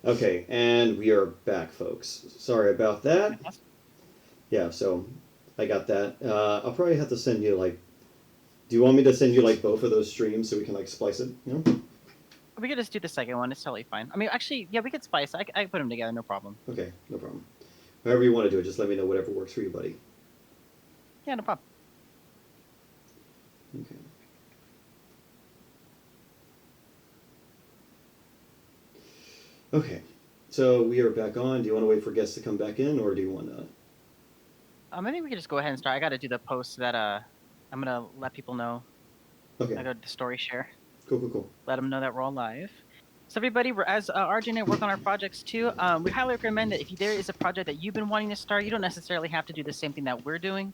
Okay, and we are back, folks. Sorry about that. Yeah, so I got that. I'll probably have to send you like. Do you want me to send you like both of those streams so we can like splice it? You know? We could just do the second one. It's totally fine. I mean, actually, yeah, we could spice. I put them together, no problem. Okay, no problem. However you want to do it, just let me know whatever works for you, buddy. Yeah, no problem. Okay. Okay, so we are back on. Do you want to wait for guests to come back in, or do you want to? Maybe we could just go ahead and start. I got to do the post that I'm gonna let people know. Okay. I got the story share. Cool, cool, cool. Let them know that we're all live. So everybody, we're as RJ and I work on our projects too. We highly recommend that if there is a project that you've been wanting to start, you don't necessarily have to do the same thing that we're doing.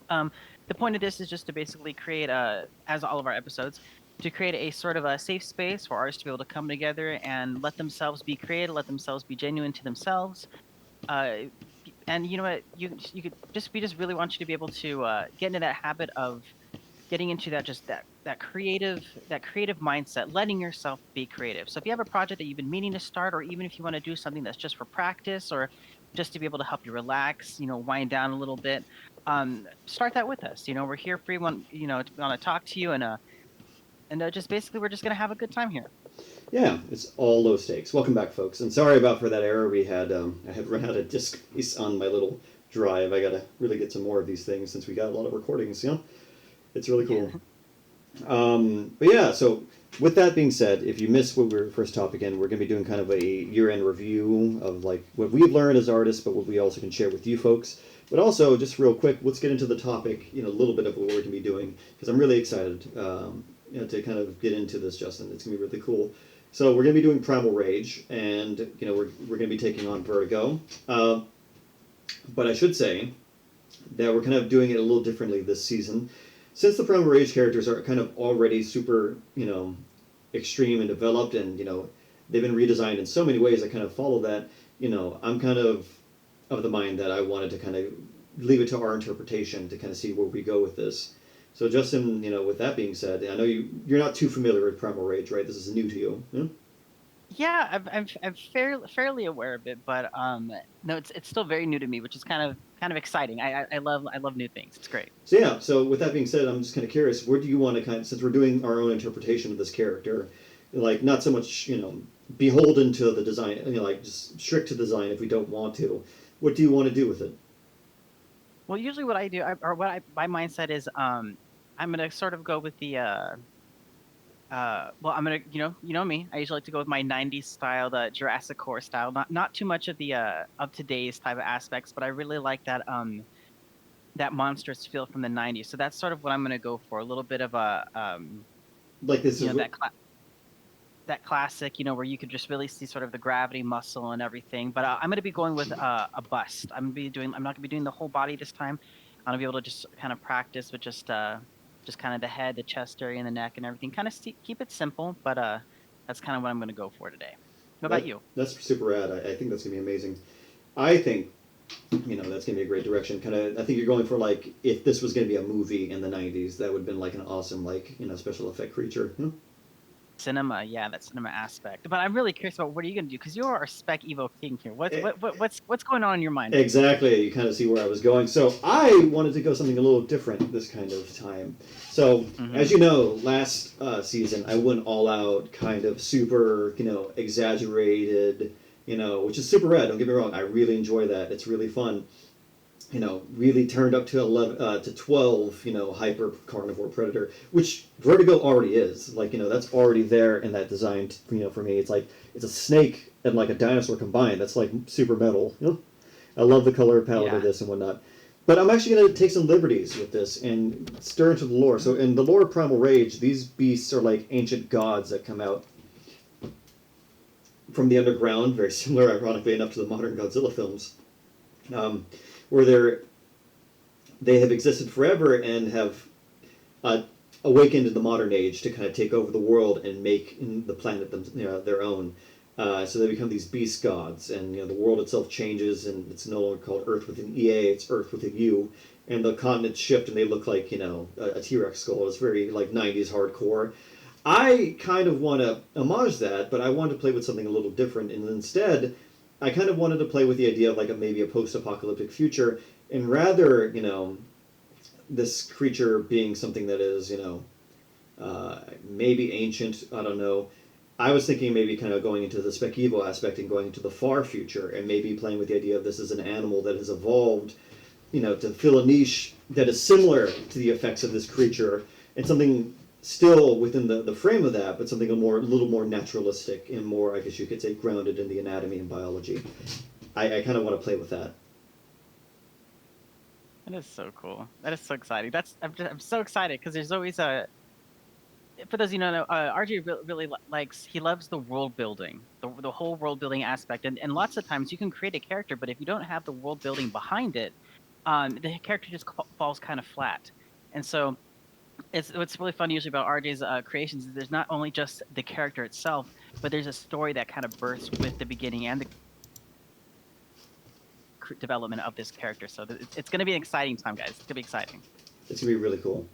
The point of this is just to basically create as all of our episodes, to create a sort of a safe space for artists to be able to come together and let themselves be creative, let themselves be genuine to themselves. And you know what, you could just we just really want you to be able to get into that habit of getting into that creative mindset, letting yourself be creative. So if you have a project that you've been meaning to start, or even if you want to do something that's just for practice or just to be able to help you relax, wind down a little bit, start that with us. We're here for you, want to talk to you, and just basically we're just gonna have a good time here. Yeah, it's all low stakes. Welcome back, folks. And sorry about for that error we had. I had run out of disk space on my little drive. I gotta really get some more of these things since we got a lot of recordings. It's really cool. But yeah, so with that being said, if you missed what we were first topic in, we're going to be doing kind of a year-end review of like what we've learned as artists, but what we also can share with you folks. But also, just real quick, let's get into the topic. A little bit of what we're going to be doing because I'm really excited. To kind of get into this, Justin. It's going to be really cool. So we're going to be doing Primal Rage, and we're going to be taking on Vertigo. But I should say that we're kind of doing it a little differently this season since the Primal Rage characters are kind of already super, extreme and developed, and they've been redesigned in so many ways. I kind of follow that. I'm kind of the mind that I wanted to kind of leave it to our interpretation to kind of see where we go with this. So Justin, with that being said, I know you're not too familiar with Primal Rage, right? This is new to you. Yeah? Yeah, I'm fairly aware of it, but no, it's still very new to me, which is kind of exciting. I love new things. It's great. So yeah, so with that being said, I'm just kind of curious, where do you want to kind of, since we're doing our own interpretation of this character, like not so much, beholden to the design, like just strict to design if we don't want to. What do you want to do with it? Well, usually what I do, my mindset is, I'm gonna sort of go with the well, I'm gonna, me. I usually like to go with my '90s style, the JurassiCore style. Not too much of the of today's type of aspects, but I really like that monstrous feel from the '90s. So that's sort of what I'm gonna go for. A little bit of a Like this is what, that classic, where you could just really see sort of the gravity muscle and everything. But I'm gonna be going with a bust. I'm not gonna be doing the whole body this time. I'm gonna be able to just kind of practice with just kind of the head, the chest area, and the neck, and everything. Kind of keep it simple, but that's kind of what I'm going to go for today. What about you? that's super rad. I think that's gonna be amazing. I think that's gonna be a great direction. Kind of, I think you're going for like if this was gonna be a movie in the '90s, that would have been like an awesome like special effect creature. Cinema, yeah, that cinema aspect. But I'm really curious about what are you going to do, because you're our Spec Evo King here. What's going on in your mind? Exactly. You kind of see where I was going. So I wanted to go something a little different this kind of time. So as you know, last season I went all out, kind of super, exaggerated, which is super rad. Don't get me wrong. I really enjoy that. It's really fun. Really turned up to 11 to 12, hyper carnivore predator, which Vertigo already is. Like, that's already there in that design. For me, it's like it's a snake and like a dinosaur combined. That's like super metal. I love the color palette of this and whatnot. But I'm actually going to take some liberties with this and stir into the lore. So in the lore of Primal Rage, these beasts are like ancient gods that come out from the underground, very similar, ironically enough, to the modern Godzilla films. Where they have existed forever and have awakened in the modern age to kind of take over the world and make the planet their own. So they become these beast gods, and the world itself changes, and it's no longer called Earth with an EA; it's Earth with a U. And the continents shift, and they look like a T-Rex skull. It's very like '90s hardcore. I kind of want to homage that, but I want to play with something a little different, and instead, I kind of wanted to play with the idea of like maybe a post-apocalyptic future, and rather, this creature being something that is, maybe ancient, I don't know. I was thinking maybe kind of going into the spec evo aspect and going into the far future, and maybe playing with the idea of this as an animal that has evolved, to fill a niche that is similar to the effects of this creature, and something still within the frame of that, but something a little more naturalistic and more, I guess you could say, grounded in the anatomy and biology. I kind of want to play with that. That is so cool. That is so exciting. I'm so excited because there's always for those of you who know, RJ really he loves the world building, the whole world building aspect, and lots of times you can create a character, but if you don't have the world building behind it, the character just falls kind of flat. And so what's really fun usually about RJ's creations is there's not only just the character itself, but there's a story that kind of births with the beginning and the development of this character. So it's going to be an exciting time, guys. It's going to be exciting. It's going to be really cool.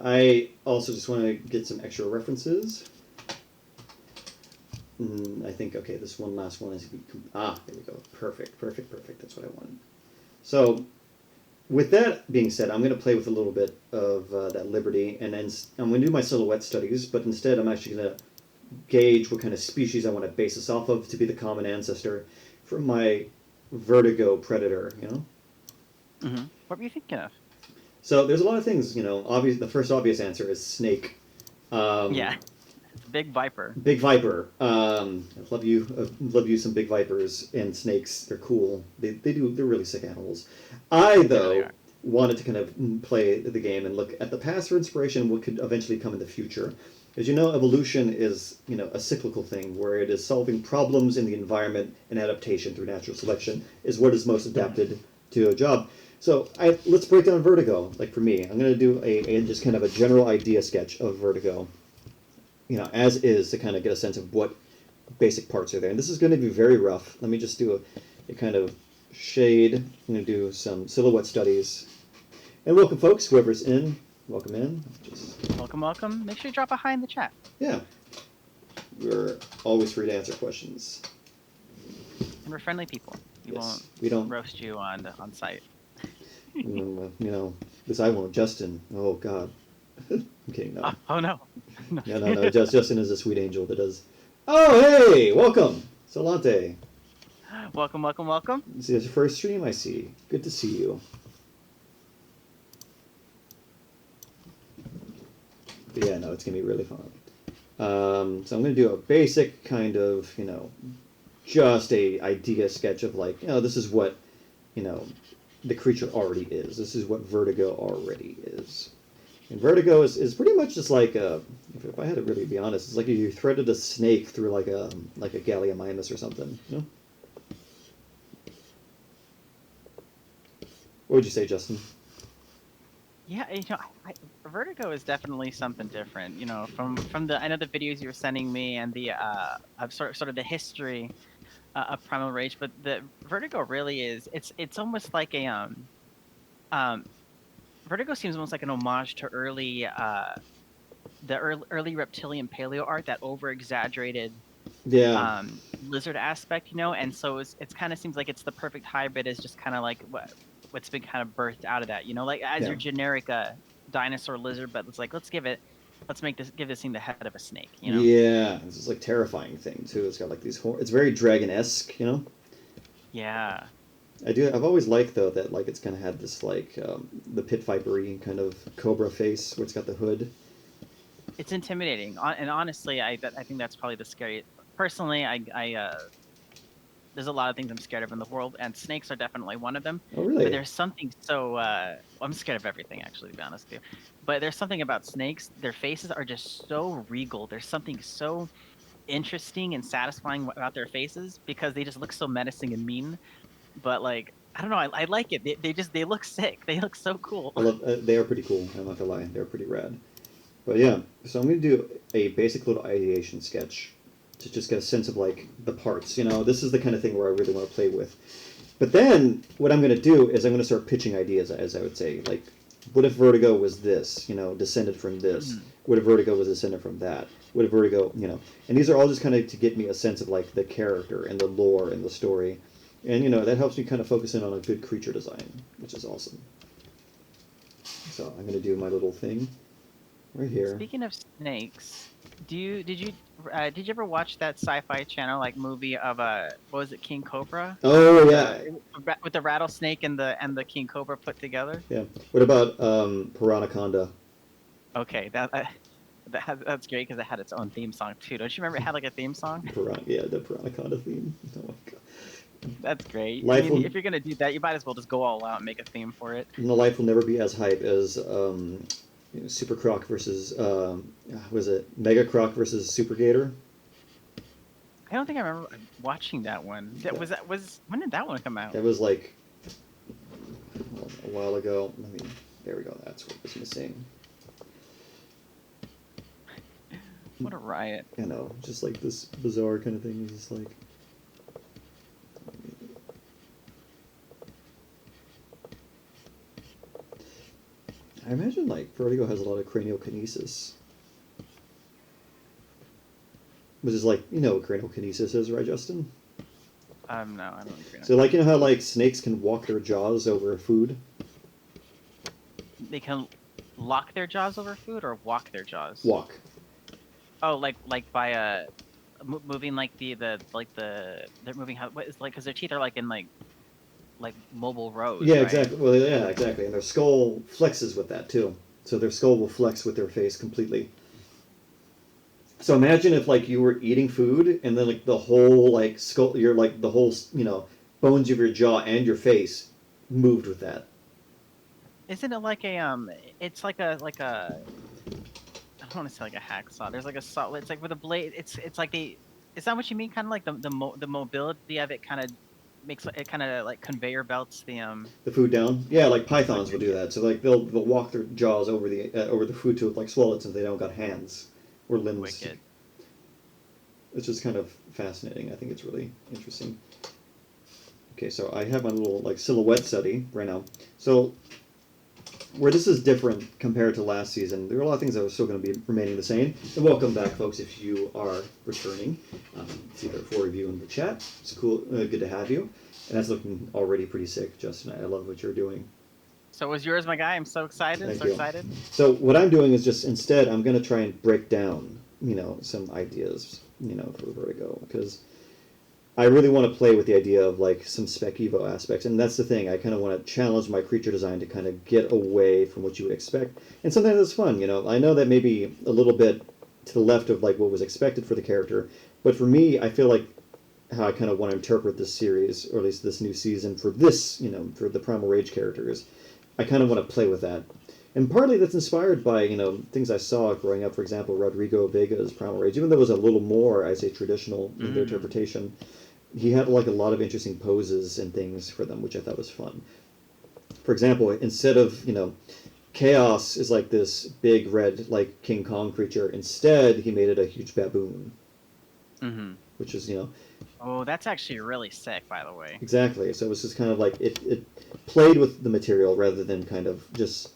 I also just want to get some extra references. I think, okay, this one last one is... there we go. Perfect. That's what I wanted. So, with that being said, I'm going to play with a little bit of that liberty, and then I'm going to do my silhouette studies, but instead I'm actually going to gauge what kind of species I want to base this off of to be the common ancestor for my Vertigo predator, Mm-hmm. What were you thinking of? So there's a lot of things, the first obvious answer is snake. Yeah. Big viper. Big viper. I love you some big vipers and snakes. They're cool. They're really sick animals. I, though, wanted to kind of play the game and look at the past for inspiration and what could eventually come in the future. As you know, evolution is, a cyclical thing where it is solving problems in the environment, and adaptation through natural selection is what is most adapted to a job. So let's break down Vertigo. Like for me, I'm going to do a just kind of a general idea sketch of Vertigo, as is, to kind of get a sense of what basic parts are there. And this is going to be very rough. Let me just do a kind of shade. I'm going to do some silhouette studies. And welcome, folks. Whoever's in, welcome in. Welcome. Make sure you drop a hi in the chat. Yeah. We're always free to answer questions. And we're friendly people. We don't roast you on site. This I won't. Justin. Oh, God. I'm kidding. No. Oh, no. No. Justin is a sweet angel that does. Oh, hey! Welcome! Solante. Welcome. This is your first stream, I see. Good to see you. But yeah, no, it's going to be really fun. So I'm going to do a basic kind of, just a idea sketch of this is what, the creature already is. This is what Vertigo already is. And Vertigo is pretty much just like if I had to really be honest, it's like if you threaded a snake through like a Gallimimus or something. What would you say, Justin? Yeah, Vertigo is definitely something different. From the I know the videos you were sending me and the of sort of the history of Primal Rage, but the Vertigo really is it's almost like a Vertigo seems almost like an homage to early reptilian paleo art, that over exaggerated lizard aspect, and so it's kind of seems like it's the perfect hybrid. Is just kind of like what's been kind of birthed out of that, your generic dinosaur lizard, but it's like let's give this thing the head of a snake, Yeah, it's just like terrifying thing too. It's got like these it's very dragon-esque, Yeah. I've always liked though that it's kind of had this the pit viper-y kind of cobra face where it's got the hood. It's intimidating, and honestly, I think that's probably the scary. Personally, I there's a lot of things I'm scared of in the world, and snakes are definitely one of them. Oh, really? But there's something so I'm scared of everything, actually, to be honest with you. But there's something about snakes. Their faces are just so regal. There's something so interesting and satisfying about their faces because they just look so menacing and mean. But I don't know, I like it. They look sick. They look so cool. They are pretty cool. I'm not gonna lie, they're pretty rad. But yeah, so I'm gonna do a basic little ideation sketch to just get a sense of the parts. This is the kind of thing where I really want to play with. But then what I'm gonna do is I'm gonna start pitching ideas, as I would say. what if Vertigo was this, descended from this? What if Vertigo was descended from that? What if Vertigo, and these are all just kind of to get me a sense of like the character and the lore and the story. And, that helps me kind of focus in on a good creature design, which is awesome. So I'm going to do my little thing right here. Speaking of snakes, did you ever watch that sci-fi channel like movie of what was it, King Cobra? Oh yeah, with the rattlesnake and the King Cobra put together. Yeah. What about Piranaconda? Okay, that's great because it had its own theme song too. Don't you remember it had like a theme song? Yeah, the Piranaconda theme. Oh my god. That's great. If you're gonna do that, you might as well just go all out and make a theme for it. And the life will never be as hype as Super Croc versus was it Mega Croc versus Super Gator? I don't think I remember watching that one. When did that one come out? That was like a while ago. There we go. That's what was missing. What a riot! I know, just like this bizarre kind of thing. It's just like. I imagine like Vertigo has a lot of craniokinesis. Which is like, what craniokinesis is, right, Justin? No, I don't know. So like, how like snakes can walk their jaws over food? They can lock their jaws over food or walk their jaws? Walk. Oh, like by moving like they're moving because their teeth are like in like mobile rows. Yeah, right? exactly. Well, yeah, exactly. And their skull flexes with that too. So their skull will flex with their face completely. So imagine if like you were eating food and then like the whole like skull, the whole bones of your jaw and your face moved with that. Isn't it like it's like a I don't want to say like a hacksaw. There's like a saw. It's like with a blade. It's like is that what you mean? Kind of like the mobility of it kind of makes it kind of like conveyor belts the food down. Yeah, like pythons will do that. So like they'll walk their jaws over the food to like swallow it since they don't got hands or limbs. Wicked. It's just kind of fascinating. I think it's really interesting. Okay, so I have my little like silhouette study right now. So where this is different compared to last season, there are a lot of things that are still going to be remaining the same. And welcome back, folks, if you are returning. See there are 4 of you in the chat. It's cool, good to have you. And that's looking already pretty sick, Justin. I love what you're doing. So was yours, my guy? I'm so excited. Thank so you. excited. So what I'm doing is just instead I'm going to try and break down, some ideas, for Vertigo, because I really want to play with the idea of like some Spec Evo aspects, and that's the thing. I kind of want to challenge my creature design to kind of get away from what you would expect, and sometimes it's fun. I know that may be a little bit to the left of like what was expected for the character, but for me, I feel like how I kind of want to interpret this series, or at least this new season for this, for the Primal Rage characters, I kind of want to play with that. And partly that's inspired by, things I saw growing up. For example, Rodrigo Vega's Primal Rage, even though it was a little more, I say, traditional in their interpretation, he had like a lot of interesting poses and things for them, which I thought was fun. For example, instead of, Chaos is like this big red, like King Kong creature. Instead, he made it a huge baboon. Mm-hmm. Which is, Oh, that's actually really sick, by the way. Exactly. So it was just kind of like, it played with the material rather than kind of just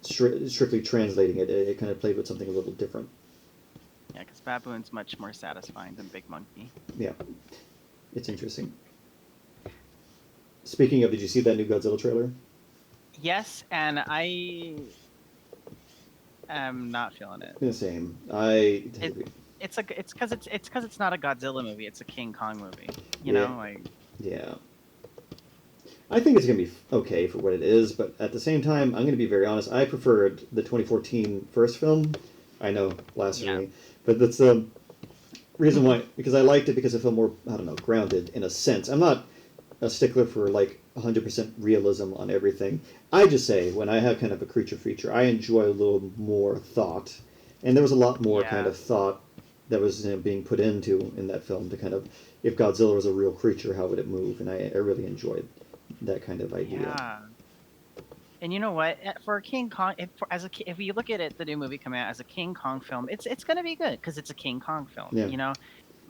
strictly translating it. It kind of played with something a little different. Yeah, because baboon's much more satisfying than big monkey. Yeah. It's interesting. Speaking of, did you see that new Godzilla trailer? Yes, and I am not feeling it. The same. It's because it's not a Godzilla movie. It's a King Kong movie. You Yeah. know, like. Yeah. I think it's going to be okay for what it is, but at the same time, I'm going to be very honest. I preferred the 2014 first film. I know, blasphemy. Yeah. But that's the reason why, because I liked it because it felt more, I don't know, grounded in a sense. I'm not a stickler for like 100% realism on everything. I just say, when I have kind of a creature feature, I enjoy a little more thought. And there was a lot more kind of thought that was being put into in that film to kind of, if Godzilla was a real creature, how would it move? And I really enjoyed that kind of idea. Yeah. And you know what? For King Kong, if you look at it, the new movie coming out as a King Kong film, it's gonna be good because it's a King Kong film. Yeah.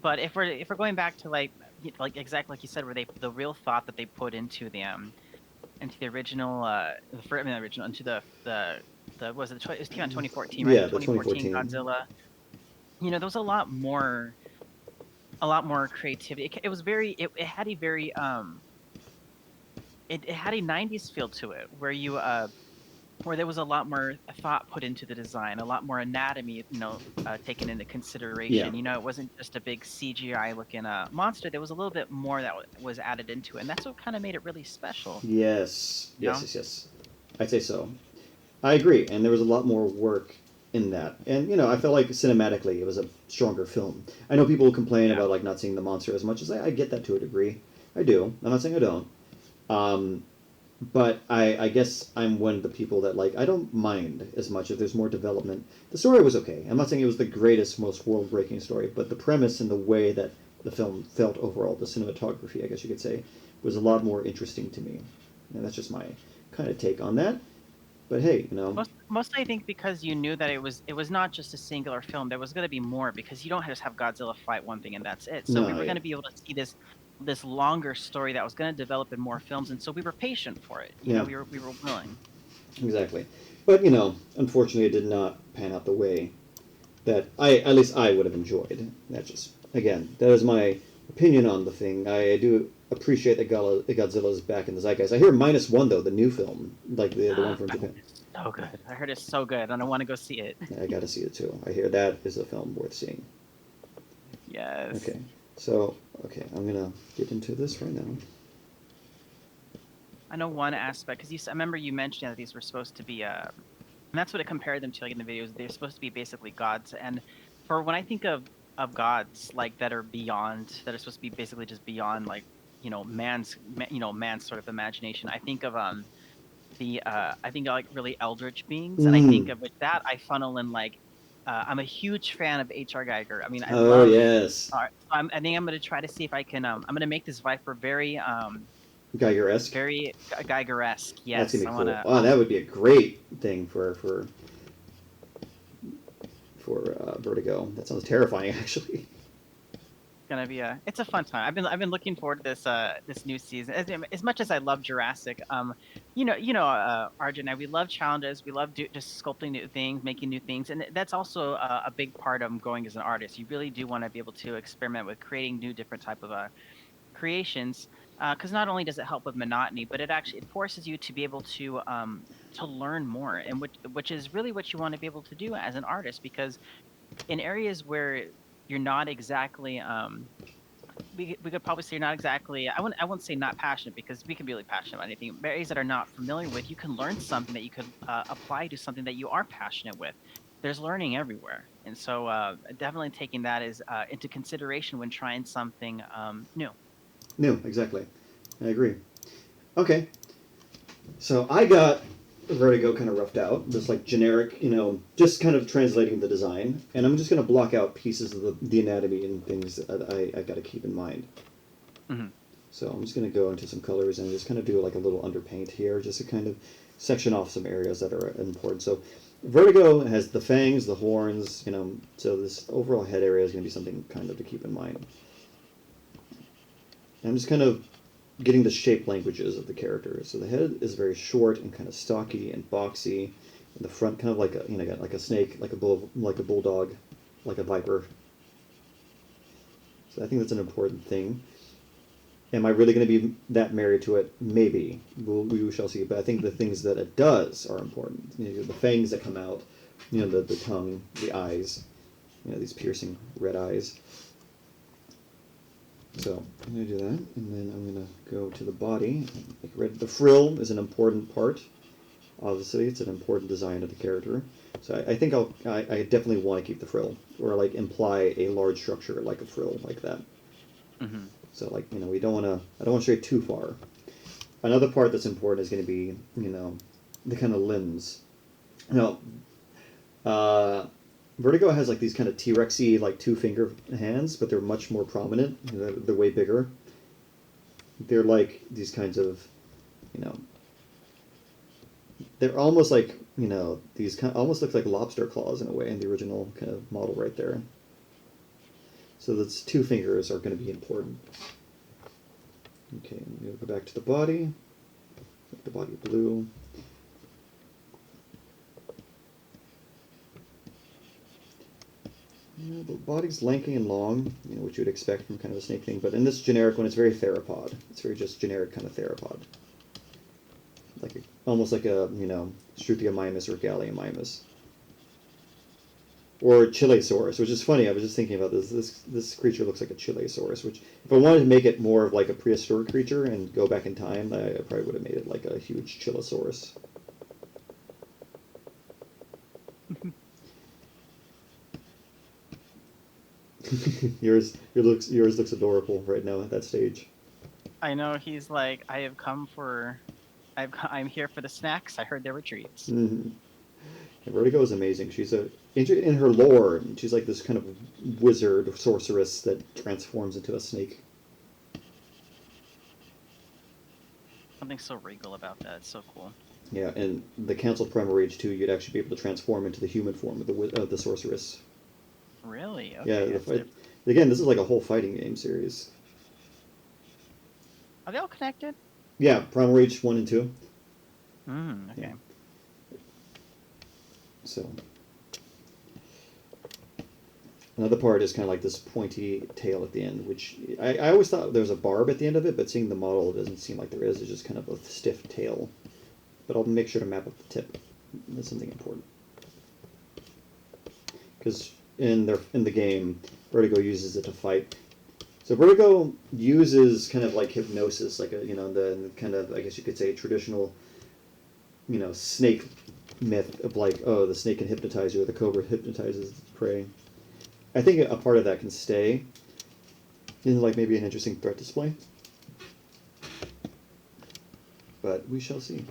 But if we're going back to like exactly like you said, where the real thought that they put into into the original, into the was it it came out in 2014, right? The Yeah, the 2014 2014. Godzilla. There was a lot more creativity. It was very, it had a very it had a 90s feel to it, where there was a lot more thought put into the design, a lot more anatomy, taken into Yeah. consideration. It wasn't just a big CGI looking monster. There was a little bit more that was added into it, and that's what kind of made it really special. Yes. You Yes. know? Yes. Yes. I'd say so. I agree, and there was a lot more work in that. And I felt like cinematically it was a stronger film. I know people complain Yeah. about like not seeing the monster as much as I get that to a degree. I do. I'm not saying I don't. Um, but I guess I'm one of the people that like I don't mind as much if there's more development. The story was okay. I'm not saying it was the greatest, most world-breaking story, but the premise and the way that the film felt overall, the cinematography, I guess you could say, was a lot more interesting to me. And that's just my kind of take on that. But hey, Mostly, I think because you knew that it was not just a singular film. There was going to be more because you don't just have Godzilla fight one thing and that's it. So we no, were yeah, going to be able to see this longer story that was going to develop in more films, and so we were patient for it. yeah, We were willing. exactly. But unfortunately, it did not pan out the way that at least I would have enjoyed. That's just again, that is my opinion on the thing. I do appreciate that Godzilla is back in the zeitgeist. I hear -1 though, the new film, like the one from I heard Japan. it's so good. I heard it's so good, and I want to go see it. I got to see it too. I hear that is a film worth seeing. Yes. Okay, so I'm gonna get into this right now. I know one aspect because I remember you mentioning that these were supposed to be and that's what it compared them to like in the videos. They're supposed to be basically gods, and for when I think of gods like that are beyond, that are supposed to be basically just beyond like man's sort of imagination. I think of I think of, like really eldritch beings, and I think Mm. of with that I funnel in like I'm a huge fan of H.R. Geiger. I mean, I Oh love yes, art. I think I'm going to try to see if I can. I'm going to make this Viper very Geiger-esque. very Geiger-esque. That's Yes, gonna I be want cool. to. Oh, that would be a great thing for Vertigo. That sounds terrifying, actually. Gonna be it's a fun time. I've been looking forward to this new season. As much as I love Jurassic, RJ and I, we love challenges. We love just sculpting new things, making new things, and that's also a big part of going as an artist. You really do want to be able to experiment with creating new different type of creations, because not only does it help with monotony, but it forces you to be able to learn more, and which is really what you want to be able to do as an artist, because in areas where you're not exactly we could probably say you're not exactly I wouldn't say not passionate, because we can be really passionate about anything. Areas that are not familiar with, you can learn something that you could apply to something that you are passionate with. There's learning everywhere, and so definitely taking that as into consideration when trying something new. No, exactly. I agree. Okay, so I got Vertigo kind of roughed out, just like generic, just kind of translating the design, and I'm just going to block out pieces of the anatomy and things that I got to keep in mind. Hmm. So I'm just going to go into some colors and just kind of do like a little underpaint here, just to kind of section off some areas that are important. So Vertigo has the fangs, the horns, so this overall head area is going to be something kind of to keep in mind. And I'm just kind of getting the shape languages of the character. So the head is very short and kind of stocky and boxy, and the front kind of like got like a snake, like a bulldog, like a viper. So I think that's an important thing. Am I really going to be that married to it? Maybe. We shall see. But I think the things that it does are important. The fangs that come out, the tongue, the eyes, these piercing red eyes. So I'm going to do that, and then I'm going to go to the body. Like red, the frill is an important part. Obviously, it's an important design of the character. So I think I definitely want to keep the frill, or like imply a large structure like a frill like that. Hmm. So like we don't want to. I don't want to stray too far. Another part that's important is going to be the kind of limbs. Now, Vertigo has like these kind of T-Rexy like two finger hands, but they're much more prominent. They're way bigger. They're like these kinds of, you know, they're almost like these kind almost look like lobster claws in a way in the original kind of model right there. So those two fingers are going to be important. Okay, we'll go back to the body. Make the body blue. Yeah, the body's lanky and long, you know, which you would expect from kind of a snake thing. But in this generic one, it's very theropod. It's very just generic kind of theropod. Like almost like a, you know, Struthiomimus or Galliomimus. Or Chilesaurus, which is funny. I was just thinking about this. This creature looks like a Chilesaurus, which if I wanted to make it more of like a prehistoric creature and go back in time, I probably would have made it like a huge Chilesaurus. yours looks adorable right now at that stage. I know he's like, I'm here for the snacks. I heard there were treats. Mm-hmm. And Vertigo is amazing. She's in her lore. She's like this kind of wizard sorceress that transforms into a snake. Something so regal about that. It's so cool. Yeah, and the Council of Primal Rage 2, you'd actually be able to transform into the human form of the sorceress. Really? Okay. Yeah. Again, this is like a whole fighting game series. Are they all connected? Yeah, Primal Rage 1 and 2. Okay. Yeah. So another part is kind of like this pointy tail at the end, which I always thought there was a barb at the end of it, but seeing the model, it doesn't seem like there is. It's just kind of a stiff tail. But I'll make sure to map up the tip. That's something important. Because in the game, Vertigo uses it to fight. So Vertigo uses kind of like hypnosis, like the kind of, I guess you could say, traditional, snake myth of like, oh, the snake can hypnotize you, or the cobra hypnotizes its prey. I think a part of that can stay in like maybe an interesting threat display. But we shall see.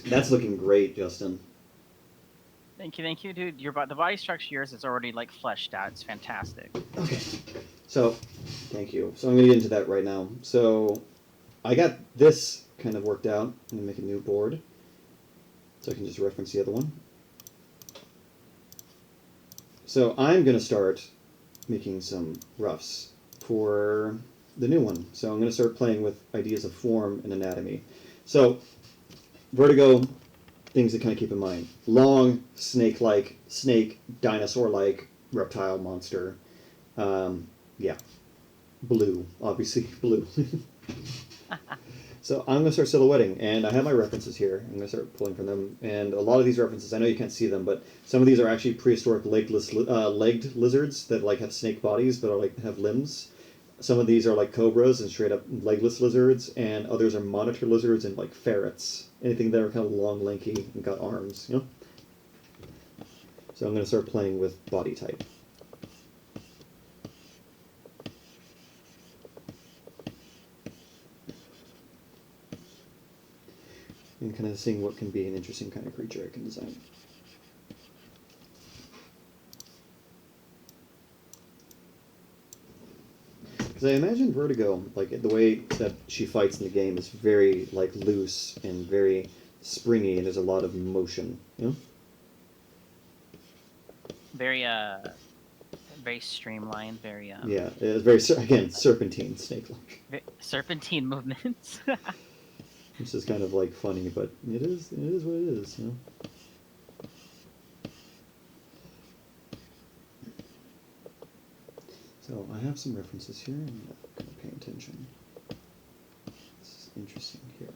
That's looking great, Justin. Thank you, dude. The body structure yours is already like fleshed out. It's fantastic. Okay. So, thank you. So I'm going to get into that right now. So, I got this kind of worked out. I'm going to make a new board, so I can just reference the other one. So I'm going to start making some roughs for the new one. So I'm going to start playing with ideas of form and anatomy. So Vertigo, things to kind of keep in mind. Long, snake-like, snake, dinosaur-like, reptile monster. Yeah. Blue, obviously blue. So I'm going to start silhouetting, and I have my references here. I'm going to start pulling from them. And a lot of these references, I know you can't see them, but some of these are actually prehistoric legged lizards that like have snake bodies but are like have limbs. Some of these are like cobras and straight up legless lizards, and others are monitor lizards and like ferrets. Anything that are kind of long, lanky, and got arms, So I'm going to start playing with body type. And kind of seeing what can be an interesting kind of creature I can design. Because I imagine Vertigo, like the way that she fights in the game, is very like loose and very springy, and there's a lot of motion. Very very streamlined. Very Yeah, it's very again serpentine snake-like. Serpentine movements. This is kind of like funny, but it is what it is. So I have some references here, and I'm going to pay attention. This is interesting here.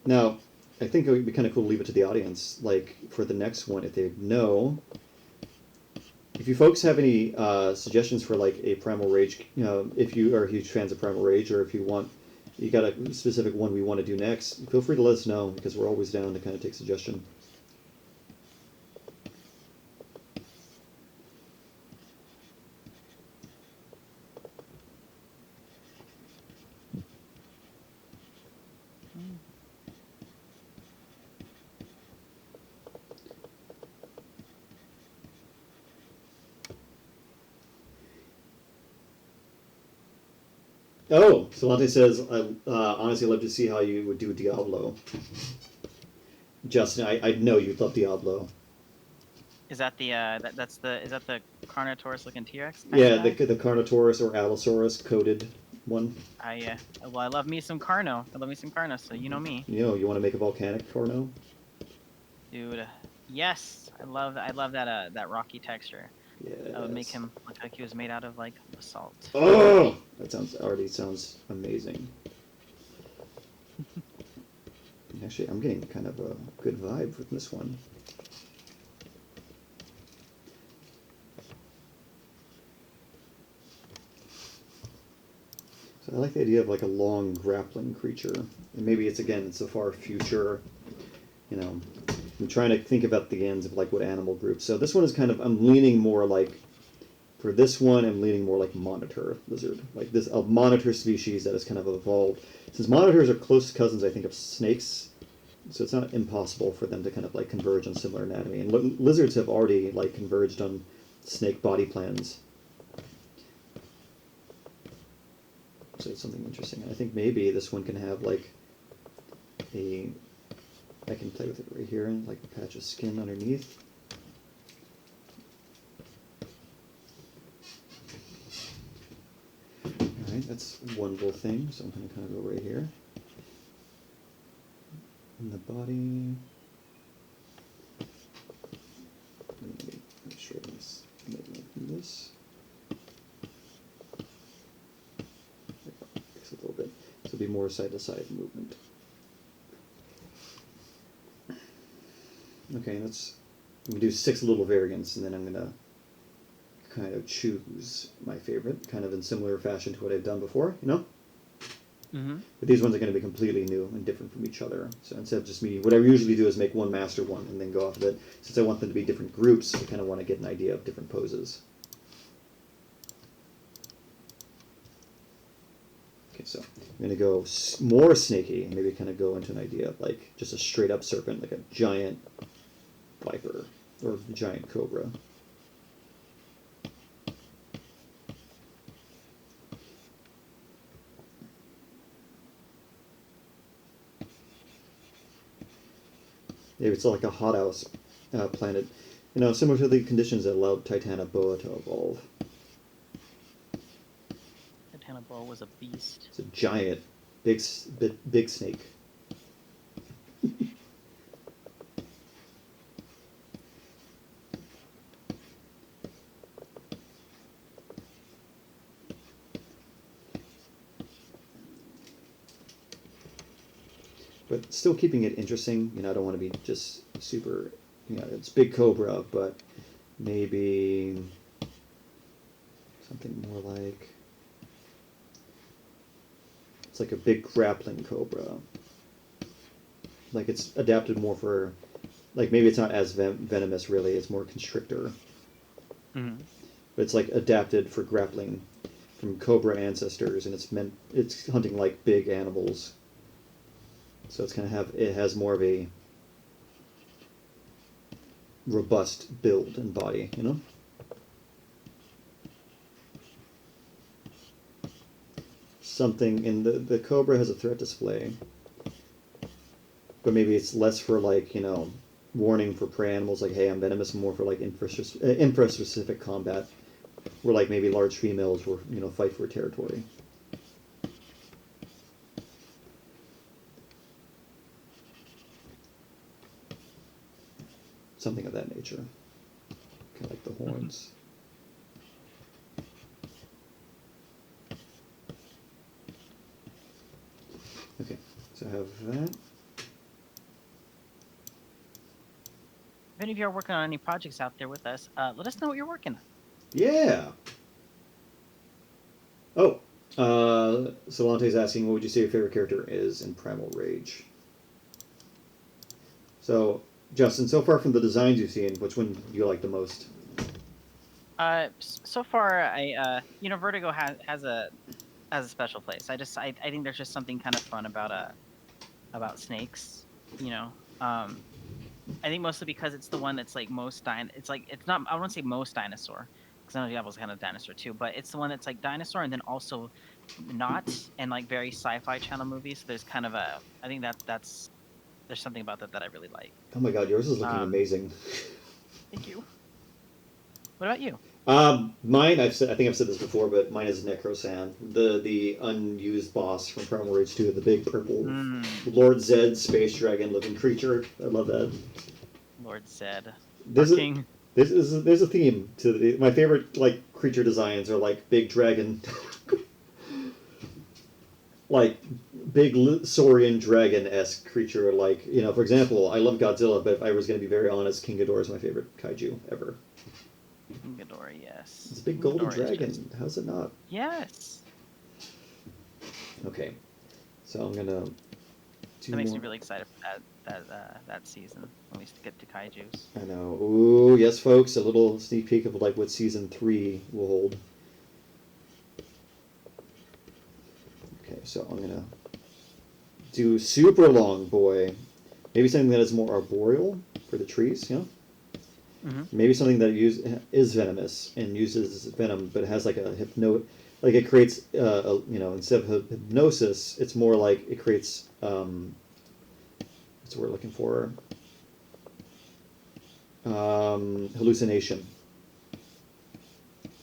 Now, I think it would be kind of cool to leave it to the audience, like for the next one, if they know. If you folks have any suggestions for like a Primal Rage, if you are huge fans of Primal Rage, or if you got a specific one we want to do next, feel free to let us know, because we're always down to kind of take suggestion. Oh, Solante says, I honestly love to see how you would do Diablo. Justin, I know you'd love Diablo. Is that the is that the Carnotaurus looking T-Rex kind Yeah, of guy? the Carnotaurus or Allosaurus coated one. Well, I love me some Carno. I love me some Carno, so you know me, You know, you want to make a volcanic Carno? dude. Yes, I love that that rocky texture. That would make Yes. him look like he was made out of like basalt. Oh, that sounds amazing. Actually, I'm getting kind of a good vibe with this one. So I like the idea of like a long grappling creature, and maybe it's a far future. You know, I'm trying to think about the ends of like what animal groups. So this one is kind of I'm leaning more like for this one I'm leaning more like monitor lizard, like this a monitor species that has kind of evolved. Since monitors are close cousins, I think of snakes, so it's not impossible for them to kind of like converge on similar anatomy. And lizards have already like converged on snake body plans. So it's something interesting. And I think maybe this one can have like a I can play with it right here, like a patch of skin underneath. Alright, that's one little thing, so I'm going to kind of go right here. In the body. Make sure this, like this. Fix it a little bit. So it'll be more side-to-side movement. Okay, I'm gonna do 6 little variants, and then I'm gonna kind of choose my favorite, kind of in similar fashion to what I've done before, you know? Mm-hmm. But these ones are going to be completely new and different from each other. So instead of just me, what I usually do is make one master one and then go off of it. Since I want them to be different groups, I kind of want to get an idea of different poses. Okay, so I'm going to go more snaky, maybe kind of go into an idea of like just a straight up serpent, like a giant viper or a giant cobra. Maybe it's like a hothouse planet, you know, similar to the conditions that allowed Titanoboa to evolve. Titanoboa was a beast. It's a giant, big snake. But still keeping it interesting. You know, I don't want to be just super, you know, it's big cobra, but maybe something more like it's like a big grappling cobra. Like it's adapted more for, like maybe it's not as venomous really. It's more constrictor. Mm-hmm. But it's like adapted for grappling from cobra ancestors, and it's hunting like big animals. So it's gonna it has more of a robust build and body, you know? Something in the cobra has a threat display, but maybe it's less for like, you know, warning for prey animals like, hey, I'm venomous, more for like infra-specific combat, where like maybe large females will, you know, fight for territory. Something of that nature. Kind of like the horns. Okay, so I have that. If any of you are working on any projects out there with us, let us know what you're working on. Yeah. Oh, Solante's asking, what would you say your favorite character is in Primal Rage? So, Justin, so far from the designs you've seen, which one do you like the most? So far, you know, Vertigo has a special place. I think there's just something kind of fun about snakes. You know, I think mostly because it's the one that's like it's like it's not I won't say most dinosaur, because Diablo's kind of dinosaur too, but it's the one that's like dinosaur and then also not, and like very sci-fi channel movies. So there's kind of a, I think that's there's something about that that I really like. Oh my god, yours is looking Um, amazing. Thank you. What about you? Mine, I think I've said this before, but mine is Necrosan, the unused boss from Primal Rage 2, the big purple Lord Zed space dragon looking creature. I love that. Lord Zed. Our There's a, king. there's a theme to my favorite like creature designs are like big dragon, like big Saurian dragon-esque creature. Like, you know, for example, I love Godzilla, but if I was going to be very honest, King Ghidorah is my favorite kaiju ever. Ghidorah, yes. It's a big golden Ghidorah is dragon. just- How's it not? Yes. Okay, so I'm gonna do That makes more. me really excited for that season when we get to kaiju's. I know. Ooh, yes, folks. A little sneak peek of like what season 3 will hold. Okay, so I'm gonna do super long boy. Maybe something that is more arboreal for the trees. You know. Maybe something that is venomous and uses venom, but has like a like it creates you know, instead of hypnosis, it's more like it creates what's the word looking for? Hallucination.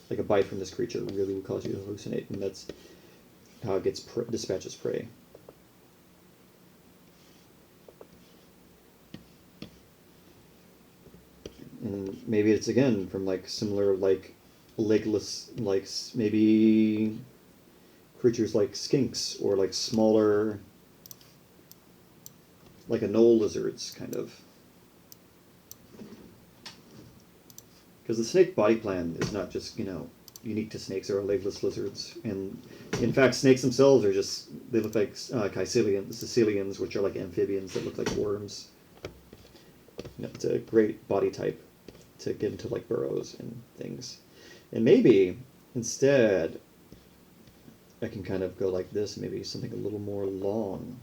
Like a bite from this creature really will cause you to hallucinate, and that's how it gets dispatches prey. And maybe it's again from like similar like legless, like maybe creatures like skinks or like smaller, like a knoll lizards kind of. Because the snake body plan is not just, you know, unique to snakes or legless lizards, and in fact snakes themselves are just, they look like caecilians, which are like amphibians that look like worms. You know, it's a great body type to get into like burrows and things. And maybe instead I can kind of go like this, maybe something a little more long.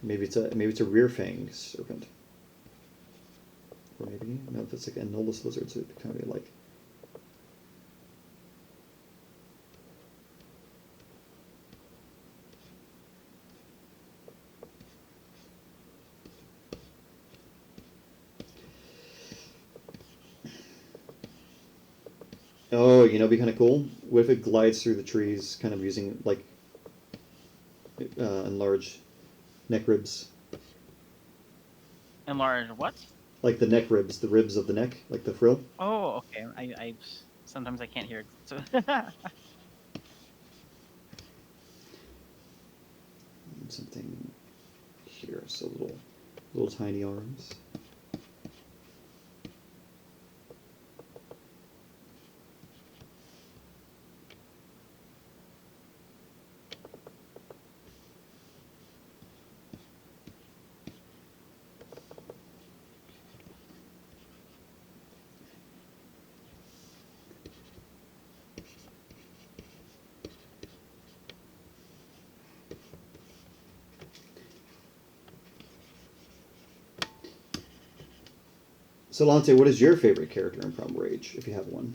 Maybe it's a rear fang serpent. Or maybe, no, if it's like a Anolis lizard, so it'd kind of be like. Oh, you know, it'd be kind of cool. What if it glides through the trees, kind of using like enlarged neck ribs? Enlarge what? Like the neck ribs, the ribs of the neck, like the frill. Oh, okay. I sometimes I can't hear. So Something here, so little tiny arms. So, Lante, what is your favorite character in Primal Rage, if you have one?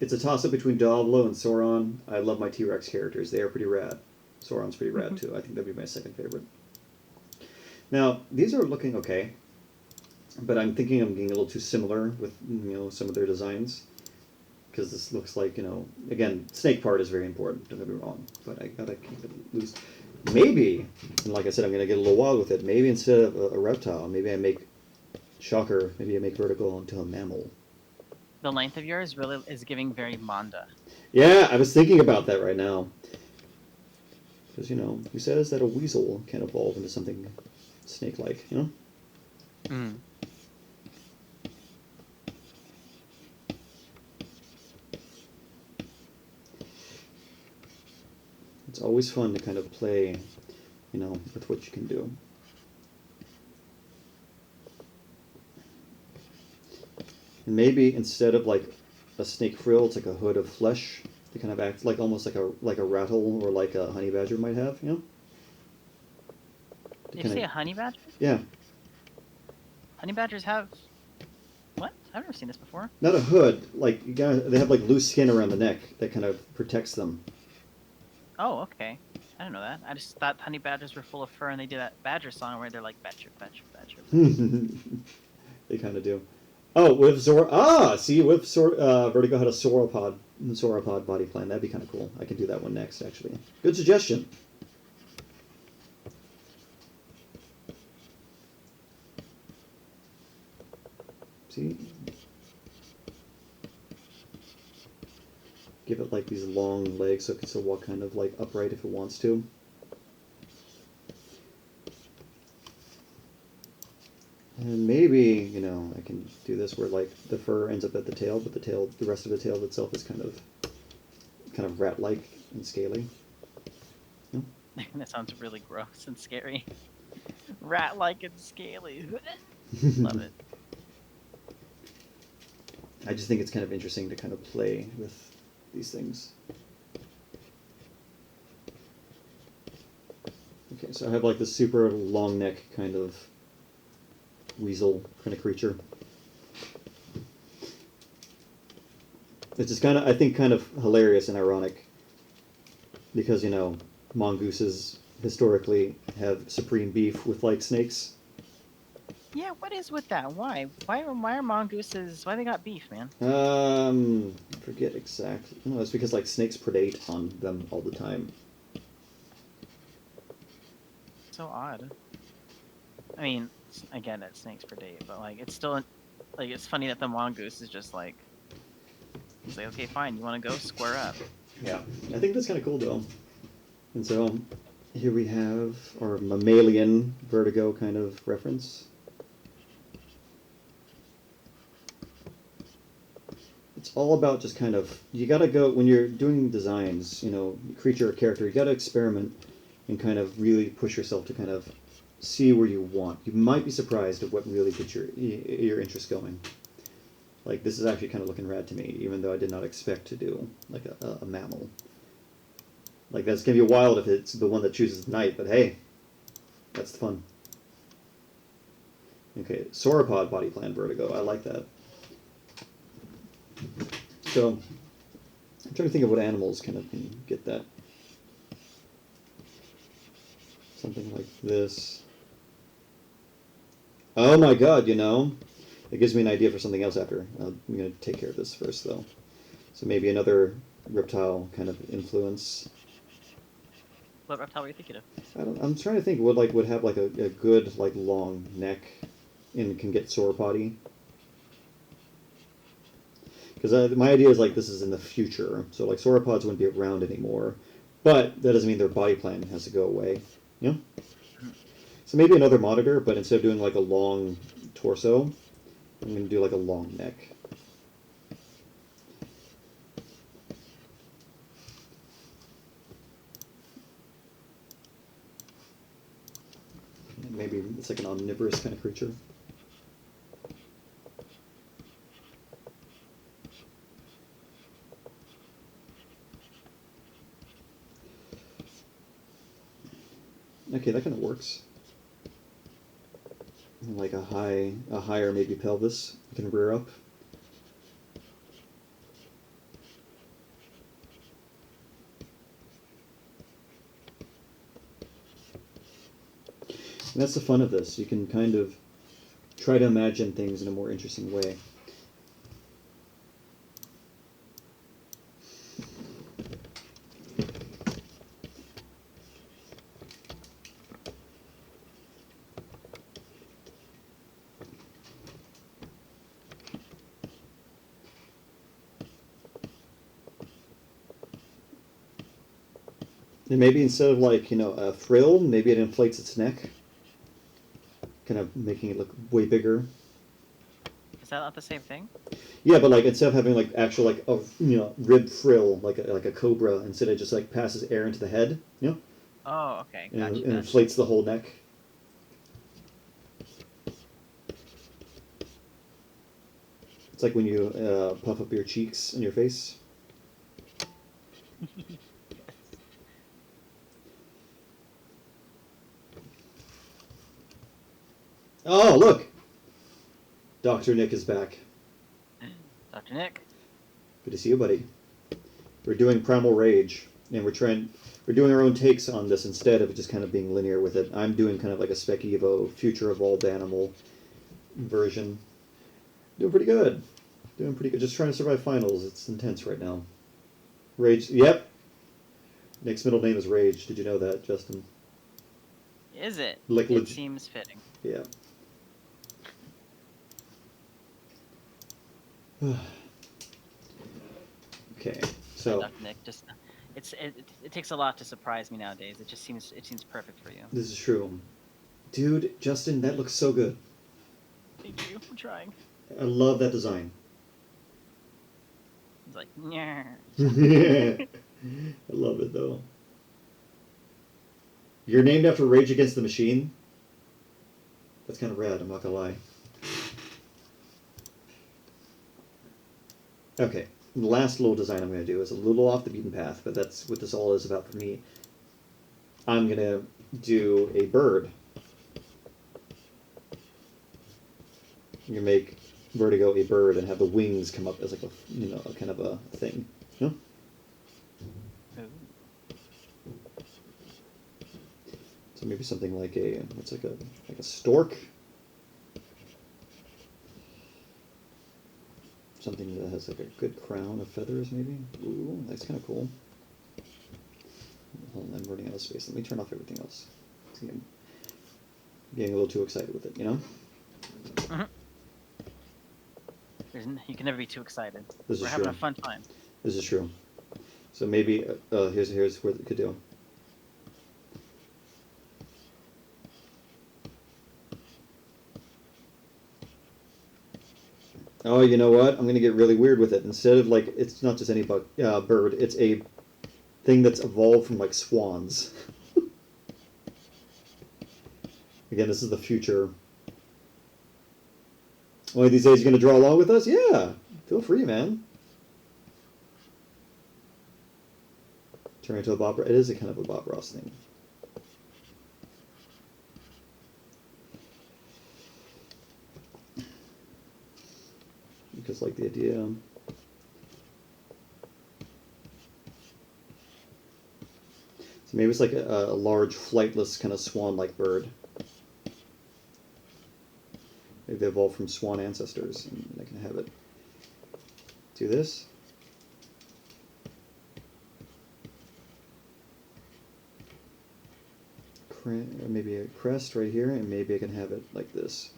It's a toss-up between Diablo and Sauron. I love my T-Rex characters. They are pretty rad. Sauron's pretty rad, too. I think that'd be my second favorite. Now, these are looking okay, but I'm thinking I'm getting a little too similar with, you know, some of their designs. Because this looks like, you know, again, snake part is very important, don't get me wrong, but I gotta keep it loose. Maybe, and like I said, I'm gonna get a little wild with it, maybe instead of a reptile, maybe I make, shocker, maybe I make Vertigo into a mammal. the length of yours really is giving very Manda. Yeah, I was thinking about that right now. Because, who says that a weasel can evolve into something snake-like, Mm. It's always fun to kind of play, with what you can do. And maybe instead of like a snake frill, it's like a hood of flesh to kind of act like almost like a rattle or like a honey badger might have, Did you say a honey badger? Yeah. Honey badgers have what? I've never seen this before. Not a hood, like they have like loose skin around the neck that kind of protects them. Oh, okay. I didn't know that. I just thought honey badgers were full of fur, and they do that badger song where they're like badger, badger, badger. They kind of do. Oh, with Vertigo had a sauropod body plan. That'd be kind of cool. I can do that one next, actually. Good suggestion. See? Give it like these long legs so it can still walk kind of like upright if it wants to. And maybe, I can do this where like the fur ends up at the tail, but the rest of the tail itself is kind of rat-like and scaly. No? That sounds really gross and scary. Rat-like and scaly. Love it. I just think it's kind of interesting to kind of play with these things. Okay, so I have like this super long neck kind of weasel kind of creature. It's just I think kind of hilarious and ironic because, mongooses historically have supreme beef with like snakes. Yeah, what is with that? Why? Why are mongooses? Why they got beef, man? I forget exactly. No, it's because like snakes predate on them all the time. So odd. I mean, I get it, snakes predate, but like it's still like it's funny that the mongoose is just like he's like, okay, fine, you want to go square up. Yeah, I think that's kind of cool though. And so here we have our mammalian Vertigo kind of reference. It's all about just kind of, you gotta go, when you're doing designs, creature or character, you gotta experiment and kind of really push yourself to kind of see where you want. You might be surprised at what really gets your interest going. Like, this is actually kind of looking rad to me, even though I did not expect to do, like, a mammal. Like, that's gonna be wild if it's the one that chooses night, but hey, that's fun. Okay, sauropod body plan Vertigo, I like that. So, I'm trying to think of what animals kind of can get that. Something like this. Oh my god, it gives me an idea for something else after. I'm going to take care of this first, though. So maybe another reptile kind of influence. What reptile were you thinking of? I'm trying to think what would have like a good like long neck and can get sauropody. Because my idea is like this is in the future, so like sauropods wouldn't be around anymore, but that doesn't mean their body plan has to go away. So maybe another monitor, but instead of doing like a long torso, I'm going to do like a long neck. And maybe it's like an omnivorous kind of creature. Okay, that kind of works. Like a higher maybe pelvis you can rear up. And that's the fun of this. You can kind of try to imagine things in a more interesting way. And maybe instead of like, a frill, maybe it inflates its neck, kind of making it look way bigger. Is that not the same thing? Yeah, but like instead of having like actual like a rib frill like a cobra, instead it just like passes air into the head, Oh, okay. and, Gotcha. and inflates the whole neck. It's like when you puff up your cheeks and your face. Oh, look! Dr. Nick is back. Dr. Nick. Good to see you, buddy. We're doing Primal Rage, and we're doing our own takes on this instead of just kind of being linear with it. I'm doing kind of like a Spec Evo, Future Evolved Animal version. Doing pretty good. Just trying to survive finals. It's intense right now. Rage, yep. Nick's middle name is Rage. Did you know that, Justin? Is it? Like It seems fitting. Yeah. Okay, so Dr. Nick, just it takes a lot to surprise me nowadays. It seems perfect for you. this is true. Dude, Justin, that looks so good. Thank you. I'm trying. I love that design. It's like, yeah. I love it though. You're named after Rage Against the Machine? That's kind of rad, I'm not gonna lie. Okay, the last little design I'm gonna do is a little off the beaten path, but that's what this all is about for me. I'm gonna do a bird. You can make Vertigo a bird and have the wings come up as like a kind of a thing. Ooh. So maybe something like what's like a stork. Something that has like a good crown of feathers, maybe. Ooh, that's kind of cool. Hold on, I'm running out of space. Let me turn off everything else. See, I'm getting a little too excited with it, Mm-hmm. You can never be too excited. We're having a fun time. This is true. So maybe here's what it could do. Oh, you know what? I'm gonna get really weird with it. Instead of like, it's not just any bird. It's a thing that's evolved from like swans. Again, this is the future. One of these days, you're gonna draw along with us? Yeah, feel free, man. Turn into a Bob. It is a kind of a Bob Ross thing. Because like the idea. So maybe it's like a large flightless kind of swan-like bird. Maybe they evolved from swan ancestors, and I can have it do this. Maybe a crest right here, and maybe I can have it like this.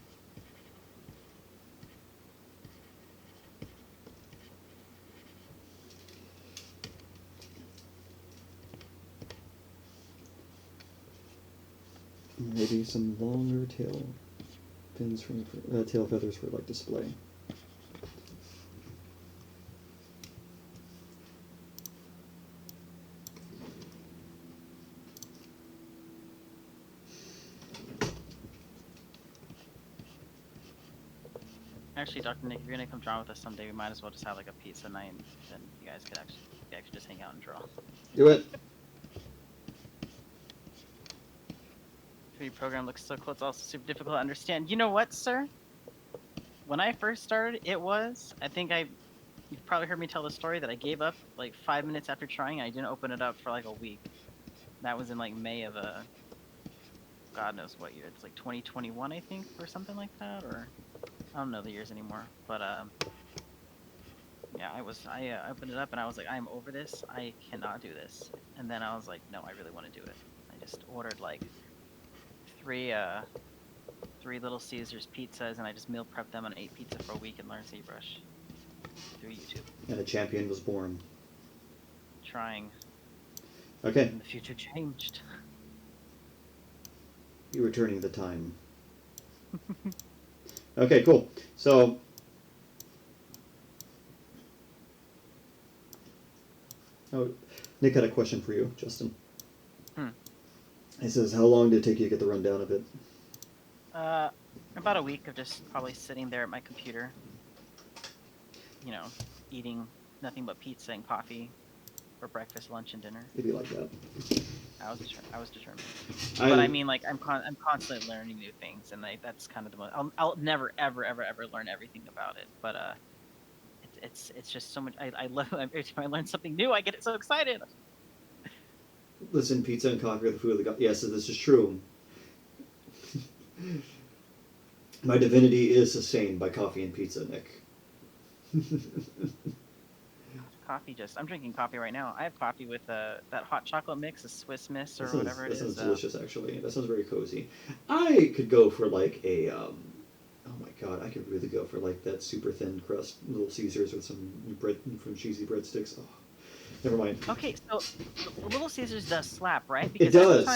Maybe some longer tail fins from tail feathers for like display. Actually, Dr. Nick, if you're gonna come draw with us someday, we might as well just have like a pizza night, and then you guys could actually just hang out and draw. Do it. 3D program looks so cool. It's also super difficult to understand. You know what, sir? When I first started, you've probably heard me tell the story that I gave up like 5 minutes after trying. I didn't open it up for like a week. That was in like May of God knows what year. It's like 2021, I think, or something like that, or I don't know the years anymore. But yeah, I opened it up and I was like, I am over this. I cannot do this. And then I was like, no, I really want to do it. I just ordered like three Little Caesars pizzas, and I just meal prepped them and ate pizza for a week and learned ZBrush through YouTube. And a champion was born. Trying. Okay. And the future changed. You're returning the time. Okay, cool. So, oh, Nick had a question for you, Justin. Hmm. He says, how long did it take you to get the rundown of it? About a week of just probably sitting there at my computer, eating nothing but pizza and coffee for breakfast, lunch, and dinner. It'd be like that. I was determined. But I mean, like, I'm constantly learning new things, and that's kind of the most. I'll never ever ever ever learn everything about it, but it's just so much. I love every time I learn something new, I get so excited. Listen, pizza and coffee are the food of the god. Yes, this is true. My divinity is sustained by coffee and pizza, Nick. Coffee, I'm drinking coffee right now. I have coffee with that hot chocolate mix, a Swiss Miss or whatever it that is. sounds delicious, actually. That sounds very cozy. I could go for like a, oh my god, I could really go for like that super thin crust Little Caesars with some bread from cheesy breadsticks. Oh, never mind. Okay, so Little Caesars does slap, right? It Because does.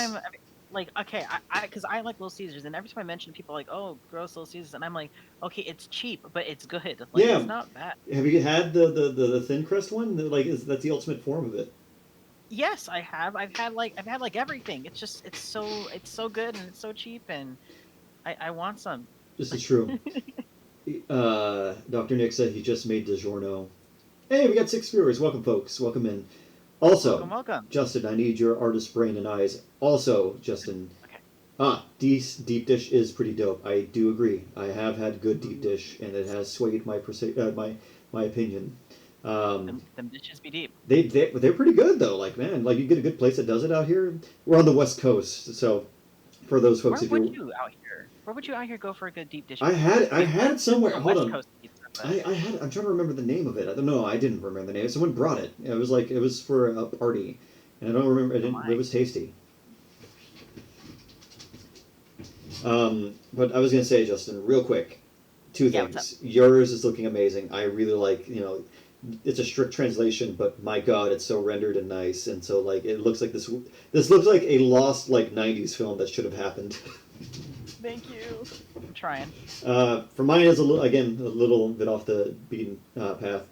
like, okay, because I like Little Caesars, and every time I mention people like, oh, gross Little Caesars, and I'm like, okay, it's cheap, but it's good. Like, Yeah. it's not bad. Have you had the thin crust one? That's the ultimate form of it. Yes, I have. I've had like everything. It's so good and it's so cheap, and I want some. This is true. Dr. Nick said he just made DiGiorno. Hey, we got 6 viewers. Welcome, folks. Welcome in. Also, Welcome. Justin, I need your artist brain and eyes. Also, Justin, Okay. deep dish is pretty dope. I do agree. I have had good deep dish, and it has swayed my opinion. Them dishes be deep. They're pretty good though. Like, man, like you get a good place that does it out here. We're on the West Coast, so for those folks, Where would you out here? Where would you out here go for a good deep dish? I had it somewhere. The Hold West on. Coast pizza. But... I'm trying to remember the name of it. I don't know. I didn't remember the name. Someone brought it. It was for a party, and I don't remember. It was tasty. But I was gonna say, Justin, real quick, 2 things. Yours is looking amazing. I really like, it's a strict translation, but my God, it's so rendered and nice, and so like it looks like this. This looks like a lost like '90s film that should have happened. Thank you. I'm trying. For mine is a little bit off the beaten path.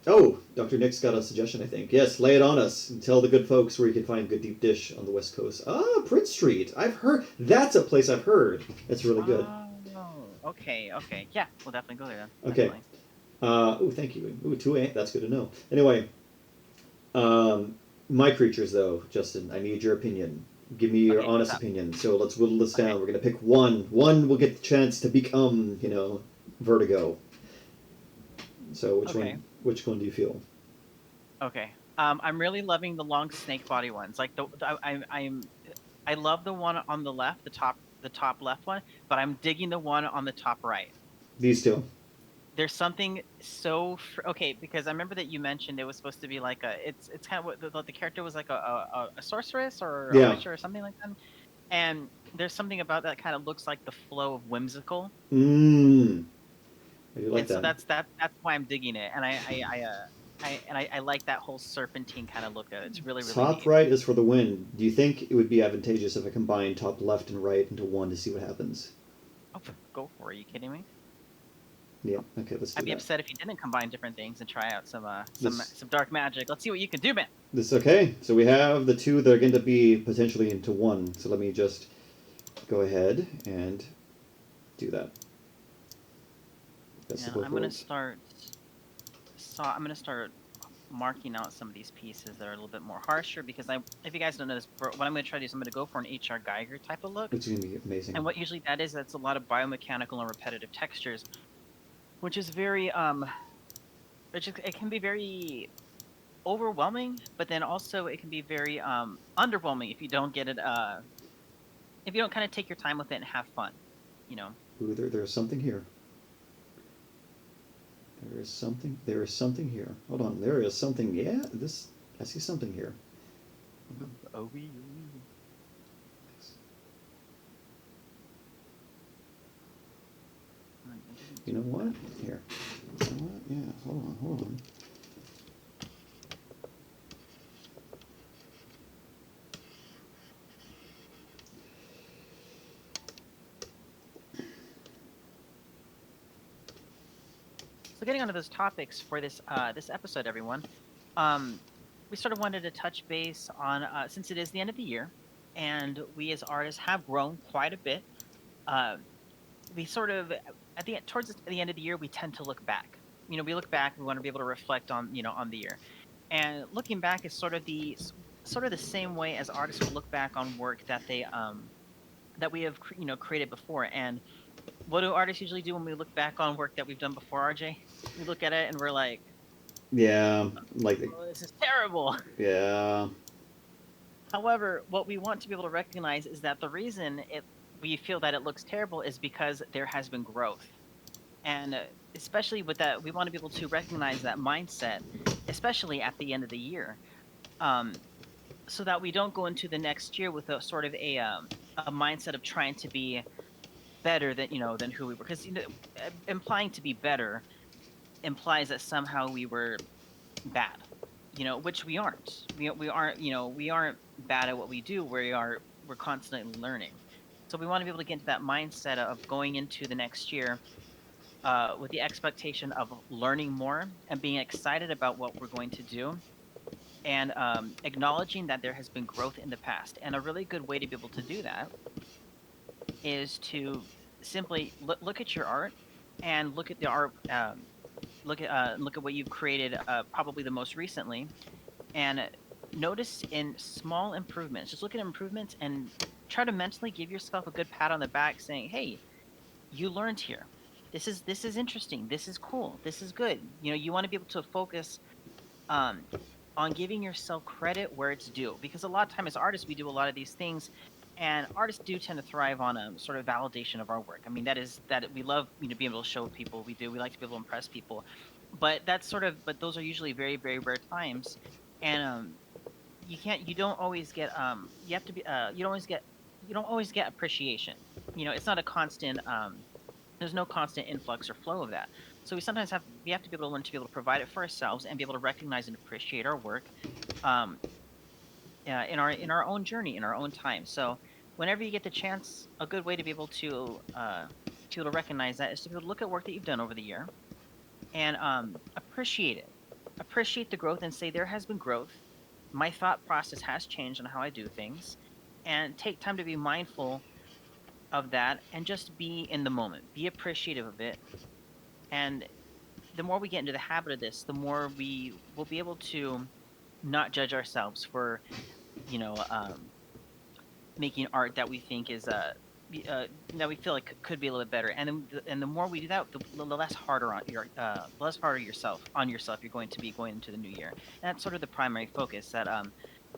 Oh, Dr. Nick's got a suggestion, I think. Yes, lay it on us and tell the good folks where you can find good deep dish on the West Coast. Ah, Prince Street. I've heard. That's a place I've heard. It's really good. Oh, okay. Yeah, we'll definitely go there then. Okay. Oh, thank you. Ooh, 2 That's good to know. Anyway, my creatures, though, Justin, I need your opinion. Give me your honest opinion. So let's whittle this down. We're going to pick one. One will get the chance to become, Vertigo. So which one do you feel? Okay. I'm really loving the long snake body ones. Like I love the one on the left, the top left one, but I'm digging the one on the top right. These two. There's something so okay, because I remember that you mentioned it was supposed to be like it's kind of what the character was like a sorceress or a witch or something like that, and there's something about that kind of looks like the flow of whimsical. I do like that. So that's why I'm digging it, and I like that whole serpentine kind of look at it. It's really top neat. Right is for the win. Do you think it would be advantageous if I combine top left and right into one to see what happens? Oh, go for it. Are you kidding me? Yeah. Okay. Let's do I'd be that. upset if you didn't combine different things and try out some dark magic. Let's see what you can do, man. This okay. So we have the two that are going to be potentially into one. So let me just go ahead and do that. I'm gonna start. I'm gonna start marking out some of these pieces that are a little bit more harsher because if you guys don't know this, what I'm gonna try to do is I'm gonna go for an HR Geiger type of look. It's gonna be amazing. And what usually that's a lot of biomechanical and repetitive textures, which is very it can be very overwhelming, but then also it can be very underwhelming if you don't get it if you don't kind of take your time with it and have fun, Ooh, there's something here. There is something here. Hold on, there is something. Yeah, I see something here. Oh, you know what? Here. You know what? Yeah, hold on. So getting onto those topics for this episode, everyone, um, we sort of wanted to touch base on since it is the end of the year, and we as artists have grown quite a bit. Uh, we sort of at the towards the end of the year, we tend to look back. We look back. We want to be able to reflect on on the year, and looking back is sort of the same way as artists would look back on work that we have created before. And what do artists usually do when we look back on work that we've done before, RJ? We look at it and we're like, Yeah, like "Oh, this is terrible." yeah, However, what we want to be able to recognize is that the reason we feel that it looks terrible is because there has been growth. And especially with that, we want to be able to recognize that mindset, especially at the end of the year, um, so that we don't go into the next year with a sort of a mindset of trying to be better than who we were. Because implying to be better implies that somehow we were bad, which we aren't. We aren't bad at what we do. We're constantly learning. So we want to be able to get into that mindset of going into the next year with the expectation of learning more and being excited about what we're going to do, and acknowledging that there has been growth in the past. And a really good way to be able to do that is to simply look at your art and look at the art. Look at what you've created, probably the most recently, and notice in small improvements. Just look at improvements and try to mentally give yourself a good pat on the back, saying, "Hey, you learned here. This is interesting. This is cool. This is good." You want to be able to focus um, on giving yourself credit where it's due, because a lot of time as artists we do a lot of these things, and artists do tend to thrive on a sort of validation of our work. I mean, that we love being able to show people we do. We like to be able to impress people, but those are usually very, very rare times, and you don't always get you have to be you don't always get appreciation. It's not a constant there's no constant influx or flow of that. So we have to be able to learn to be able to provide it for ourselves and be able to recognize and appreciate our work, um, in our own journey, in our own time. So whenever you get the chance, a good way to be able to recognize that is to be able to look at work that you've done over the year and appreciate it, appreciate the growth, and say there has been growth. My thought process has changed on how I do things, and take time to be mindful of that and just be in the moment, be appreciative of it. And the more we get into the habit of this, the more we will be able to not judge ourselves for, you know, making art that we think is that we feel like could be a little bit better. And the more we do that, the less harder yourself you're going to be going into the new year. And that's sort of the primary focus, that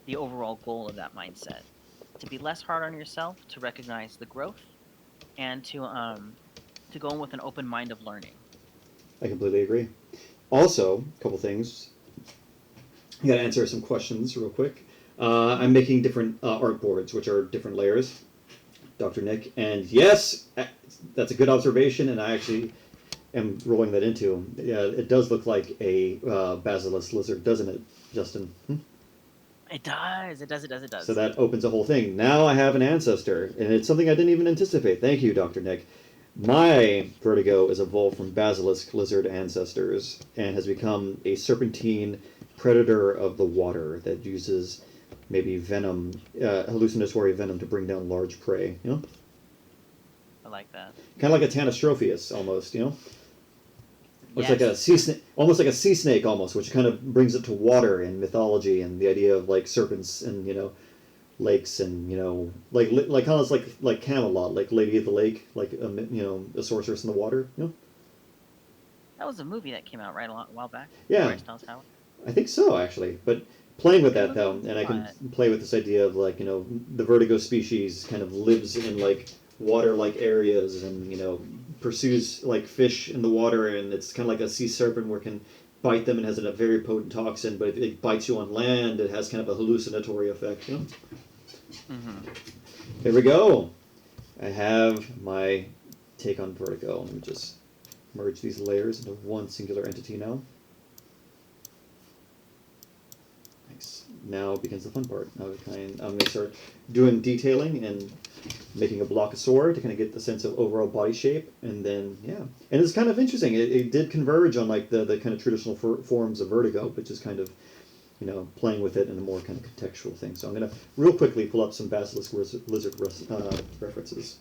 the overall goal of that mindset, to be less hard on yourself, to recognize the growth, and to go in with an open mind of learning. I completely agree. Also, a couple things. I got to answer some questions real quick. I'm making different art boards, which are different layers, Dr. Nick. And yes, that's a good observation, and I actually am rolling that into. Yeah, it does look like a basilisk lizard, doesn't it, Justin? It does. It does. It does. It does. So that opens a whole thing. Now I have an ancestor, and it's something I didn't even anticipate. Thank you, Dr. Nick. My Vertigo is evolved from basilisk lizard ancestors and has become a serpentine predator of the water that uses maybe venom, hallucinatory venom, to bring down large prey. I like that. Kind of like a Tanistropheus, almost. Looks Yes. like a sea snake, almost like a sea snake, almost, which kind of brings it to water and mythology and the idea of like serpents and lakes and like kind of like Camelot, like Lady of the Lake, like a sorceress in the water. That was a movie that came out right a while back. Yeah. Bryce Dallas Howard. I think so, actually. But playing with that, though, and I can Fun. play with this idea of like the Vertigo species kind of lives in like water-like areas and pursues like fish in the water, and it's kind of like a sea serpent where it can bite them and has a very potent toxin, but if it bites you on land, it has kind of a hallucinatory effect. Mm-hmm. There we go. I have my take on Vertigo. Let me just merge these layers into one singular entity now. Nice. now begins the fun part. Now I'm going to start doing detailing and making a blockosaur to kind of get the sense of overall body shape, and then and it's kind of interesting. It did converge on like the kind of traditional forms of Vertigo, which is kind of playing with it in a more kind of contextual thing. So I'm going to real quickly pull up some basilisk lizard references.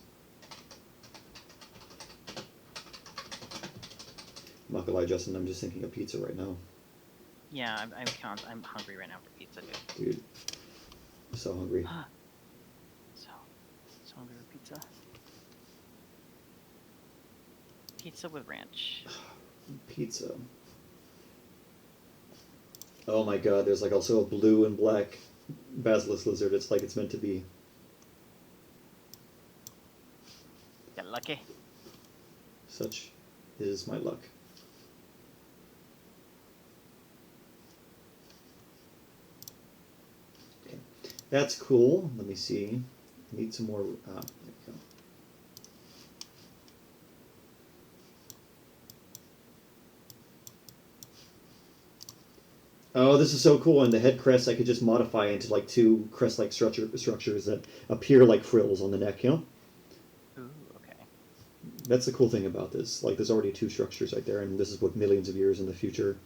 I'm not gonna lie, Justin, I'm just thinking of pizza right now. Yeah, I'm hungry right now for pizza, dude. Dude, I'm so hungry. so hungry for pizza. Pizza with ranch. Pizza. Oh my god, there's like also a blue and black basilisk lizard. It's like it's meant to be. Got lucky. Such is my luck. Okay, that's cool. Let me see. I need some more. There we go. Oh, this is so cool. And the head crest I could just modify into like two crest-like structures that appear like frills on the neck, Ooh, okay. That's the cool thing about this. Like, there's already two structures right there, and this is with millions of years in the future.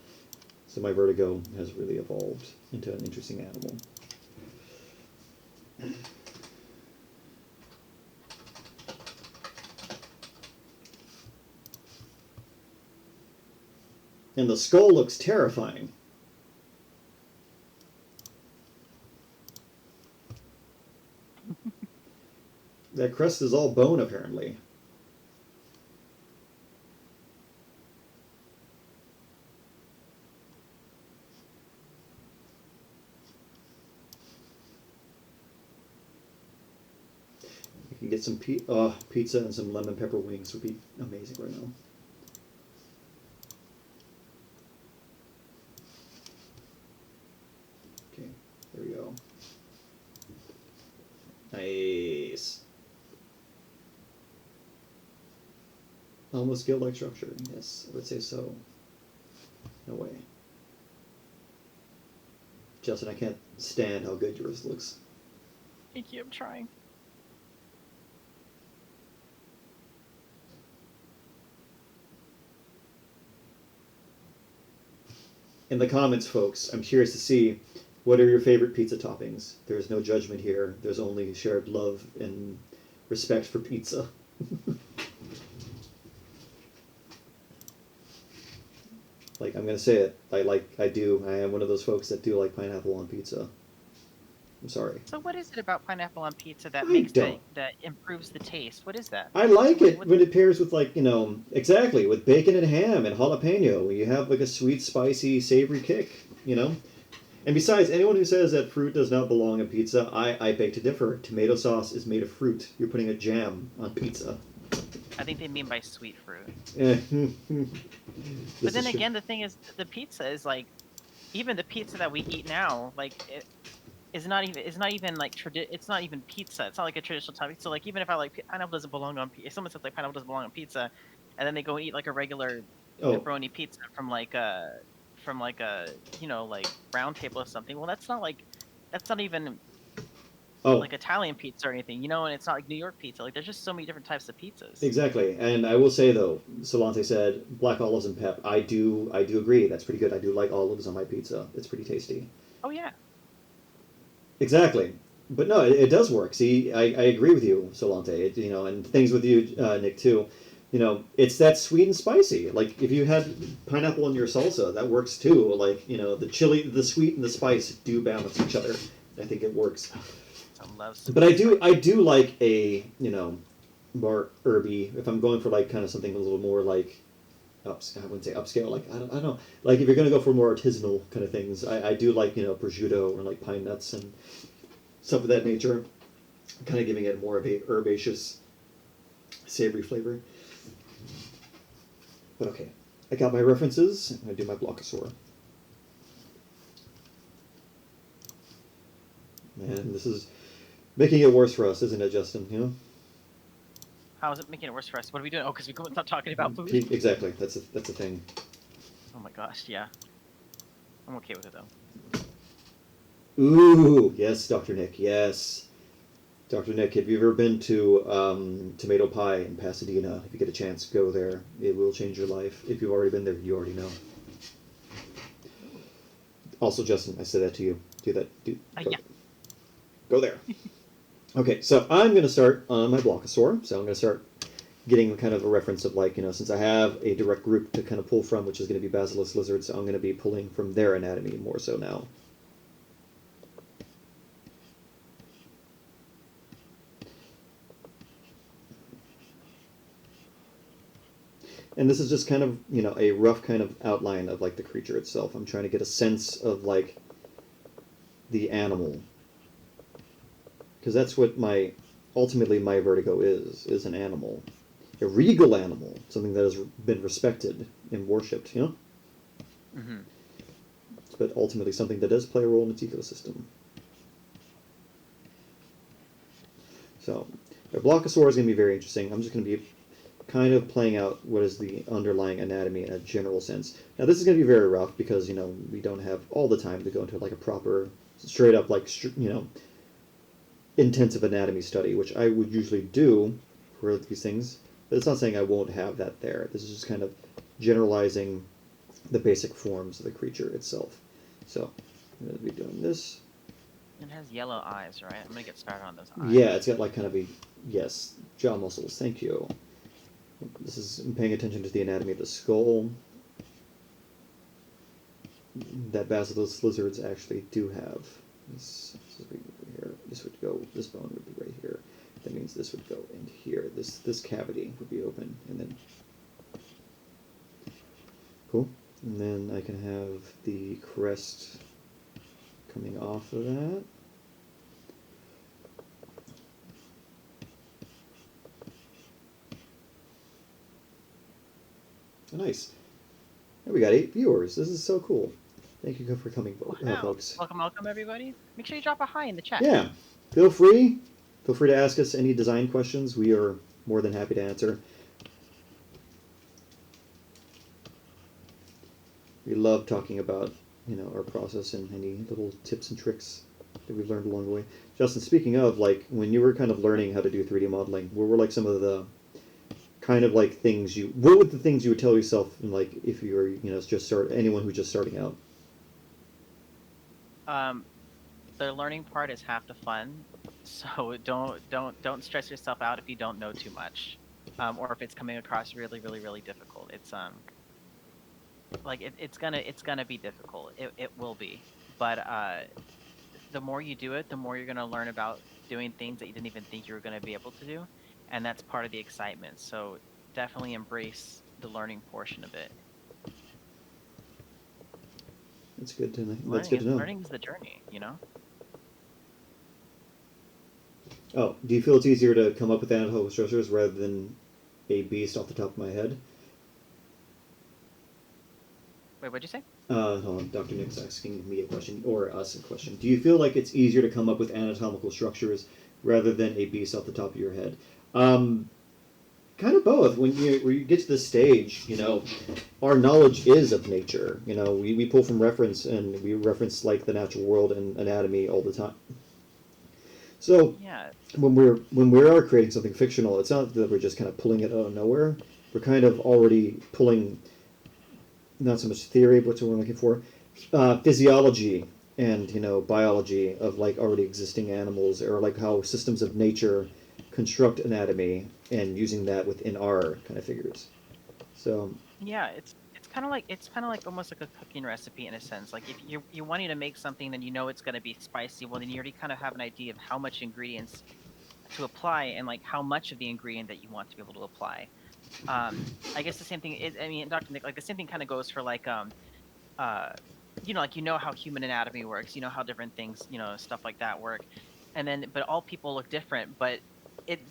So my Vertigo has really evolved into an interesting animal. And the skull looks terrifying. That crest is all bone, apparently. You can get some pizza and some lemon pepper wings would be amazing right now. Okay, there we go. Nice. Almost guild-like structure. Yes, I would say so. No way. Justin, I can't stand how good yours looks. Thank you, I'm trying. In the comments, folks, I'm curious to see what are your favorite pizza toppings. There's no judgment here. There's only shared love and respect for pizza. Like, I'm gonna say it. I am one of those folks that do like pineapple on pizza. I'm sorry. So what is it about pineapple on pizza that that improves the taste? What is that? I like it when it pairs with like, exactly, with bacon and ham and jalapeno. You have like a sweet, spicy, savory kick, And besides, anyone who says that fruit does not belong in pizza, I beg to differ. Tomato sauce is made of fruit. You're putting a jam on pizza. I think they mean by sweet fruit. But then again, the thing is, the pizza is like, even the pizza that we eat now, like it's not even like it's not even pizza. It's not like a traditional topping. So like, even if I like pineapple doesn't belong on if someone says like pineapple doesn't belong on pizza, and then they go and eat like a regular pepperoni pizza from like a like Round Table or something. Well, that's not even like Italian pizza or anything, and it's not like New York pizza. Like, there's just so many different types of pizzas. Exactly, and I will say though, Solante said black olives and pep. I do agree. That's pretty good. I do like olives on my pizza. It's pretty tasty. Oh yeah. Exactly, but no, it does work. See, I agree with you, Solante. And things with you, Nick, too. It's that sweet and spicy. Like, if you had pineapple in your salsa, that works too. Like, the chili, the sweet and the spice do balance each other. I think it works. But I do like a, more herby. If I'm going for like kind of something a little more like, I wouldn't say upscale. Like, I don't know. Like, if you're gonna go for more artisanal kind of things, I do like prosciutto or like pine nuts and stuff of that nature. Kind of giving it more of a herbaceous, savory flavor. But okay, I got my references. I'm gonna do my blockosaur. Man, this is making it worse for us, isn't it, Justin? How is it making it worse for us? What are we doing? Oh, because we couldn't stop talking about food. Exactly. That's a thing. Oh my gosh, yeah. I'm okay with it though. Ooh, yes, Dr. Nick, yes. Dr. Nick, have you ever been to Tomato Pie in Pasadena? If you get a chance, go there. It will change your life. If you've already been there, you already know. Also, Justin, I said that to you. Do that. Yeah. Go there. Okay, so I'm going to start on my Blockosaur. So I'm going to start getting kind of a reference of like, since I have a direct group to kind of pull from, which is going to be basilisk lizards, so I'm going to be pulling from their anatomy more so now. And this is just kind of, a rough kind of outline of like the creature itself. I'm trying to get a sense of like the animal. Because that's what ultimately my Vertigo is an animal. A regal animal, something that has been respected and worshipped, Mm-hmm. But ultimately something that does play a role in its ecosystem. So, a Blockosaur is going to be very interesting. I'm just going to be kind of playing out what is the underlying anatomy in a general sense. Now, this is going to be very rough because, we don't have all the time to go into like a proper, straight up, like, intensive anatomy study, which I would usually do for these things. But it's not saying I won't have that there. This is just kind of generalizing the basic forms of the creature itself. So, I'm going to be doing this. It has yellow eyes, right? I'm gonna get started on those eyes. Yeah, it's got like kind of yes, jaw muscles. Thank you. This is paying attention to the anatomy of the skull. That basilisk lizards actually do have. This would be here. This would go. This bone would be right here. That means this would go in here. This cavity would be open, and then cool. And then I can have the crest coming off of that. Nice. And we got 8 viewers. This is so cool. Thank you for coming, folks. Welcome, everybody. Make sure you drop a hi in the chat. Yeah. Feel free to ask us any design questions. We are more than happy to answer. We love talking about, our process and any little tips and tricks that we've learned along the way. Justin, speaking of, like, when you were kind of learning how to do 3D modeling, what were, like, some of the kind of, like, what were the things you would tell yourself, like, if you were, anyone who's just starting out? The learning part is half the fun, so don't stress yourself out if you don't know too much, or if it's coming across really, really, really difficult. It's it's gonna be difficult. It will be, but the more you do it, the more you're gonna learn about doing things that you didn't even think you were gonna be able to do, and that's part of the excitement. So definitely embrace the learning portion of it. That's good to know. That's good to know. Learning is the journey, Oh, do you feel it's easier to come up with anatomical structures rather than a beast off the top of my head? Wait, what'd you say? Hold on, Dr. Nick's asking me a question, or us a question. Do you feel like it's easier to come up with anatomical structures rather than a beast off the top of your head? Kind of both. When you get to this stage, our knowledge is of nature. We pull from reference, and we reference like the natural world and anatomy all the time. So yeah. when we are creating something fictional, it's not that we're just kind of pulling it out of nowhere. We're kind of already pulling not so much theory, but what we're looking for, physiology and biology of like already existing animals, or like how systems of nature construct anatomy, and using that within our kind of figures. So yeah, it's kind of like almost like a cooking recipe in a sense. Like if you're wanting to make something, then it's going to be spicy. Well, then you already kind of have an idea of how much ingredients to apply and like how much of the ingredient that you want to be able to apply. I guess the same thing is, I mean, Dr. Nick, like the same thing kind of goes for like like how human anatomy works, how different things, stuff like that work, and then but all people look different, but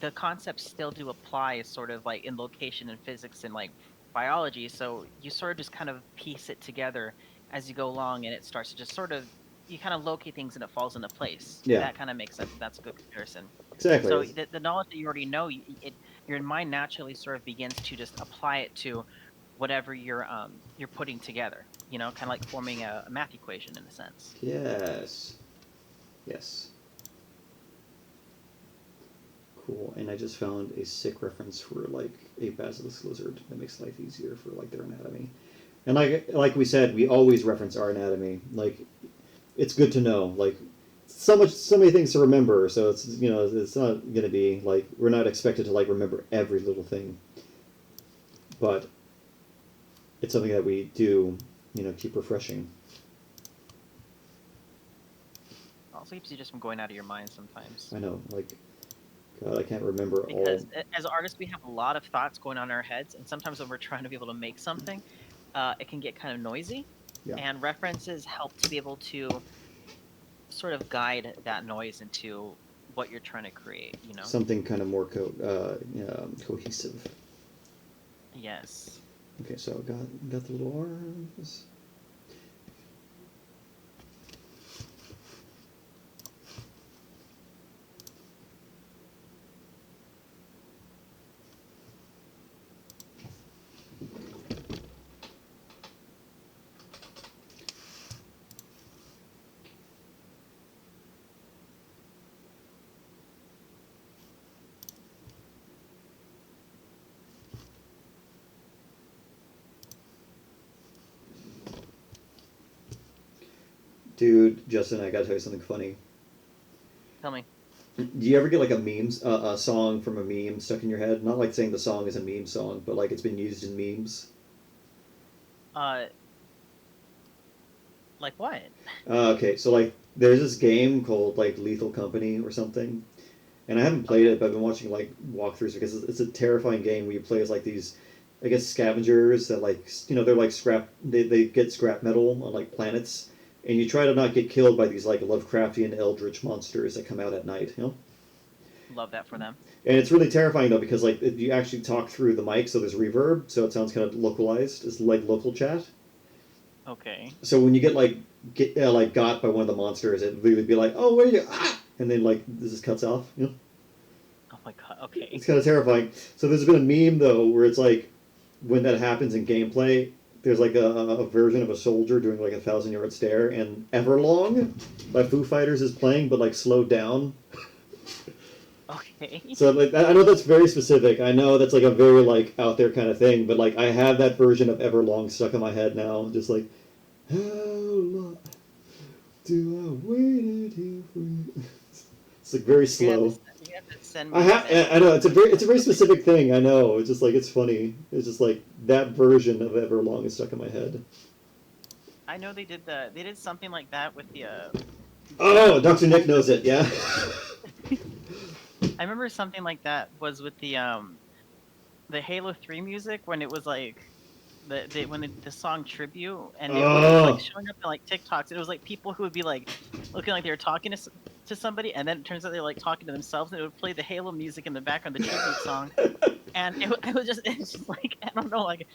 the concepts still do apply, sort of like in location and physics and like biology. So you sort of just kind of piece it together as you go along, and it starts to just sort of you kind of locate things and it falls into place. Yeah. That kind of makes sense. That's a good comparison. Exactly. So the knowledge that you already know, your mind naturally sort of begins to just apply it to whatever you're putting together. Kind of like forming a math equation in a sense. Yes. Yes. Cool. And I just found a sick reference for like a basilisk lizard that makes life easier for like their anatomy. And like we said, we always reference our anatomy. Like, it's good to know. Like, so many things to remember. So it's it's not gonna be like we're not expected to like remember every little thing. But it's something that we do, keep refreshing. Also keeps you just from going out of your mind sometimes. I know, like, God, I can't remember Because all. as artists, we have a lot of thoughts going on in our heads, and sometimes when we're trying to be able to make something, it can get kind of noisy. Yeah. And references help to be able to sort of guide that noise into what you're trying to create. Something kind of more cohesive. Yes. Okay, so got the little arms. Dude, Justin, I gotta tell you something funny. Tell me. Do you ever get like a song from a meme stuck in your head? Not like saying the song is a meme song, but like it's been used in memes. Uh, like what? Okay, so like there's this game called like Lethal Company or something, and I haven't played it, but I've been watching like walkthroughs because it's a terrifying game where you play as like these, I guess, scavengers that like they're like scrap. They get scrap metal on like planets, and you try to not get killed by these like Lovecraftian eldritch monsters that come out at night. Love that for them. And it's really terrifying though because like you actually talk through the mic, so there's reverb, so it sounds kind of localized. It's like local chat. Okay. So when you get like got by one of the monsters, it would be like, oh, where are you? Ah! And then like this just cuts off. Oh my god. Okay. It's kind of terrifying. So there's been a meme though where it's like when that happens in gameplay, there's like a version of a soldier doing like 1,000-yard stare, and Everlong by Foo Fighters is playing, but like slowed down. Okay. So like I know that's very specific. I know that's like a very like out there kind of thing, but like I have that version of Everlong stuck in my head now, just like how long do I waited here for you? It's like very slow. You have to send me. I know it's a very specific thing. I know. It's just like it's funny. It's just like that version of Everlong is stuck in my head. I know they did something like that with the. Oh, Dr. Nick knows it. Yeah. I remember something like that was with the Halo 3 music when it was like the song Tribute, and it was like showing up in like TikToks. It was like people who would be like looking like they were talking to somebody, and then it turns out they're like talking to themselves, and it would play the Halo music in the background, the tribute song, and it's just like I don't know, like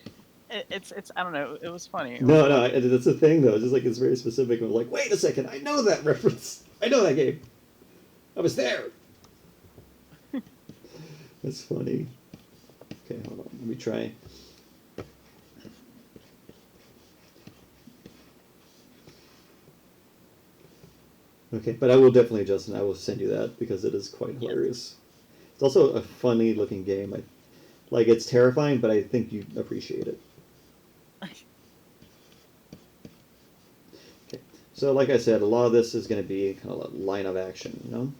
it's I don't know, it was funny. No, that's the thing though. It's just like it's very specific. I'm like, wait a second, I know that reference. I know that game. I was there. That's funny. Okay, hold on. Let me try. Okay, but I will definitely, Justin, I will send you that because it is quite hilarious. It's also a funny looking game. Like it's terrifying, but I think you appreciate it. Okay, so like I said, a lot of this is going to be kind of a line of action,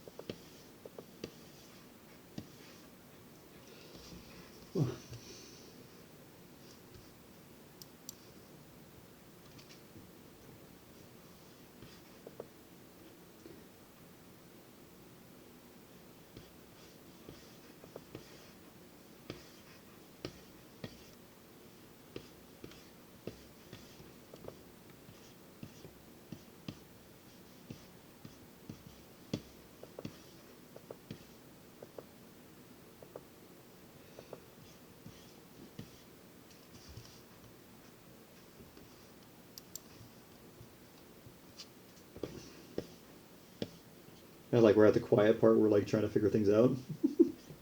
And like we're at the quiet part, we're like trying to figure things out.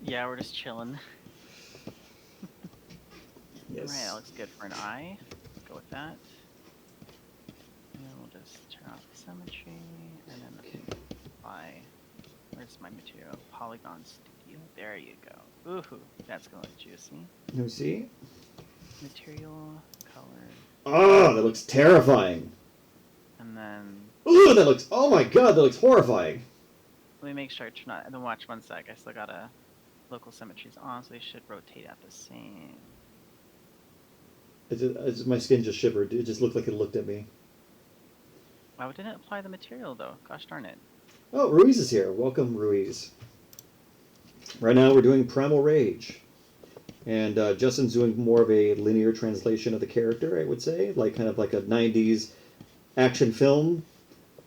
Yeah, we're just chilling. Yes. Right, that looks good for an eye. Let's go with that. And then we'll just turn off the symmetry, and then Okay. apply. Where's my material? Polygon Studio. There you go. Ooh, that's gonna look juicy. Let me see. Material, color, Oh, that looks terrifying. and then Ooh, that looks. Oh my god, that looks horrifying. let me make sure I turn on. And then watch 1 sec. I still gotta local symmetries on, so they should rotate at the same. My skin just shivered. It just looked like it looked at me. Why didn't it apply the material though? Gosh darn it. Oh, Ruiz is here. Welcome, Ruiz. Right now we're doing Primal Rage. And Justin's doing more of a linear translation of the character, I would say. Like kind of like a 90s action film.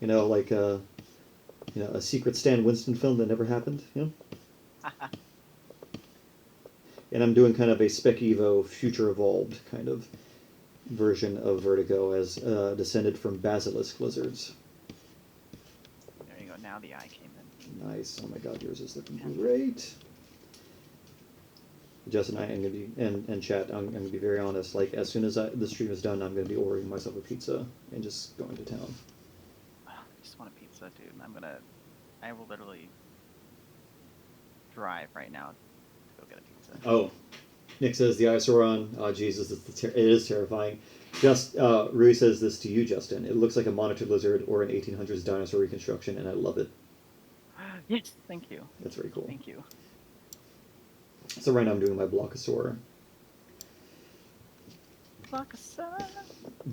You know, like a secret Stan Winston film that never happened, you know? And I'm doing kind of a Spec Evo Future Evolved kind of version of Vertigo as descended from basilisk lizards. There you go. Now the eye came in. Nice. Oh my god, yours is looking great. Justin, I am going to be, and chat, I'm going to be very honest. Like, as soon as the stream is done, I'm going to be ordering myself a pizza and just going to town. I just want a pizza, dude. I will literally drive right now to go get a pizza. Oh, Nick says the eyes are on. Oh, Jesus, it is terrifying. Rui says this to you, Justin. It looks like a monitor lizard or an 1800s dinosaur reconstruction, and I love it. Yes, thank you. That's very cool. Thank you. So right now I'm doing my Blockosaur. Blockosaur.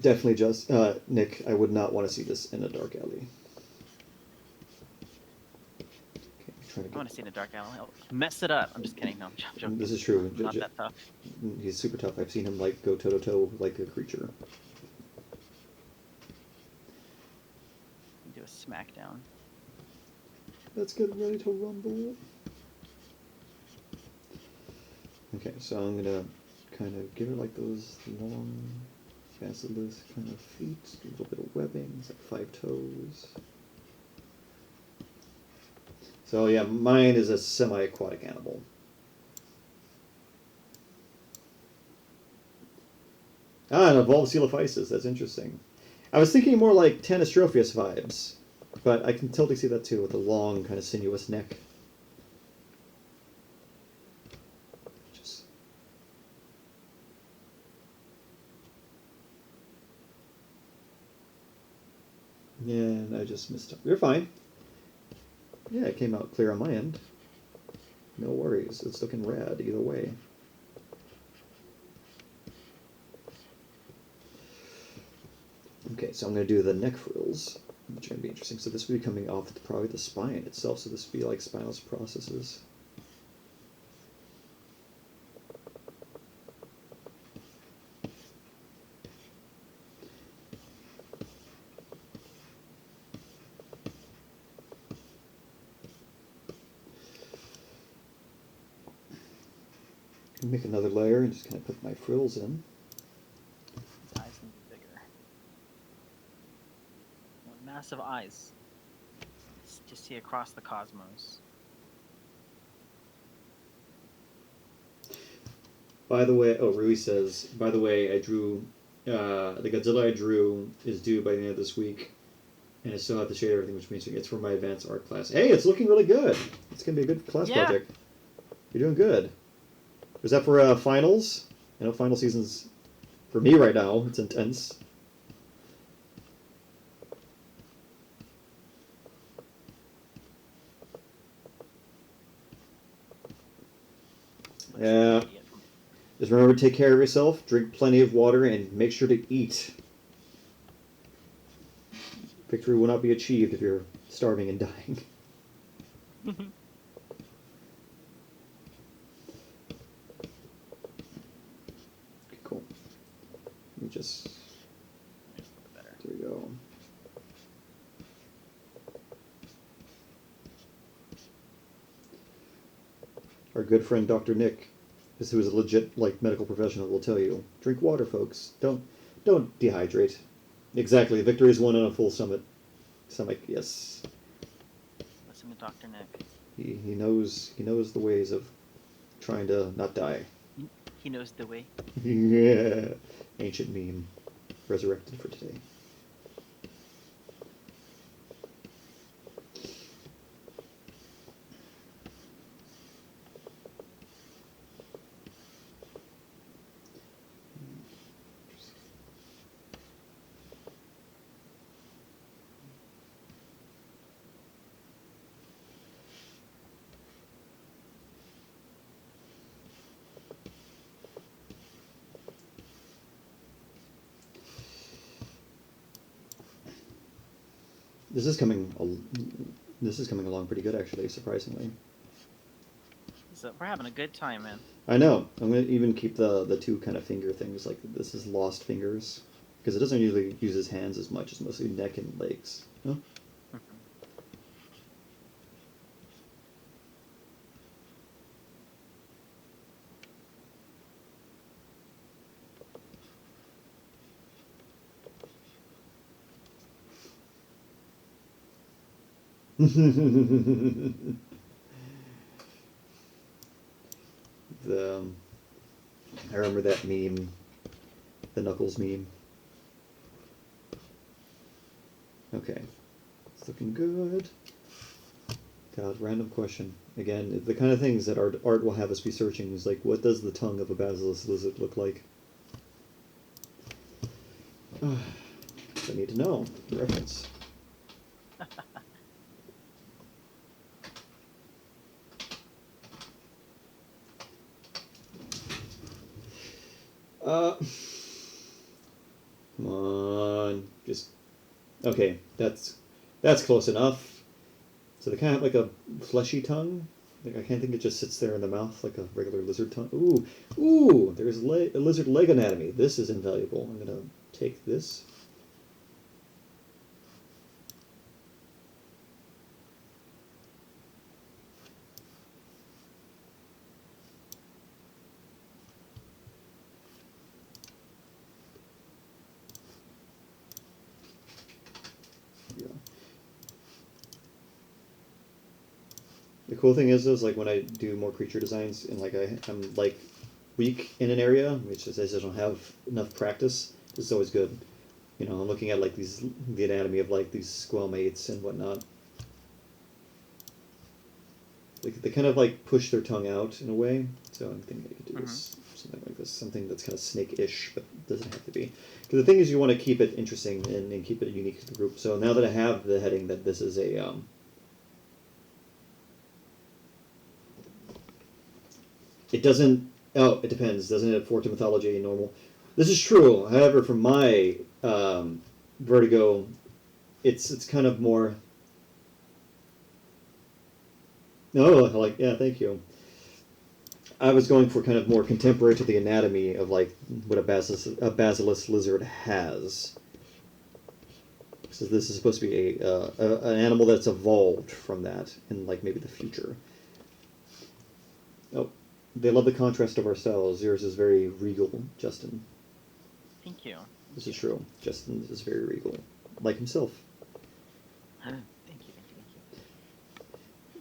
Definitely Nick, I would not want to see this in a dark alley. Okay, I want to see in a dark alley. I'll mess it up. I'm just kidding. No, I'm joking. This is true. I'm not that tough. He's super tough. I've seen him like go toe to toe like a creature. Do a smackdown. Let's get ready to rumble. Okay, so I'm gonna kind of give it like those long basilisk kind of feet, a little bit of webbing, it's like 5 toes. So yeah, mine is a semi-aquatic animal. Ah, an evolved Coelophysis, that's interesting. I was thinking more like Tanistropheus vibes, but I can totally see that too with a long, kind of sinuous neck. Yeah, and I just missed up. You're fine. Yeah, it came out clear on my end. No worries. It's looking rad either way. Okay, so I'm going to do the neck frills, which are going to be interesting. So this will be coming off probably the spine itself, so this will be like spinal processes. Make another layer and just kind of put my frills in. His eyes need to be bigger. Massive eyes. To see across the cosmos. By the way, Rui says, by the way, I drew, the Godzilla I drew is due by the end of this week, and I still have to shade everything, which means it's for my advanced art class. Hey, it's looking really good. It's going to be a good class project. You're doing good. Is that for finals? I know final season's, for me right now, it's intense. Yeah. Just remember to take care of yourself, drink plenty of water, and make sure to eat. Victory will not be achieved if you're starving and dying. Okay, cool. Let me just... There we go. Our good friend Dr. Nick, who is a legit medical professional, will tell you: drink water, folks. Don't dehydrate. Exactly. Victory is won on a full stomach. Yes. Listen to Dr. Nick. He knows the ways of trying to not die. He knows the way. Yeah. Ancient meme, resurrected for today. This is coming. This is coming along pretty good, actually, surprisingly. So we're having a good time, man. I know. I'm gonna even keep the two kind of finger things. Like this is lost fingers, because it doesn't usually use his hands as much. It's mostly neck and legs. Huh? the I remember that meme, the Knuckles meme. Okay, it's looking good. God, random question. Again, the kind of things that art will have us be searching is like, what does the tongue of a basilisk lizard look like? I need to know the reference. Come on, just okay. That's close enough. So they kind of have like a fleshy tongue. Like I can't think it just sits there in the mouth like a regular lizard tongue. Ooh, there's a lizard leg anatomy. This is invaluable. I'm gonna take this. The cool thing is like when I do more creature designs and like I'm like weak in an area, which is I don't have enough practice, this is always good. You know, I'm looking at like the anatomy of like these squamates and whatnot. They kind of like push their tongue out in a way, so I'm thinking I could do this, something like this, something that's kind of snake-ish, but doesn't have to be. Because the thing is, you want to keep it interesting and keep it unique to the group. So now that I have the heading that this is a it doesn't. Oh, it depends. Doesn't it have Forte Mythology normal? This is true. However, for my Vertigo, it's kind of more. No, yeah, thank you. I was going for kind of more contemporary to the anatomy of like what a basilisk lizard has. So this is supposed to be an animal that's evolved from that in like maybe the future. Oh, they love the contrast of our styles. Yours is very regal, Justin. Thank you. This is true. Justin is very regal, like himself. Thank you.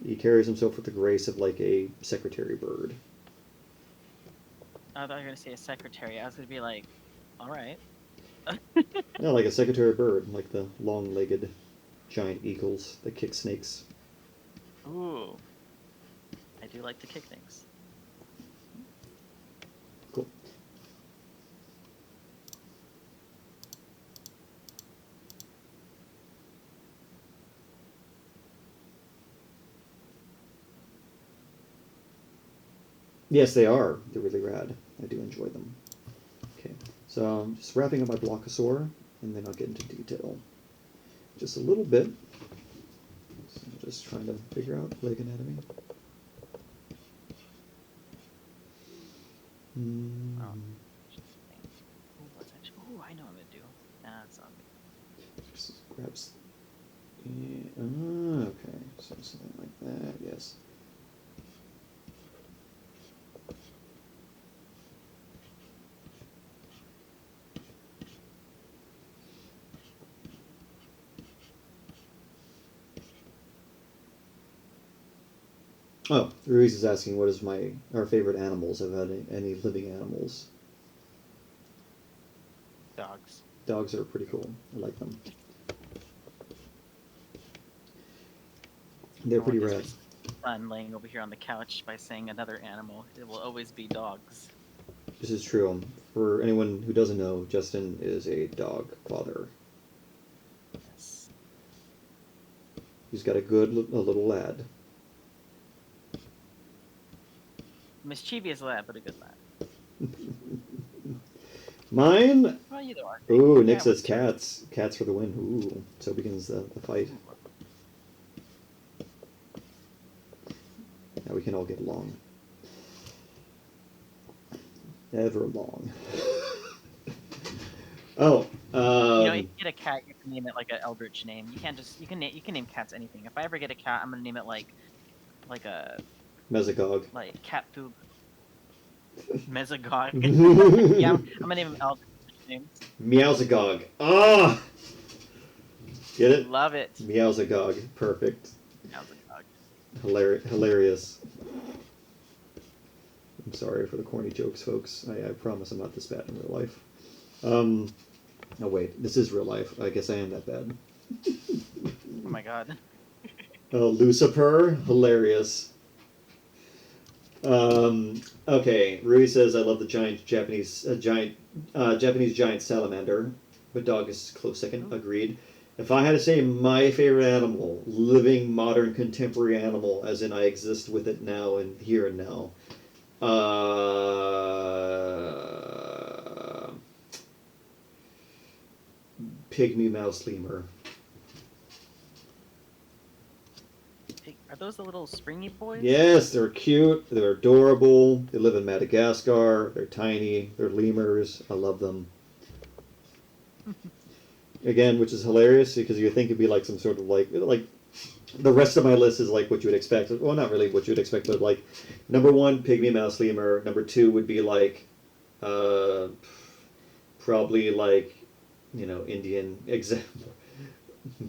He carries himself with the grace of like a secretary bird. I thought you were gonna say a secretary. I was gonna be like, all right. Yeah, like a secretary bird, like the long-legged giant eagles that kick snakes. Ooh, I do like to kick things. Cool. Yes, they are. They're really rad. I do enjoy them. Okay, so I'm just wrapping up my blockosaur, and then I'll get into detail. Just a little bit. So I'm just trying to figure out leg anatomy. Oh, I know what I'm gonna do. That's on me. Just grabs. Yeah, okay, so something like that. Yes. Oh, Ruiz is asking what is our favorite animals. Have had any living animals? Dogs. Dogs are pretty cool. I like them. They're pretty rad. Fun laying over here on the couch by saying another animal. It will always be dogs. This is true. For anyone who doesn't know, Justin is a dog father. Yes. He's got a little lad. Mischievous lad, but a good lad. Mine, you though, RJ. Ooh, Nick Yeah, says what's yours? cats. Cats for the win. Ooh, so begins the fight. Now we can all get along. Ever long. Oh, You know, if you get a cat, you can name it like an eldritch name. You can't just you can name cats anything. If I ever get a cat, I'm gonna name it like a Mesogog. like cat food mesogog. Yeah, I'm gonna name him eldritch names. Meowsagog. Ah! Get it? Love it. Meowsagog. Perfect. Mesogog. Hilarious. I'm sorry for the corny jokes, folks. I promise I'm not this bad in real life. Oh wait, this is real life. I guess I am that bad. Oh my god. Oh, Lucifer, hilarious. Okay, Rui says I love the Japanese giant salamander, but dog is close second. Agreed. If I had to say my favorite animal, living, modern, contemporary animal, as in I exist with it now and here and now, pygmy mouse lemur. Are those the little springy boys? Yes, they're cute. They're adorable. They live in Madagascar. They're tiny. They're lemurs. I love them. Again, which is hilarious because you think it'd be like some sort of like the rest of my list is like what you would expect. Well, not really what you would expect, but like number one, pygmy mouse lemur. Number two would be like probably like Indian example.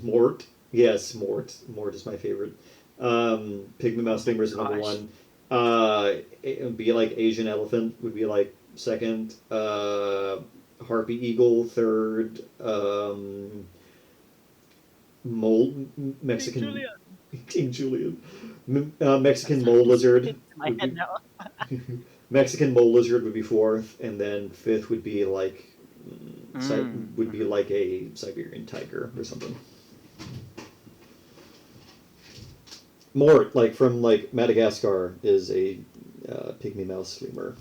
Mort. Yes, Mort. Mort is my favorite. Pygmy mouse lemur is number one. It would be like Asian elephant would be like second. Harpy eagle third. Mexican King Julian. Mexican mole lizard. My head now. Mexican mole lizard would be fourth, and then fifth would be like would be like a Siberian tiger or something. Mort, like from like Madagascar, is a pygmy mouse lemur.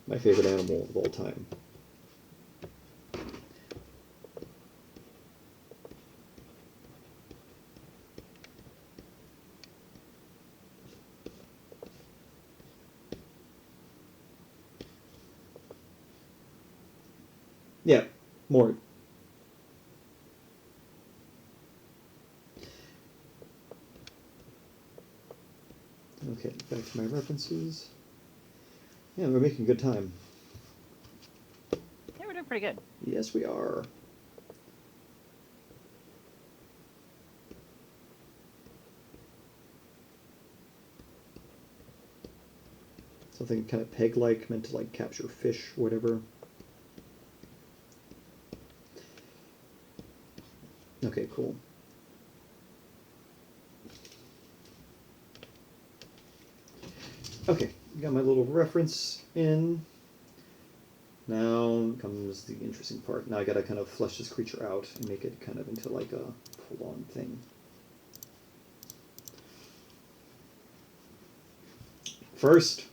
My favorite animal of all time. Yeah, Mort. Okay, back to my references. Yeah, we're making good time. Yeah, we're doing pretty good. Yes, we are. Something kind of peg-like, meant to like capture fish, or whatever. Okay, cool. Okay, got my little reference in. Now comes the interesting part. Now I gotta kind of flesh this creature out and make it kind of into like a full-on thing. First,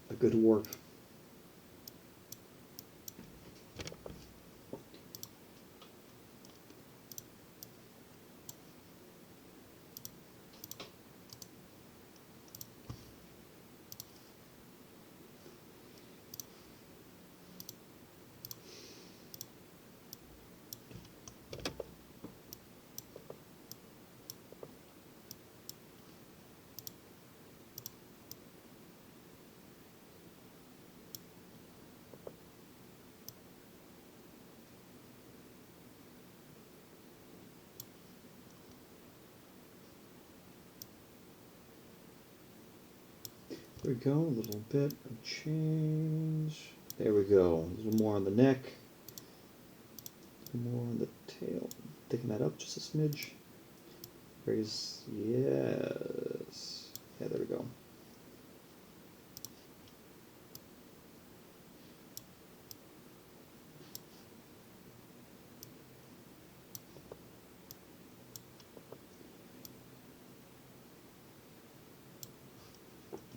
a good warp. There we go, a little bit of change. There we go, a little more on the neck, a little more on the tail. Thicken that up just a smidge. Raise, yes. Yeah, there we go.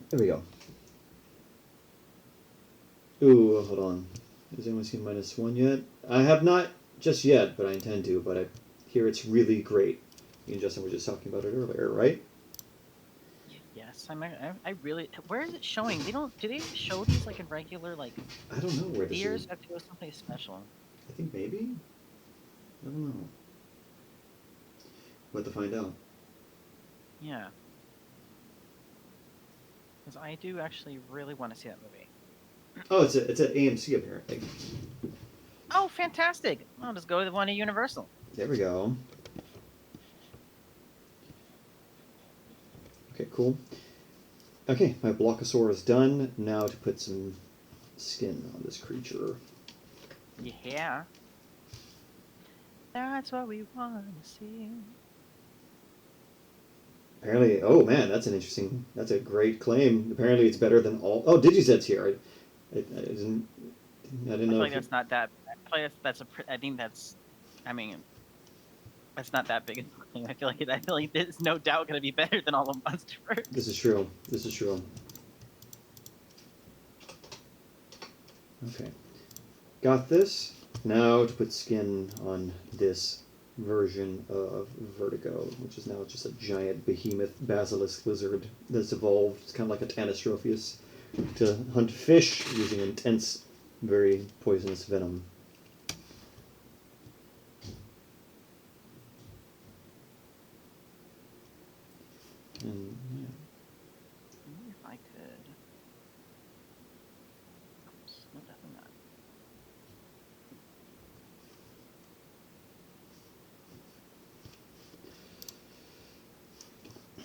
There we go. Ooh, hold on. Has anyone seen -1 yet? I have not just yet, but I intend to. But I hear it's really great. Me and Justin were just talking about it earlier, right? Yes, I really. Where is it showing? They don't. Do they show these like in regular like I don't know where this theaters? is. Or have to go someplace special? I think maybe. I don't know. We'll have to find out. Yeah, because I do actually really want to see that movie. Oh, it's at AMC apparently. Oh, fantastic! I'll just go to the one at Universal. There we go. Okay, cool. Okay, my Blockosaur is done. Now to put some skin on this creature. Yeah, that's what we want to see. Apparently, oh man, that's a great claim. Apparently, it's better than all. Oh, Digizet's here. I didn't I know feel if like that's not that. I feel like that's a. I think that's. I mean, that's not that big of a thing. I feel like there's no doubt going to be better than all of Monsterverse. This is true. This is true. Okay, got this. Now to put skin on this version of Vertigo, which is now just a giant behemoth basilisk lizard that's evolved. It's kind of like a Tanistropheus to hunt fish using intense, very poisonous venom. And yeah. I wonder if I could. Oops, no, definitely not.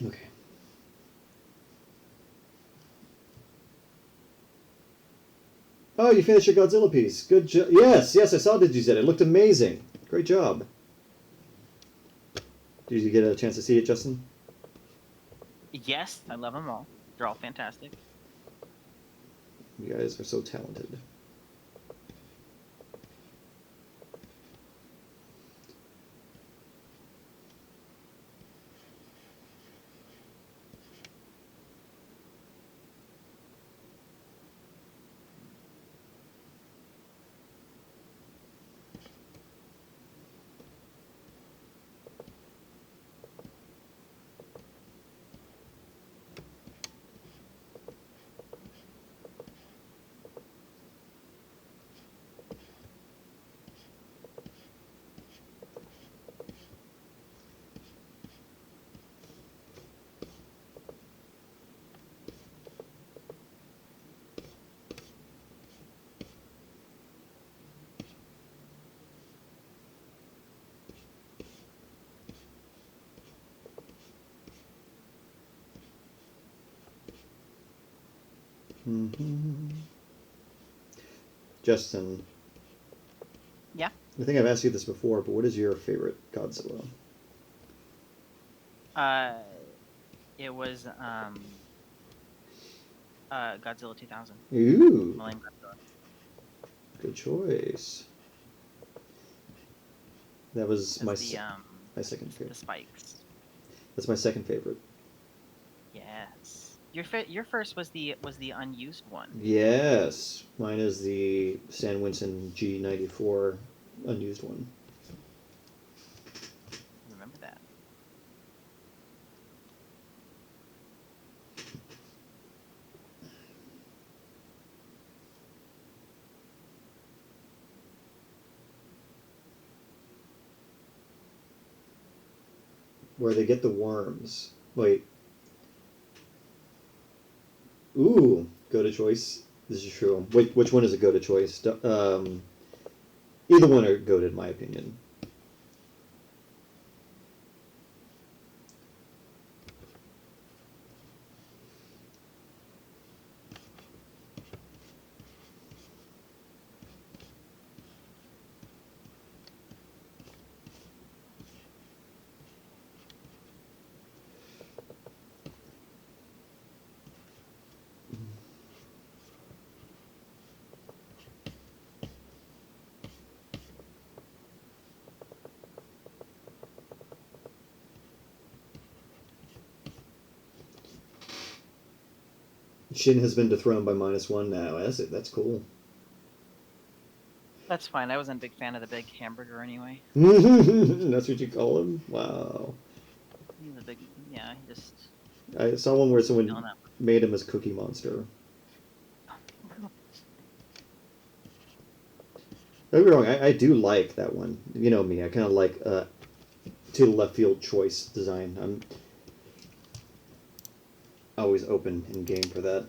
Okay. Oh, you finished your Godzilla piece. Good job. Yes, yes, I saw Digizet. It looked amazing. Great job. Did you get a chance to see it, Justin? Yes, I love them all. They're all fantastic. You guys are so talented. Mm-hmm. Justin. Yeah. I think I've asked you this before, but what is your favorite Godzilla? It was Godzilla 2000. Ooh, Millennium Godzilla. good choice. That was my second The favorite. spikes. That's my second favorite. Yes. Your first was the unused one. Yes, mine is the Stan Winston G94 unused one. Remember that. Where they get the worms. Wait. Ooh, go to choice. This is true. Wait, which one is a go to choice? Either one are goated, in my opinion. Shin has been dethroned by -1 now. That's it. That's cool. That's fine. I wasn't a big fan of the big hamburger anyway. That's what you call him? Wow. He's a big, yeah. He just I saw one where wasn't someone feeling that. made him as Cookie Monster. Don't get me wrong, I do like that one. You know me, I kind of like to the left field choice design. I'm always open in game for that.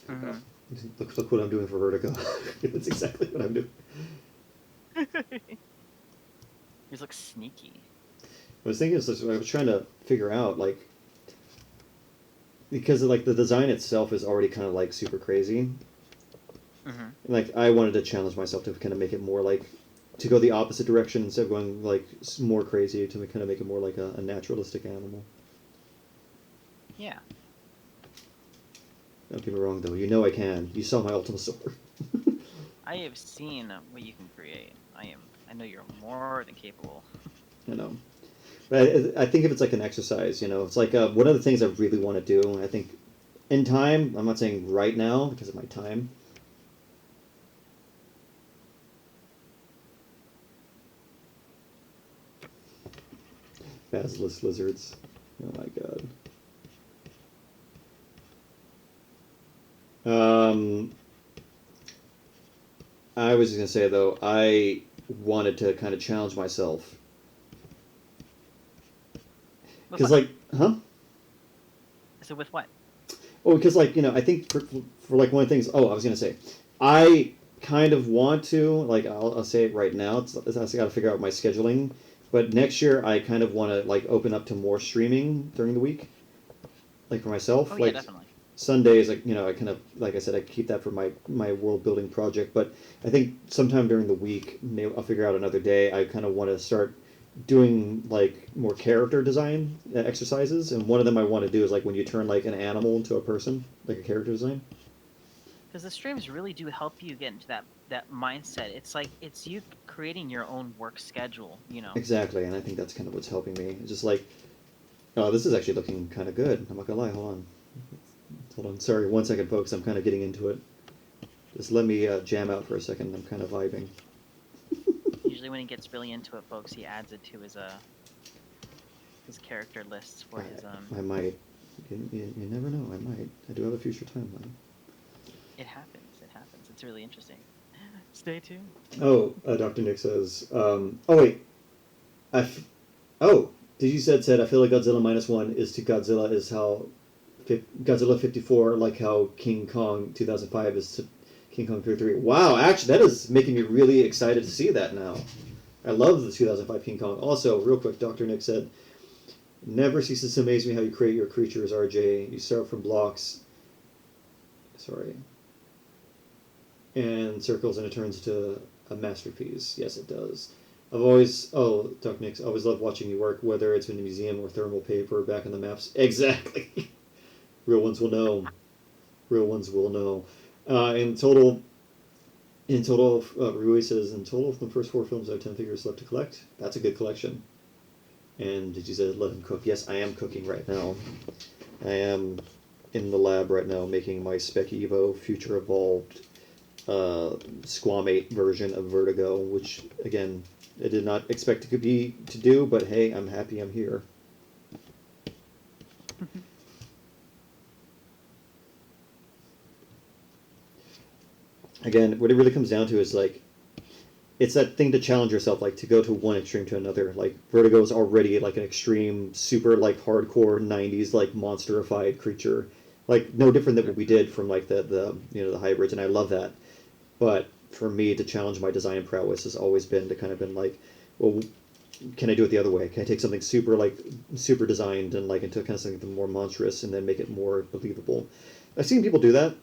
Mm-hmm. Look what I'm doing for Vertigo. That's exactly what I'm doing. He looks sneaky. I was thinking, I was trying to figure out, like, because like the design itself is already kind of like super crazy. Mm-hmm. Like I wanted to challenge myself to kind of make it more like to go the opposite direction instead of going like more crazy to kind of make it more like a naturalistic animal. Yeah. Don't get me wrong though, you know I can. You saw my Ultimasaur. I have seen what you can create. I know you're more than capable. You know, but I think if it's like an exercise, you know, it's like one of the things I really want to do. I think in time, I'm not saying right now because of my time. Basilisk lizards. Oh my god. I was just gonna say though, I wanted to kind of challenge myself With because, what? like, huh? So with what? Oh, because like I think for like one of the things. Oh, I was gonna say, I kind of want to like I'll say it right now. I got to figure out my scheduling, but next year I kind of want to like open up to more streaming during the week, like for myself. Oh yeah, Like definitely. Sundays, like I kind of like I said, I keep that for my world building project. But I think sometime during the week, maybe I'll figure out another day. I kind of want to start doing like more character design exercises, and one of them I want to do is like when you turn like an animal into a person, like a character design. Because the streams really do help you get into that mindset. It's like it's you creating your own work schedule. You know. Exactly, and I think that's kind of what's helping me. It's just like, oh, this is actually looking kind of good. I'm not gonna lie. Hold on. Sorry, 1 second, folks. I'm kind of getting into it. Just let me jam out for a second. I'm kind of vibing. Usually when he gets really into it, folks, he adds it to his character lists for his I might. You never know. I might. I do have a future timeline. It happens. It happens. It's really interesting. Stay tuned. Oh, Dr. Nick says. Oh wait. Oh, did you said I feel like Godzilla -1 is to Godzilla is how Godzilla 54 like how King Kong 2005 is to King Kong 33. Wow, actually that is making me really excited to see that now. I love the 2005 King Kong. Also, real quick, Dr. Nick said, "Never ceases to amaze me how you create your creatures, RJ. You start from blocks. Sorry. And circles, and it turns into a masterpiece." Yes, it does. Dr. Nick's, I always love watching you work, whether it's in a museum or thermal paper back on the maps. Exactly. Real ones will know. Real ones will know. Rui says, in total, from the first 4 films, I have 10 figures left to collect. That's a good collection. And did you say let him cook? Yes, I am cooking right now. I am in the lab right now making my Spec Evo Future Evolved Squamate version of Vertigo, which, again, I did not expect to do, but hey, I'm happy I'm here. Again, what it really comes down to is like, it's that thing to challenge yourself, like to go to one extreme to another. Like Vertigo is already like an extreme, super like hardcore '90s like monsterified creature, like no different than what we did from like the hybrids, and I love that. But for me to challenge my design prowess has always been to kind of been like, well, can I do it the other way? Can I take something super designed and like into kind of something more monstrous and then make it more believable? I've seen people do that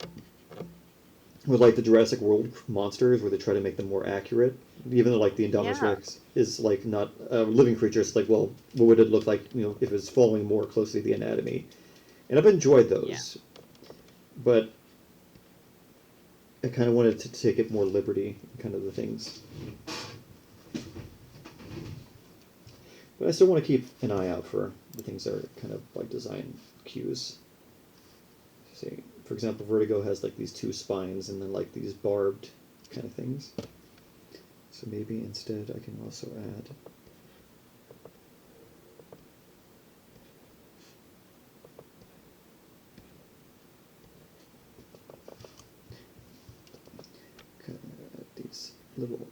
with like the Jurassic World monsters, where they try to make them more accurate, even though like the Indominus Yeah. Rex is like not a living creature. It's like, well, what would it look like, if it was following more closely the anatomy? And I've enjoyed those, but I kind of wanted to take it more liberty, kind of the things. But I still want to keep an eye out for the things that are kind of like design cues. See, for example, Vertigo has like these 2 spines and then like these barbed kind of things. So maybe instead I can also add... these little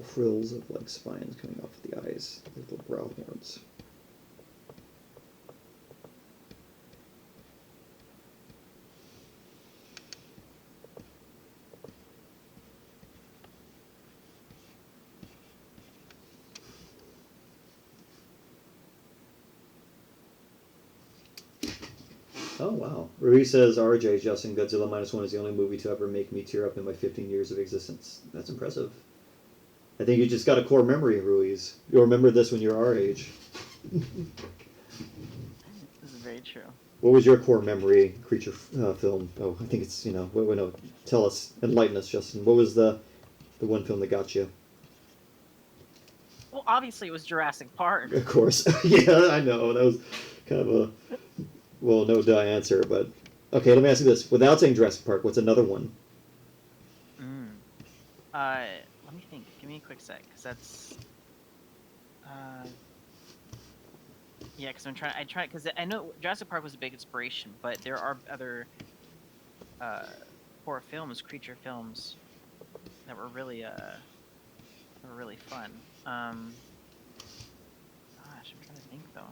frills of like spines coming off the eyes, little brow horns. Oh, wow. Ruiz says, RJ, Justin, Godzilla Minus One is the only movie to ever make me tear up in my 15 years of existence. That's impressive. I think you just got a core memory, Ruiz. You'll remember this when you're our age. This is very true. What was your core memory creature film? Oh, I think it's, no, tell us, enlighten us, Justin. What was the one film that got you? Well, obviously it was Jurassic Park. Of course. Yeah, I know. That was kind of a... Well, no duh answer, but... Okay, let me ask you this. Without saying Jurassic Park, what's another one? Let me think. Give me a quick sec, because that's... Yeah, because because I know Jurassic Park was a big inspiration, but there are other horror films, creature films, that were really fun. Gosh, I'm trying to think, though.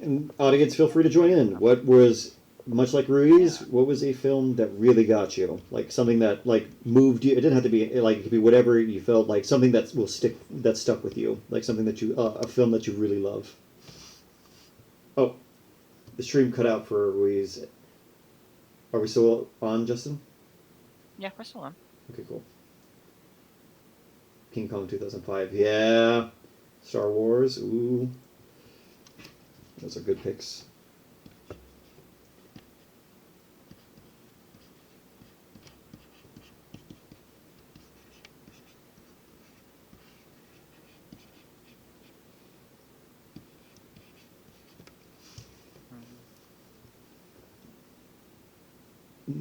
And audience, feel free to join in. What was, much like Ruiz, what was a film that really got you? Like something that like moved you. It didn't have to be like, it could be whatever you felt like, something that will stick, that stuck with you, like something that you, a film that you really love. Oh, the stream cut out for Ruiz. Are we still on, Justin? Yeah, we're still on. Okay, cool. King Kong 2005, yeah. Star Wars, ooh. Those are good picks.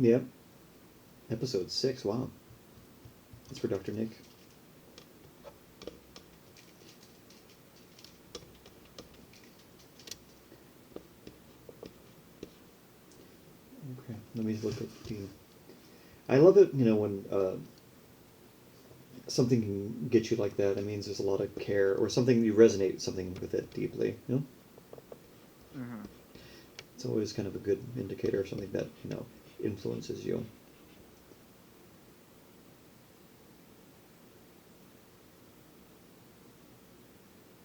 Yep. Episode 6, wow. That's for Dr. Nick. Okay, let me look at the... I love it, when something can get you like that. It means there's a lot of care, or something, you resonate something with it deeply, Mm-hmm. It's always kind of a good indicator of something that, influences you.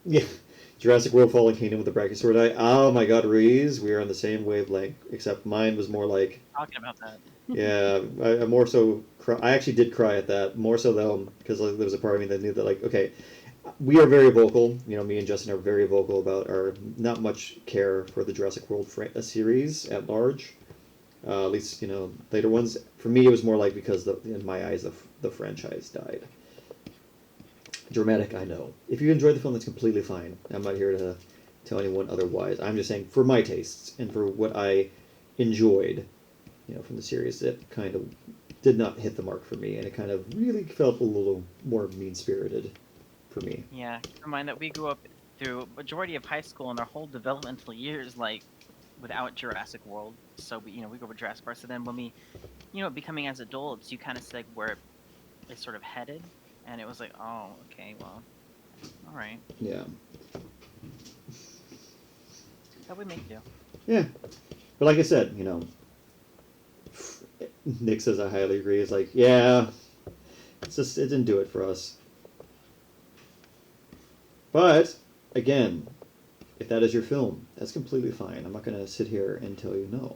Yeah. Jurassic World Fallen Kingdom with the Brachiosaurus eye. Oh my god, Reese, we are on the same wavelength, except mine was more like... Talking about that. Yeah, I more so... I actually did cry at that, more so though, because there was a part of me that knew that, like, okay, we are very vocal, me and Justin are very vocal about our not much care for the Jurassic World series at large. At least, later ones. For me, it was more like because, in my eyes, the franchise died. Dramatic, I know. If you enjoyed the film, that's completely fine. I'm not here to tell anyone otherwise. I'm just saying, for my tastes, and for what I enjoyed, from the series, it kind of did not hit the mark for me, and it kind of really felt a little more mean-spirited for me. Yeah, keep in mind that we grew up through majority of high school and our whole developmental years, like, without Jurassic World. So, we grew up with Jurassic Park. So then when we, becoming as adults, you kind of see, like, where it's sort of headed. And it was like, oh, okay, well, all right. Yeah. That would make do. Yeah. But like I said, Nick says I highly agree. It's like, yeah, it didn't do it for us. But, again, if that is your film, that's completely fine. I'm not going to sit here and tell you no.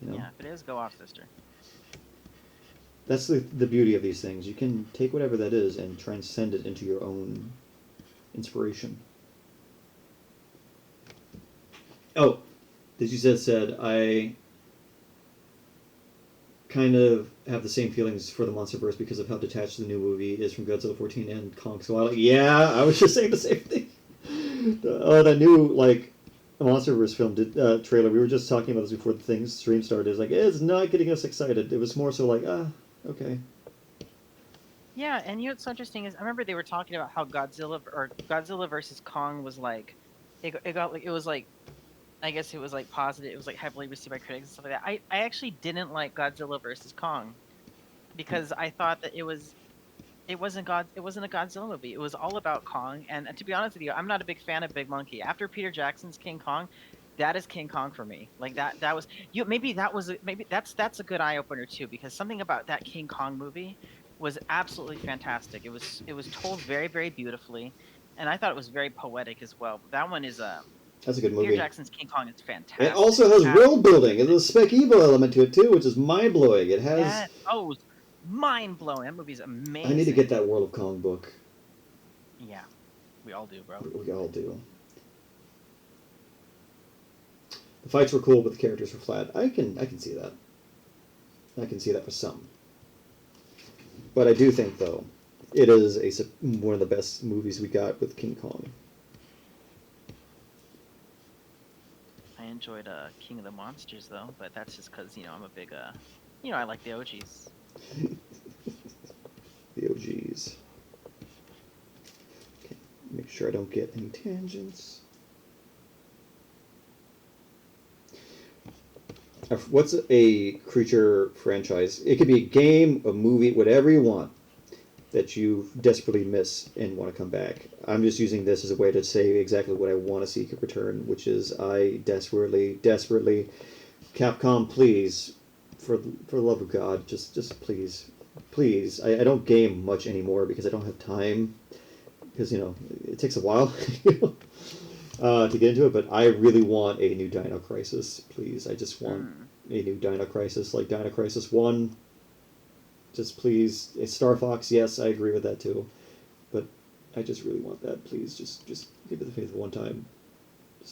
Yeah, if it is, go off, sister. That's the beauty of these things. You can take whatever that is and transcend it into your own inspiration. Oh, as you said, I kind of have the same feelings for the MonsterVerse because of how detached the new movie is from Godzilla 14 and Kong Skull Island. Yeah, I was just saying the same thing. That new, like, MonsterVerse film trailer. We were just talking about this before the stream started. It's like, it's not getting us excited. It was more so like, okay. Yeah, and you know what's so interesting is I remember they were talking about how Godzilla versus Kong was like, it was like, I guess it was like positive. It was like heavily received by critics and stuff like that. I actually didn't like Godzilla versus Kong because I thought that it wasn't a Godzilla movie. It was all about Kong. And to be honest with you, I'm not a big fan of Big Monkey. After Peter Jackson's King Kong, that is King Kong for me. Like that was you. Maybe that's a good eye opener too, because something about that King Kong movie was absolutely fantastic. It was told very very beautifully, and I thought it was very poetic as well. But that one is That's a good Peter movie. Jackson's King Kong is fantastic. It also has world building. There's a spec Evo element to it too, which is mind blowing. It has. Yeah. Oh, mind blowing. That movie's amazing. I need to get that World of Kong book. Yeah, we all do, bro. We all do. The fights were cool, but the characters were flat. I can see that. I can see that for some. But I do think, though, it is one of the best movies we got with King Kong. I enjoyed King of the Monsters, though, but that's just because, I'm a big, I like the OGs. The OGs. Okay, make sure I don't get any tangents. What's a creature franchise? It could be a game, a movie, whatever you want that you desperately miss and want to come back. I'm just using this as a way to say exactly what I want to see return, which is I desperately, Capcom, please, for the love of God, just please. I don't game much anymore because I don't have time, because it takes a while to get into it. But I really want a new Dino Crisis, please. I just want a new Dino Crisis, like Dino Crisis 1. Just please. Star Fox, yes, I agree with that too. But I just really want that, please. Just give it the faith one time.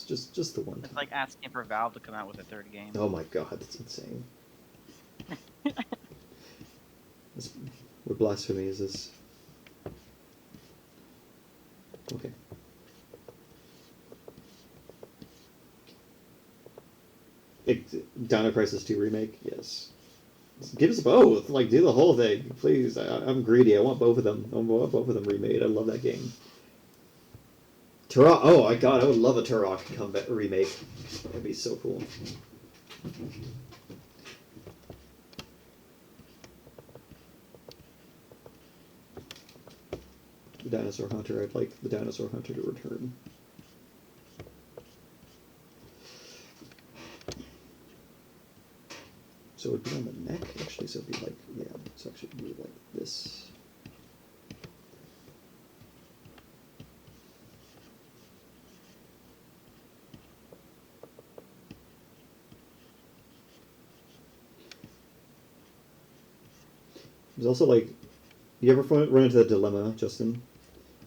Just the one time. It's like asking for Valve to come out with a third game. Oh my god, that's insane. What blasphemy is this? Okay. Dino Crisis 2 remake, yes. Give us both. Like, do the whole thing, please. I'm greedy. I want both of them. I want both of them remade. I love that game. Turok. Oh my god, I would love a Turok comeback remake. That'd be so cool. The Dinosaur Hunter. I'd like the Dinosaur Hunter to return. So it would be on the neck, actually, so it'd be like, yeah, so actually it would be like this. There's also like, you ever run into the dilemma, Justin?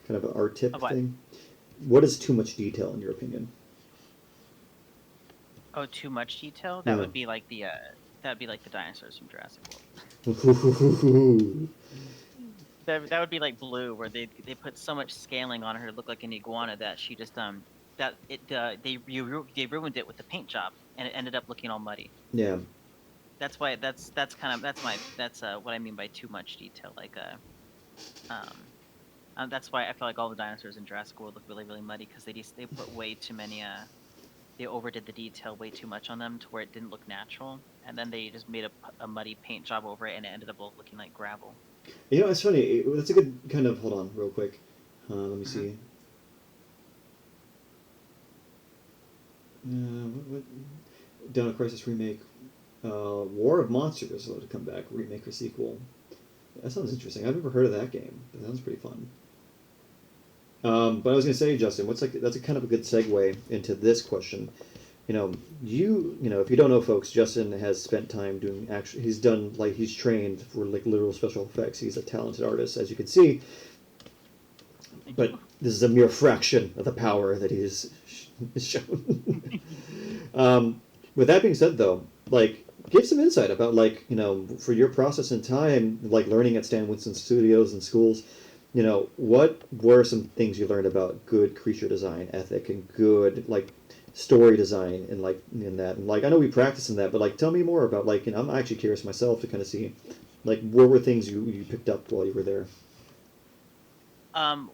Kind of an art tip thing? What is too much detail in your opinion? Oh, too much detail? That would be like the dinosaurs from Jurassic World. that would be like Blue, where they put so much scaling on her to look like an iguana that she just they ruined it with the paint job, and it ended up looking all muddy. Yeah. That's why that's what I mean by too much detail. Like that's why I feel like all the dinosaurs in Jurassic World look really really muddy, because they put way too many they overdid the detail way too much on them to where it didn't look natural, and then they just made a muddy paint job over it, and it ended up looking like gravel. It's funny. That's a good kind of. Hold on, real quick. Let me see. What Dino Crisis remake, War of Monsters is allowed to come back, remake or sequel. That sounds interesting. I've never heard of that game. That sounds pretty fun. But I was going to say, Justin, that's a kind of a good segue into this question. If you don't know, folks, Justin has spent time doing he's trained for like literal special effects. He's a talented artist, as you can see. But this is a mere fraction of the power that he has shown. With that being said, though, give some insight about for your process and time, learning at Stan Winston Studios and schools. What were some things you learned about good creature design ethic and good story design and like in that, and like I know we practice in that, but like tell me more about like, I'm actually curious myself to kind of see like what were things you picked up while you were there. Um,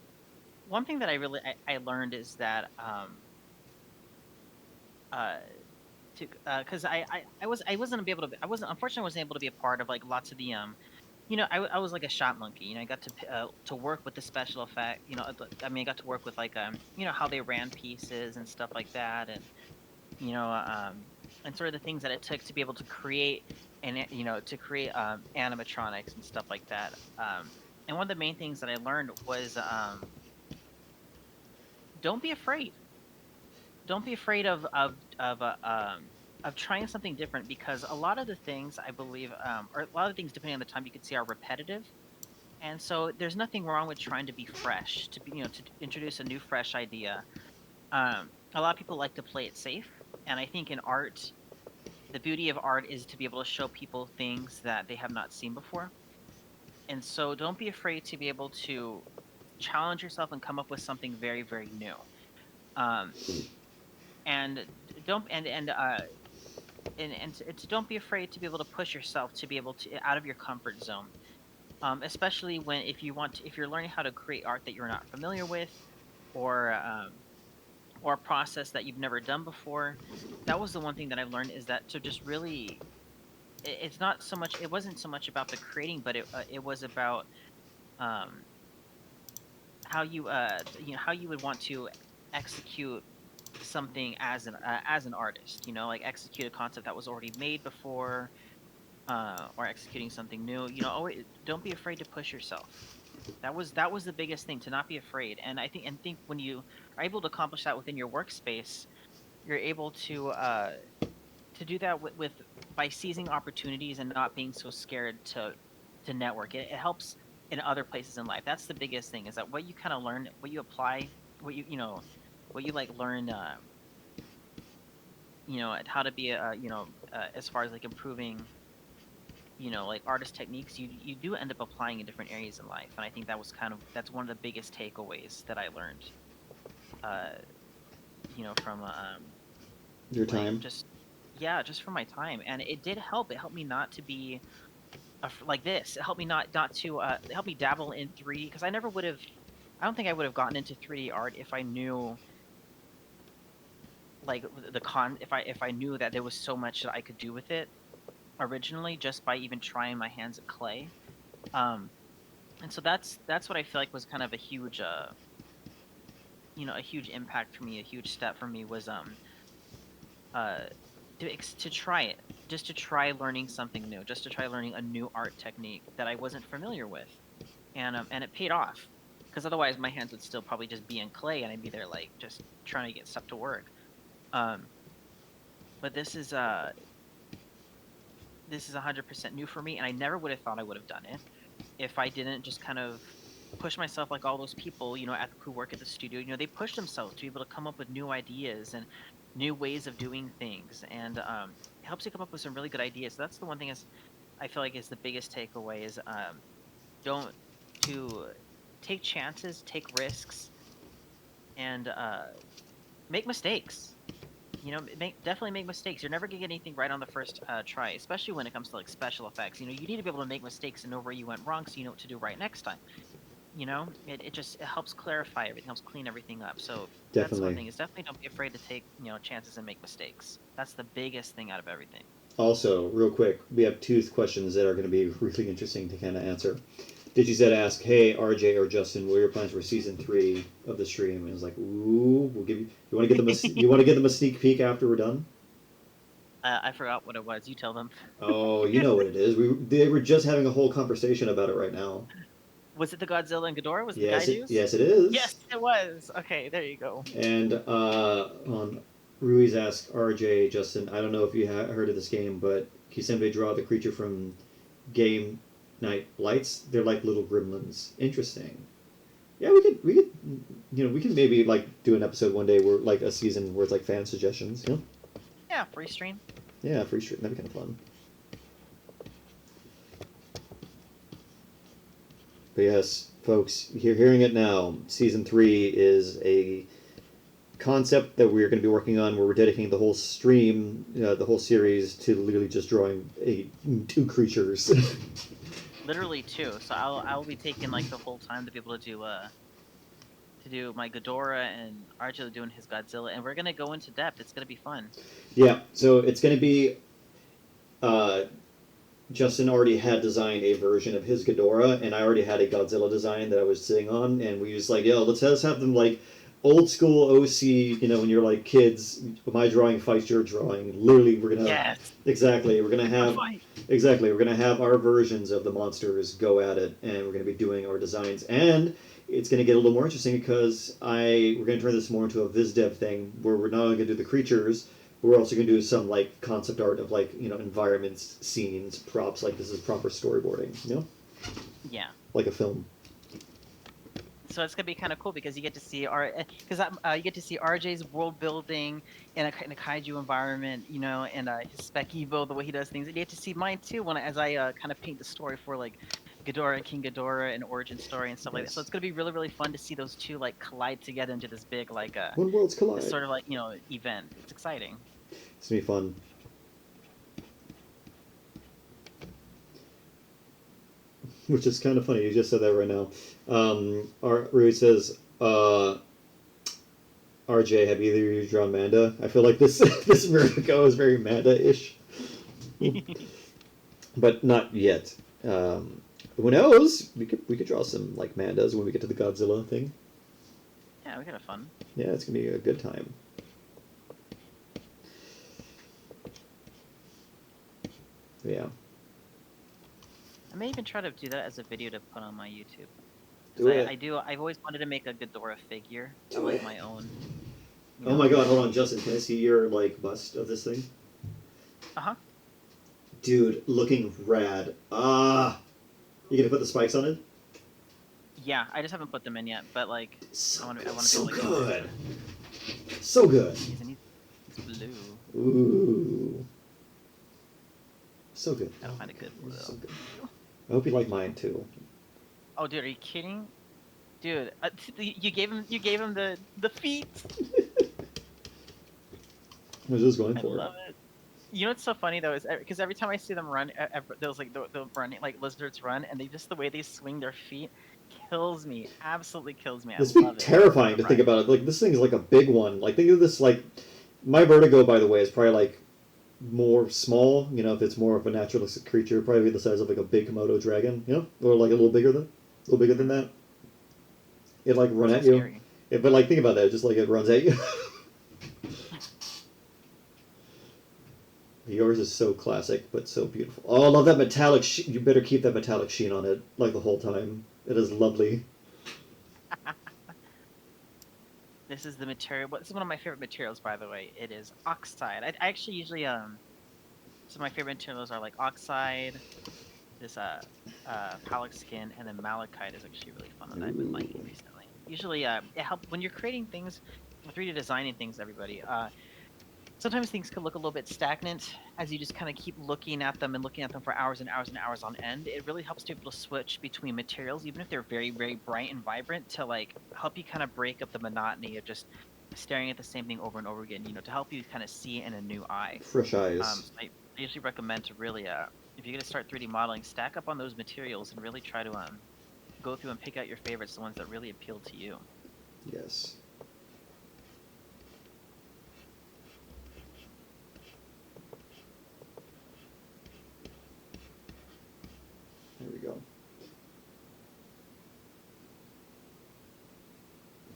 One thing that I learned is that uh, to because I wasn't able to I wasn't unfortunately wasn't able to be a part of like lots of the I was like a shot monkey. I got to work with the special effect. I mean, I got to work with like how they ran pieces and stuff like that, and you know and sort of the things that it took to be able to create and to create animatronics and stuff like that. And one of the main things that I learned was don't be afraid. Don't be afraid of trying something different, because a lot of the things I believe, or a lot of things depending on the time you could see, are repetitive. And so there's nothing wrong with trying to be fresh, to be, to introduce a new, fresh idea. A lot of people like to play it safe, and I think in art, the beauty of art is to be able to show people things that they have not seen before. And so don't be afraid to be able to challenge yourself and come up with something very, very new. Um, and don't and don't be afraid to be able to push yourself to be able to out of your comfort zone. Especially when if you're learning how to create art that you're not familiar with, or or a process that you've never done before. That was the one thing that I've learned, is that to just really, it's not so much, it wasn't so much about the creating, but it was about um how how you would want to execute something as an artist, like execute a concept that was already made before, or executing something new. Always don't be afraid to push yourself. That was the biggest thing, to not be afraid. And I think when you are able to accomplish that within your workspace, you're able to do that with by seizing opportunities and not being so scared to network. It helps in other places in life. That's the biggest thing, is that what you kind of learn, what you apply, what what you like learn, how to be as far as like improving, like artist techniques, you do end up applying in different areas in life. And I think that's one of the biggest takeaways that I learned, uh from Your like time. just yeah, just from my time. And it did help. It helped me not to be like this. It helped me not to it helped me dabble in 3D, because I don't think I would have gotten into 3D art if I knew, like, if I knew that there was so much that I could do with it originally, just by even trying my hands at clay. um and so that's what I feel like was kind of a huge a huge impact for me, a huge step for me, was uh to try it, just to try learning something new, just to try learning a new art technique that I wasn't familiar with. And it paid off, because otherwise my hands would still probably just be in clay, and I'd be there like just trying to get stuff to work. um but this is 100% new for me, and I never would have thought I would have done it if I didn't just kind of push myself, like all those people, who work at the studio. They push themselves to be able to come up with new ideas and new ways of doing things, and it helps you come up with some really good ideas. So that's the one thing, is I feel like is the biggest takeaway, is don't to take chances, take risks, and make mistakes. Definitely make mistakes. You're never gonna get anything right on the first try, especially when it comes to like special effects. You need to be able to make mistakes and know where you went wrong, so you know what to do right next time. It helps clarify everything, helps clean everything up. So that's the one Definitely. thing, is definitely don't be afraid to take chances and make mistakes. That's the biggest thing out of everything. Also, real quick, we have two questions that are going to be really interesting to kind of answer. Did you said ask, hey RJ or Justin, what are your plans for season 3 of the stream? And it was like, ooh, we'll give you. You want to get them you want to get them a sneak peek after we're done? I forgot what it was. You tell them. Oh, you know what it is. They were just having a whole conversation about it right now. Was it the Godzilla and Ghidorah? Was it the Gaiju's? Yes it is. Yes, it was. Okay, there you go. And on Ruiz asked RJ Justin, I don't know if you heard of this game, but Kisembe draw the creature from Game Night Lights. They're like little gremlins. Interesting. Yeah, we could maybe like do an episode one day where like a season where it's like fan suggestions. Yeah, free stream. Yeah, free stream. That'd be kind of fun. But yes, folks, you're hearing it now. Season 3 is a concept that we're going to be working on, where we're dedicating the whole stream, the whole series, to literally just drawing two creatures. Literally two. So I'll be taking like the whole time to be able to do my Ghidorah and RJ doing his Godzilla, and we're gonna go into depth. It's gonna be fun. Yeah, so it's going to be. Justin already had designed a version of his Ghidorah, and I already had a Godzilla design that I was sitting on, and we was like, yo, let's have them like old school OC, you know, when you're like kids, my drawing fights your drawing. Literally, we're gonna we're gonna have our versions of the monsters go at it, and we're gonna be doing our designs, and it's gonna get a little more interesting because we're gonna turn this more into a viz dev thing where we're not only gonna do the creatures. We're also going to do some like concept art of like, you know, environments, scenes, props. Like this is proper storyboarding, you know? Yeah. Like a film. So it's gonna be kind of cool because you get to see you get to see RJ's world building in a kaiju environment, you know, and his spec evo, the way he does things. And you get to see mine too as I kind of paint the story for like Ghidorah, King Ghidorah, and origin story and stuff like that. So it's gonna be really, really fun to see those two like collide together into this big like when worlds collide, this sort of like, you know, event. It's exciting. It's gonna be fun. Which is kind of funny. You just said that right now. Rui says, RJ, have either of you drawn Manda? I feel like this this Vertigo is very Manda-ish. But not yet. Who knows? We could draw some like Mandas when we get to the Godzilla thing. Yeah, we could have fun. Yeah, it's gonna be a good time. Yeah. I may even try to do that as a video to put on my YouTube. Do it. I've always wanted to make a Ghidorah figure to like my own. Oh my god, hold on, Justin, can I see your like bust of this thing? Uh-huh. Dude, looking rad. You gonna put the spikes on it? Yeah, I just haven't put them in yet, but like So I want to so be like, good. So good. He's blue. Ooh. So good. Gotta find a good blue. So good. I hope you like mine too. Oh, dude, are you kidding? Dude, you gave him the feet. What is this going for? I love it. You know what's so funny though is because every time I see them run, those like the running like lizards run, and the way they swing their feet kills me. Absolutely kills me. This would be terrifying to think about it. Like this thing is like a big one. Like think of this like my Vertigo, by the way, is probably like more small. You know, if it's more of a naturalistic creature, probably the size of like a big Komodo dragon. You know, or like a little bigger than that. It like run at you. But like think about that. Just like it runs at you. Yours is so classic, but so beautiful. Oh, I love that metallic you better keep that metallic sheen on it, like the whole time. It is lovely. This is the material. This is one of my favorite materials, by the way. It is oxide. I actually usually some of my favorite materials are like oxide, this phallic skin, and then malachite is actually really fun that I've been liking recently. Usually, it helps when you're creating things, 3D designing things. Everybody. Sometimes things can look a little bit stagnant as you just kind of keep looking at them for hours and hours and hours on end. It really helps to be able to switch between materials, even if they're very, very bright and vibrant, to like help you kind of break up the monotony of just staring at the same thing over and over again, you know, to help you kind of see in a new eye. Fresh eyes. I usually recommend to really, if you're going to start 3D modeling, stack up on those materials and really try to go through and pick out your favorites, the ones that really appeal to you. Yes. There we go.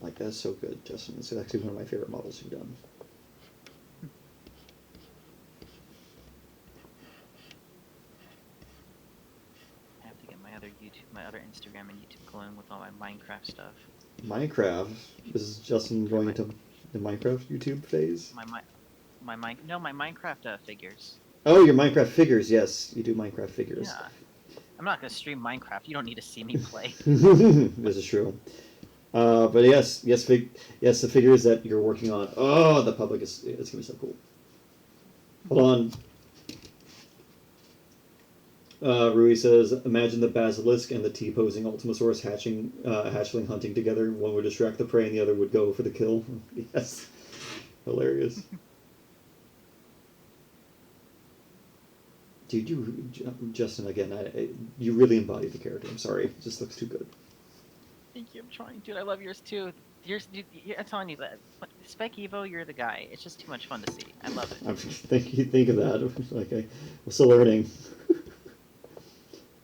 Like, that's so good, Justin. It's actually one of my favorite models you've done. I have to get my other Instagram and YouTube going with all my Minecraft stuff. Minecraft? Is Justin going into the Minecraft YouTube phase? My Minecraft figures. Oh, your Minecraft figures, yes. You do Minecraft figures. Yeah. I'm not going to stream Minecraft. You don't need to see me play. This is true. But yes, the figures that you're working on. Oh, the public it's going to be so cool. Hold on. Rui says, imagine the basilisk and the T-posing Ultimasaurus hatchling hunting together. One would distract the prey and the other would go for the kill. Yes. Hilarious. Dude, Justin, again, you really embody the character. I'm sorry. It just looks too good. Thank you. I'm trying, dude. I love yours too. I'm telling you that. Spec Evo, you're the guy. It's just too much fun to see. I love it. Think of that. Like I'm still learning.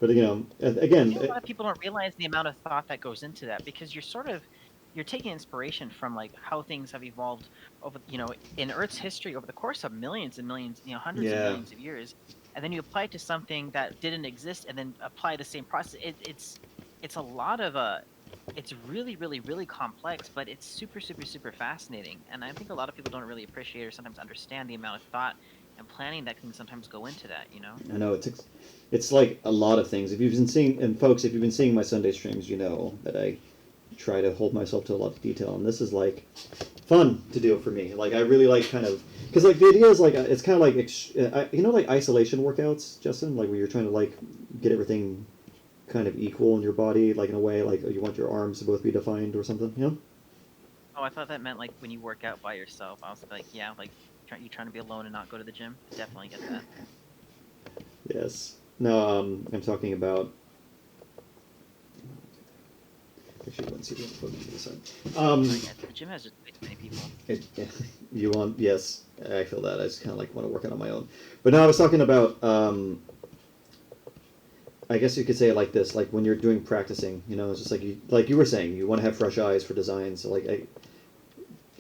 But again, I think a lot of people don't realize the amount of thought that goes into that, because you're taking inspiration from like how things have evolved over, in Earth's history over the course of millions and millions, hundreds of millions of years, and then you apply it to something that didn't exist, and then apply the same process. It's a lot of it's really, really, really complex, but it's super, super, super fascinating. And I think a lot of people don't really appreciate or sometimes understand the amount of thought and planning that can sometimes go into that. I know it's like a lot of things. If you've been seeing, and folks, if you've been seeing my Sunday streams, you know that I try to hold myself to a lot of detail, and this is like fun to do for me. Like I really like kind of, because like the idea is like it's kind of like like isolation workouts, Justin, like where you're trying to like get everything kind of equal in your body, like in a way, like you want your arms to both be defined or something, Oh, I thought that meant like when you work out by yourself. I was like, yeah, like you trying to be alone and not go to the gym. I definitely get that. Yes. No, I'm talking about. Actually, let's see if I can put it to the side. The gym has just way too many people. You want? Yes, I feel that. I just kind of like want to work out on my own. But no, I was talking about. I guess you could say it like this: like when you're doing practicing, it's just like you were saying, you want to have fresh eyes for design. So like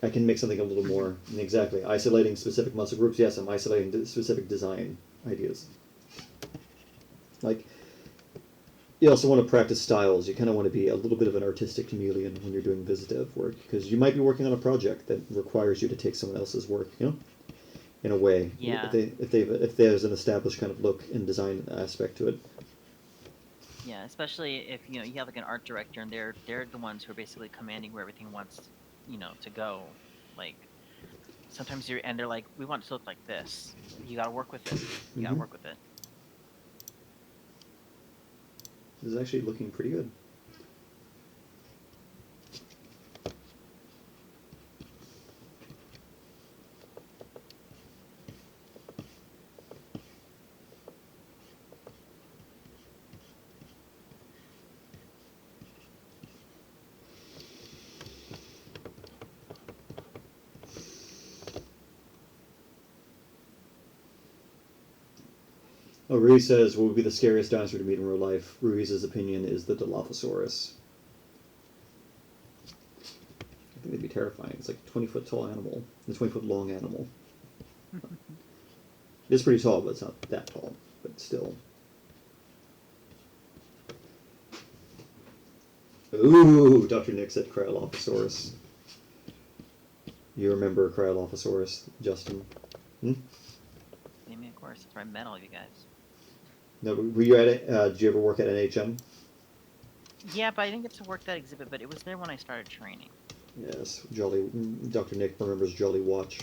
I can make something a little more exactly isolating specific muscle groups. Yes, I'm isolating specific design ideas. Like, you also want to practice styles. You kind of want to be a little bit of an artistic chameleon when you're doing visitive work, because you might be working on a project that requires you to take someone else's work, in a way. Yeah. If there's an established kind of look and design aspect to it. Yeah, especially if you have like an art director and they're the ones who are basically commanding where everything wants to go. Like sometimes they're like, we want it to look like this. You got to work with it. You got to work with it. This is actually looking pretty good. Oh, Ruiz says, what would be the scariest dinosaur to meet in real life? Ruiz's opinion is the Dilophosaurus. I think they'd be terrifying. It's like a 20-foot tall animal. A 20-foot long animal. It's pretty tall, but it's not that tall. But still. Ooh, Dr. Nick said Cryolophosaurus. You remember Cryolophosaurus, Justin? I mean, of course, it's my medal, you guys. No, were you at it? Did you ever work at NHM? Yeah, but I didn't get to work that exhibit, but it was there when I started training. Yes, Jolly. Dr. Nick remembers Jolly Watch.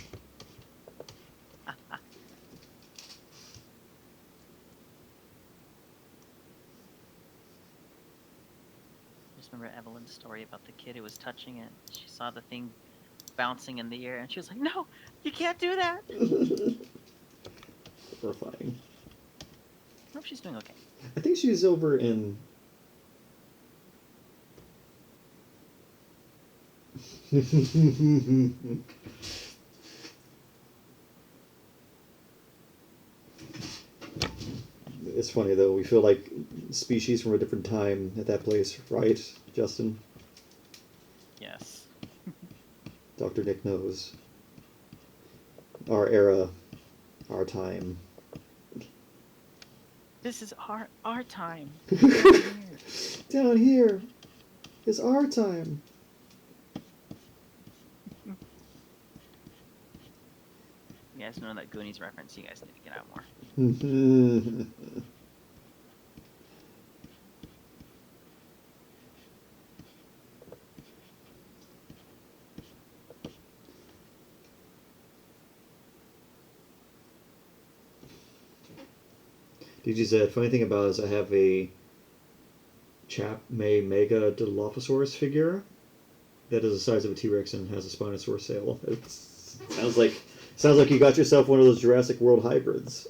Just remember Evelyn's story about the kid who was touching it. She saw the thing bouncing in the air, and she was like, "No, you can't do that." Horrifying. I hope she's doing okay. I think she's over in... It's funny, though. We feel like species from a different time at that place, right, Justin? Yes. Dr. Nick knows. Our era, our time. This is our time. Down here is our time. You guys know that Goonies reference. You guys need to get out more. DG said, funny thing about it is I have a Chap May Mega Dilophosaurus figure that is the size of a T-Rex and has a Spinosaurus sail. It's Sounds like you got yourself one of those Jurassic World hybrids.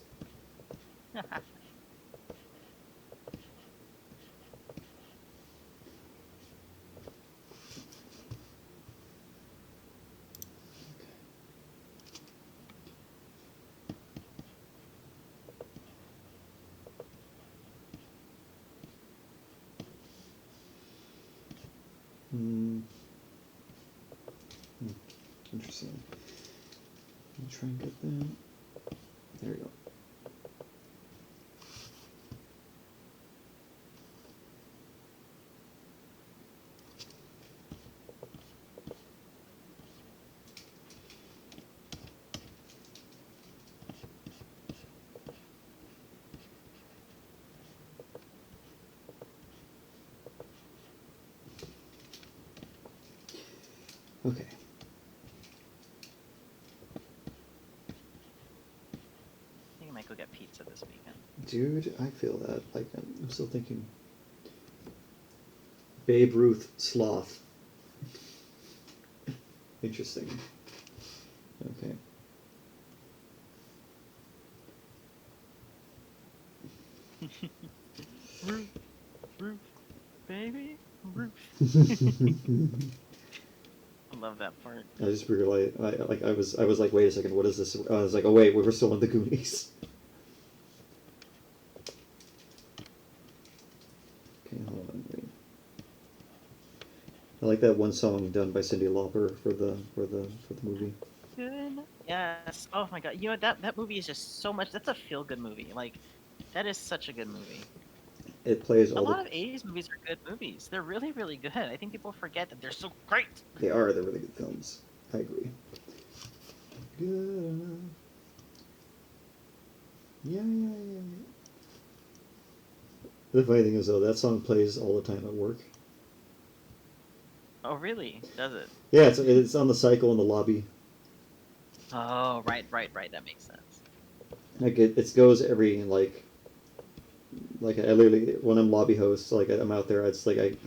Interesting. Let me try and get that. There we go. Okay. I think I might go get pizza this weekend. Dude, I feel that. Like, I'm still thinking Babe Ruth sloth. Interesting. Okay. Roof, baby, roof. I love that part. I just realized, I was like, wait a second, what is this? I was like, oh wait, we were still in the Goonies. Okay, hold on, wait. I like that one song done by Cyndi Lauper for the movie. Good. Yes. Oh my god. You know what? That movie is just so much. That's a feel good movie. Like, that is such a good movie. It plays A all lot of 80s movies are good movies. They're really, really good. I think people forget that they're so great. They're really good films. I agree. Good enough. Yeah. The funny thing is, though, that song plays all the time at work. Oh, really? Does it? Yeah, it's on the cycle in the lobby. Oh, right. That makes sense. Like it goes every like I literally when I'm lobby host, like I'm out there, it's like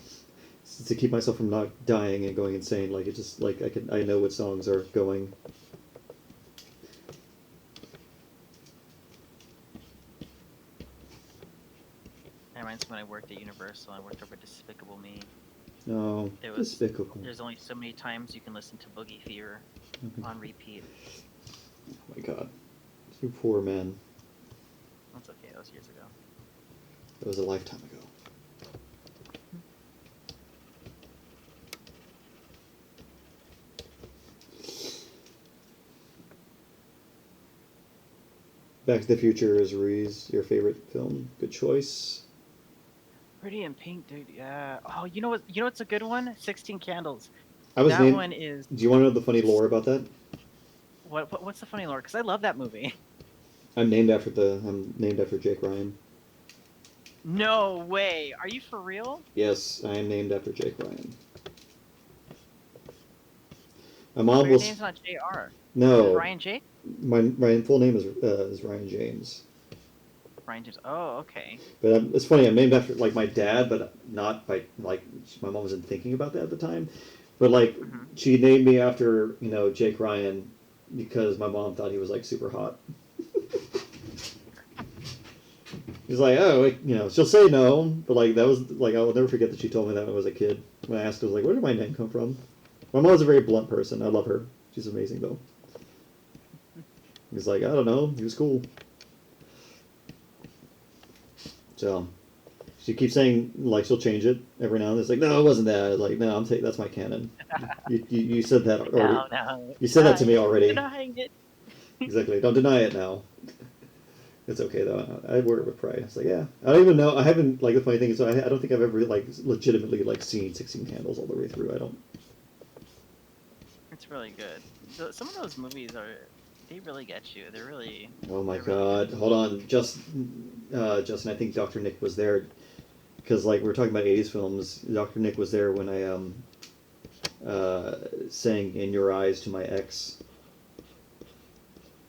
to keep myself from not dying and going insane. Like it just like I know what songs are going. That reminds me when I worked at Universal. I worked over Despicable Me. No, Despicable. There's only so many times you can listen to Boogie Fever on repeat. Oh my god, you poor man. That's okay. That was years ago. That was a lifetime ago. Back to the Future is Reese, your favorite film. Good choice. Pretty in Pink, dude. Yeah. Oh, you know what? You know what's a good one? 16 Candles. One is. Do you want to know the funny lore about that? What's the funny lore? Because I love that movie. I'm named after Jake Ryan. No way. Are you for real? Yes, I am named after Jake Ryan. My mom your name's not J.R. No. Ryan Jake? My full name is Ryan James. Ryan James. Oh, okay. But it's funny. I'm named after like my dad, but not by like my mom wasn't thinking about that at the time. But like she named me after Jake Ryan because my mom thought he was like super hot. He's like, oh, she'll say no, but like that was like I'll never forget that she told me that when I was a kid. When I asked her, I was like, where did my name come from? My mom's a very blunt person. I love her. She's amazing though. He's like, I don't know. He was cool. So she keeps saying like she'll change it every now and then. It's like, no, it wasn't that. I was like, no, that's my canon. You said that already. No. You said that to me already. Denying it. Exactly. Don't deny it now. It's okay though. I work with pride. It's like, yeah. I don't even know. I haven't like the funny thing is I don't think I've ever like legitimately like seen 16 Candles all the way through. I don't. It's really good. Some of those movies they really get you. They're really. Oh my god! Really hold on, Justin. I think Dr. Nick was there because like we were talking about 80s films. Dr. Nick was there when I sang "In Your Eyes" to my ex.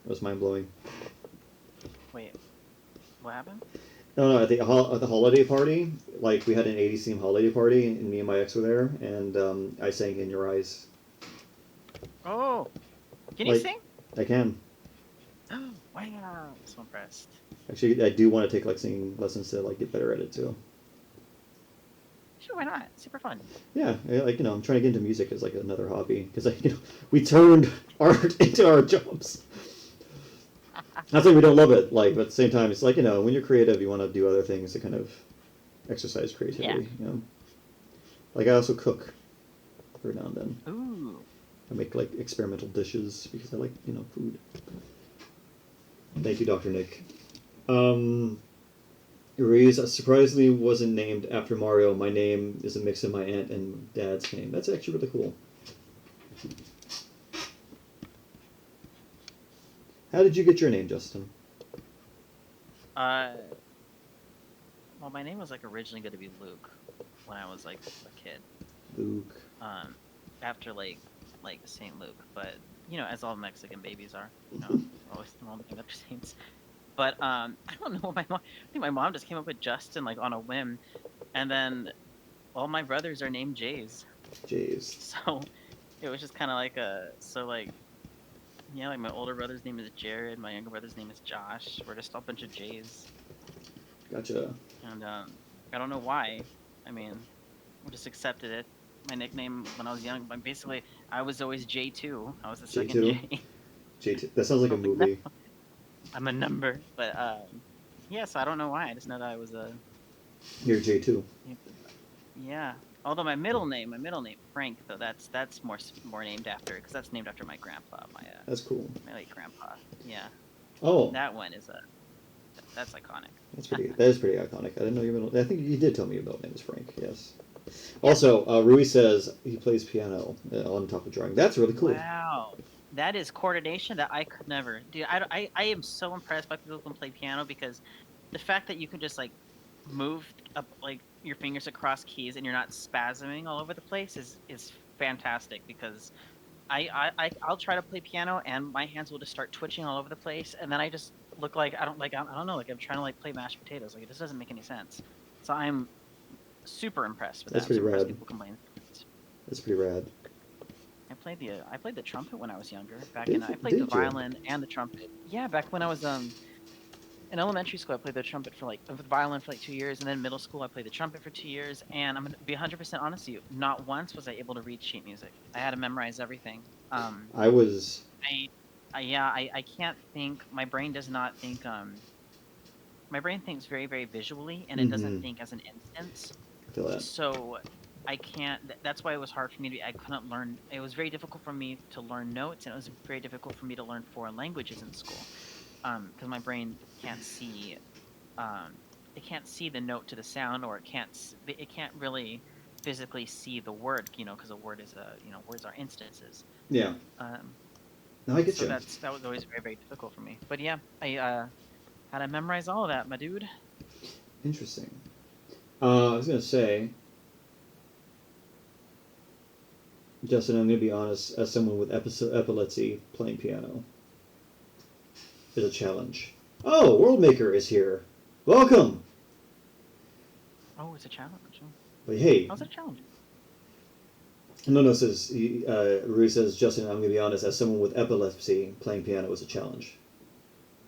It was mind blowing. Wait, what happened? No, at the holiday party, like we had an 80s theme holiday party, and me and my ex were there, and I sang "In Your Eyes." Oh. Can you sing? I can. Wow, I'm so impressed. Actually, I do want to take like singing lessons to like get better at it too. Sure, why not? Super fun. Yeah, like I'm trying to get into music as like another hobby because we turned art into our jobs. Not saying we don't love it, like, but at the same time, it's like when you're creative, you want to do other things to kind of exercise creativity. Like I also cook every now and then. Ooh. I make like experimental dishes because I like food. Thank you, Dr. Nick. Ruiz surprisingly wasn't named after Mario. My name is a mix of my aunt and dad's name. That's actually really cool. How did you get your name, Justin? Well, my name was like originally going to be Luke when I was like a kid. Luke. After like Saint Luke, but as all Mexican babies are, always named after saints. But I don't know. I think my mom just came up with Justin like on a whim, and then all my brothers are named Jays. Jays. So it was just kind of like like my older brother's name is Jared, my younger brother's name is Josh. We're just a bunch of Jays. Gotcha. And I don't know why. I mean, we just accepted it. My nickname when I was young, but basically I was always J2. I was the second J. J2. That sounds like a movie. No, I'm a number, but so I don't know why. I just know that I was a. You're J2. Yeah. Although my middle name Frank, though that's more named after because that's named after my grandpa. That's cool. My late grandpa. Yeah. Oh. That one is that's iconic. That is pretty iconic. I didn't know your middle. I think you did tell me your middle name is Frank. Yes. Also, Rui says he plays piano on top of drawing. That's really cool. Wow. That is coordination that I could never do. I am so impressed by people who can play piano because the fact that you can just like move up like your fingers across keys and you're not spasming all over the place is fantastic because I'll try to play piano and my hands will just start twitching all over the place and then I just look like I don't know like I'm trying to like play mashed potatoes, like it just doesn't make any sense. So I'm super impressed with That's that. pretty rad. People can play instruments. That's pretty rad. I played the trumpet when I was younger. I played the violin and the trumpet. Yeah, back when I was in elementary school, I played the trumpet for the violin for like 2 years, and then middle school, I played the trumpet for 2 years. And I'm gonna be 100% honest with you, not once was I able to read sheet music. I had to memorize everything. I was. I can't think. My brain does not think. My brain thinks very, very visually, and it doesn't think as an instance. I feel that. So I can't. That's why it was hard for me I couldn't learn. It was very difficult for me to learn notes, and it was very difficult for me to learn foreign languages in school. Because my brain can't see, it can't see the note to the sound, or it can't really physically see the word, because a word is words are instances. Yeah. No, I get you. That was always very, very difficult for me. But yeah, I had to memorize all of that, my dude. Interesting. I was gonna say, Justin, I'm gonna be honest. As someone with epilepsy, playing piano is a challenge. Oh, Worldmaker is here. Welcome. Oh, it's a challenge. But hey. How's it a challenge? No, says Rui says, Justin, I'm gonna be honest. As someone with epilepsy, playing piano is a challenge.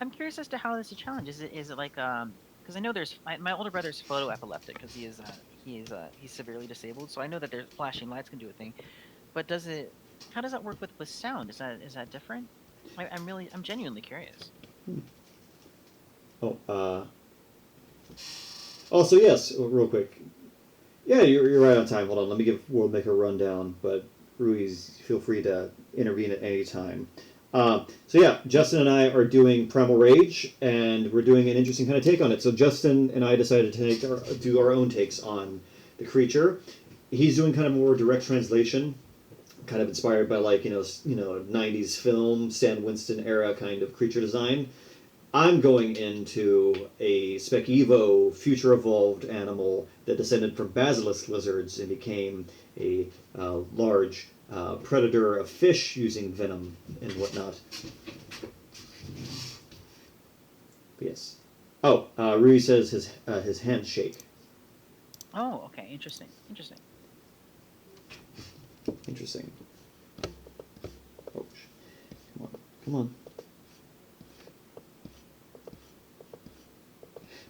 I'm curious as to how this is a challenge. Is it like because I know there's my older brother's photoepileptic because he's severely disabled. So I know that there's flashing lights can do a thing. But how does that work with sound? Is that different? I'm genuinely curious. Also, yes, real quick. Yeah, you're right on time. Hold on, let me give Worldmaker a rundown. But Ruiz, feel free to intervene at any time. So yeah, Justin and I are doing Primal Rage, and we're doing an interesting kind of take on it. So Justin and I decided to do our own takes on the creature. He's doing kind of more direct translation, kind of inspired by 90s film, Stan Winston era kind of creature design. I'm going into a Spec Evo future evolved animal that descended from basilisk lizards and became a large predator of fish using venom and whatnot. But yes. Oh, Rui says his hands shake. Oh, okay. Interesting. Oh, come Come on.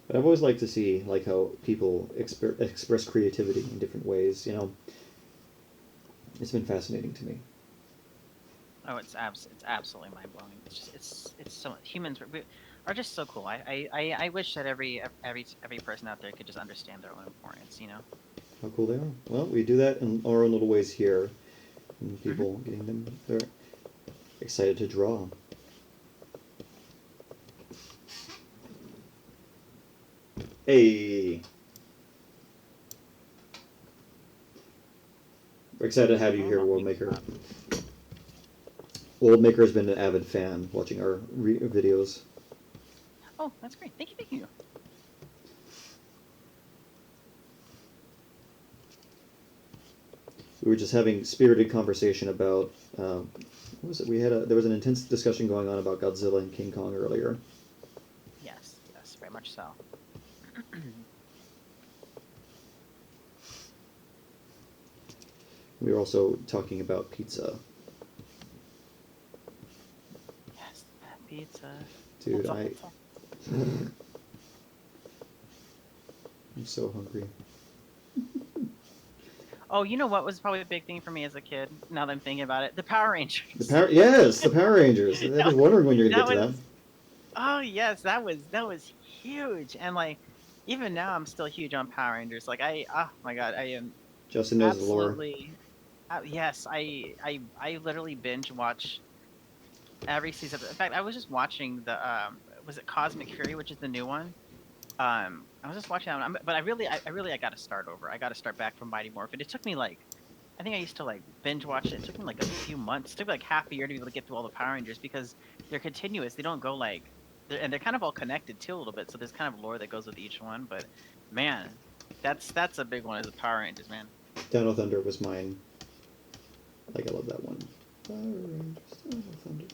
But I've always liked to see like how people express creativity in different ways. You know, it's been fascinating to me. Oh, it's absolutely mind blowing. It's so humans are just so cool. I wish that every person out there could just understand their own importance. You know. How cool they are. Well, we do that in our own little ways here, and Mm-hmm. people getting them they're excited to draw. Hey, we're excited to have you here, World Maker. World Maker has been an avid fan, watching our videos. Oh, that's great. Thank you. Thank you. We were just having spirited conversation about what was it? There was an intense discussion going on about Godzilla and King Kong earlier. Yes, very much so. We were also talking about pizza. Yes, pizza. Dude, Pizza. I'm so hungry. Oh, you know what was probably a big thing for me as a kid? Now that I'm thinking about it, the Power Rangers. Yes, the Power Rangers. I was wondering when you're gonna get to that. Oh yes, that was huge, and like even now I'm still huge on Power Rangers. Like oh my god, I am Justin knows absolutely. Yes, I literally binge watch every season. In fact, I was just watching the was it Cosmic Fury, which is the new one. I was just watching that one, but I got to start over. I got to start back from Mighty Morphin. It took me like, I think I used to like binge watch it. It took me like a few months. It took me like half a year to be able to get through all the Power Rangers because they're continuous. They don't go like, they're kind of all connected too a little bit. So there's kind of lore that goes with each one. But man, that's a big one as a Power Rangers, man. Down of Thunder was mine. Like I love that one. Power Rangers, Down of Thunder.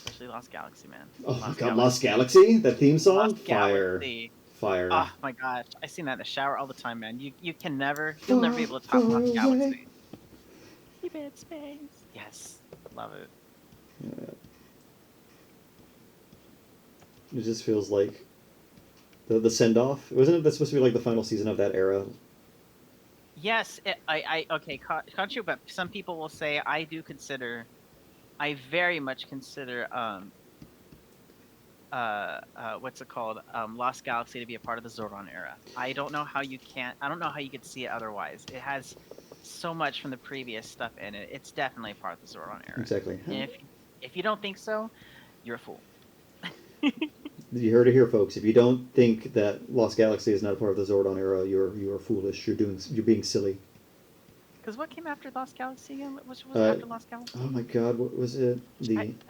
Especially Lost Galaxy, man. Oh my god, Lost Galaxy? That theme song? Lost Fire. Galaxy. Fire. Oh my gosh, I sing that in the shower all the time, man. You'll never be able to top Lost Galaxy. Keep it space. Yes, love it. Yeah. It just feels like the send off. Wasn't it that supposed to be like the final season of that era? Yes, okay, Conchu, but some people will say I very much consider what's it called? Lost Galaxy to be a part of the Zordon era. I don't know how you could see it otherwise. It has so much from the previous stuff in it. It's definitely a part of the Zordon era. Exactly. And if you don't think so, you're a fool. You heard it here, folks. If you don't think that Lost Galaxy is not a part of the Zordon era, you're foolish. You're being silly. Because what came after Lost Galaxy again? Which was after Lost Galaxy? Oh my god, what was it?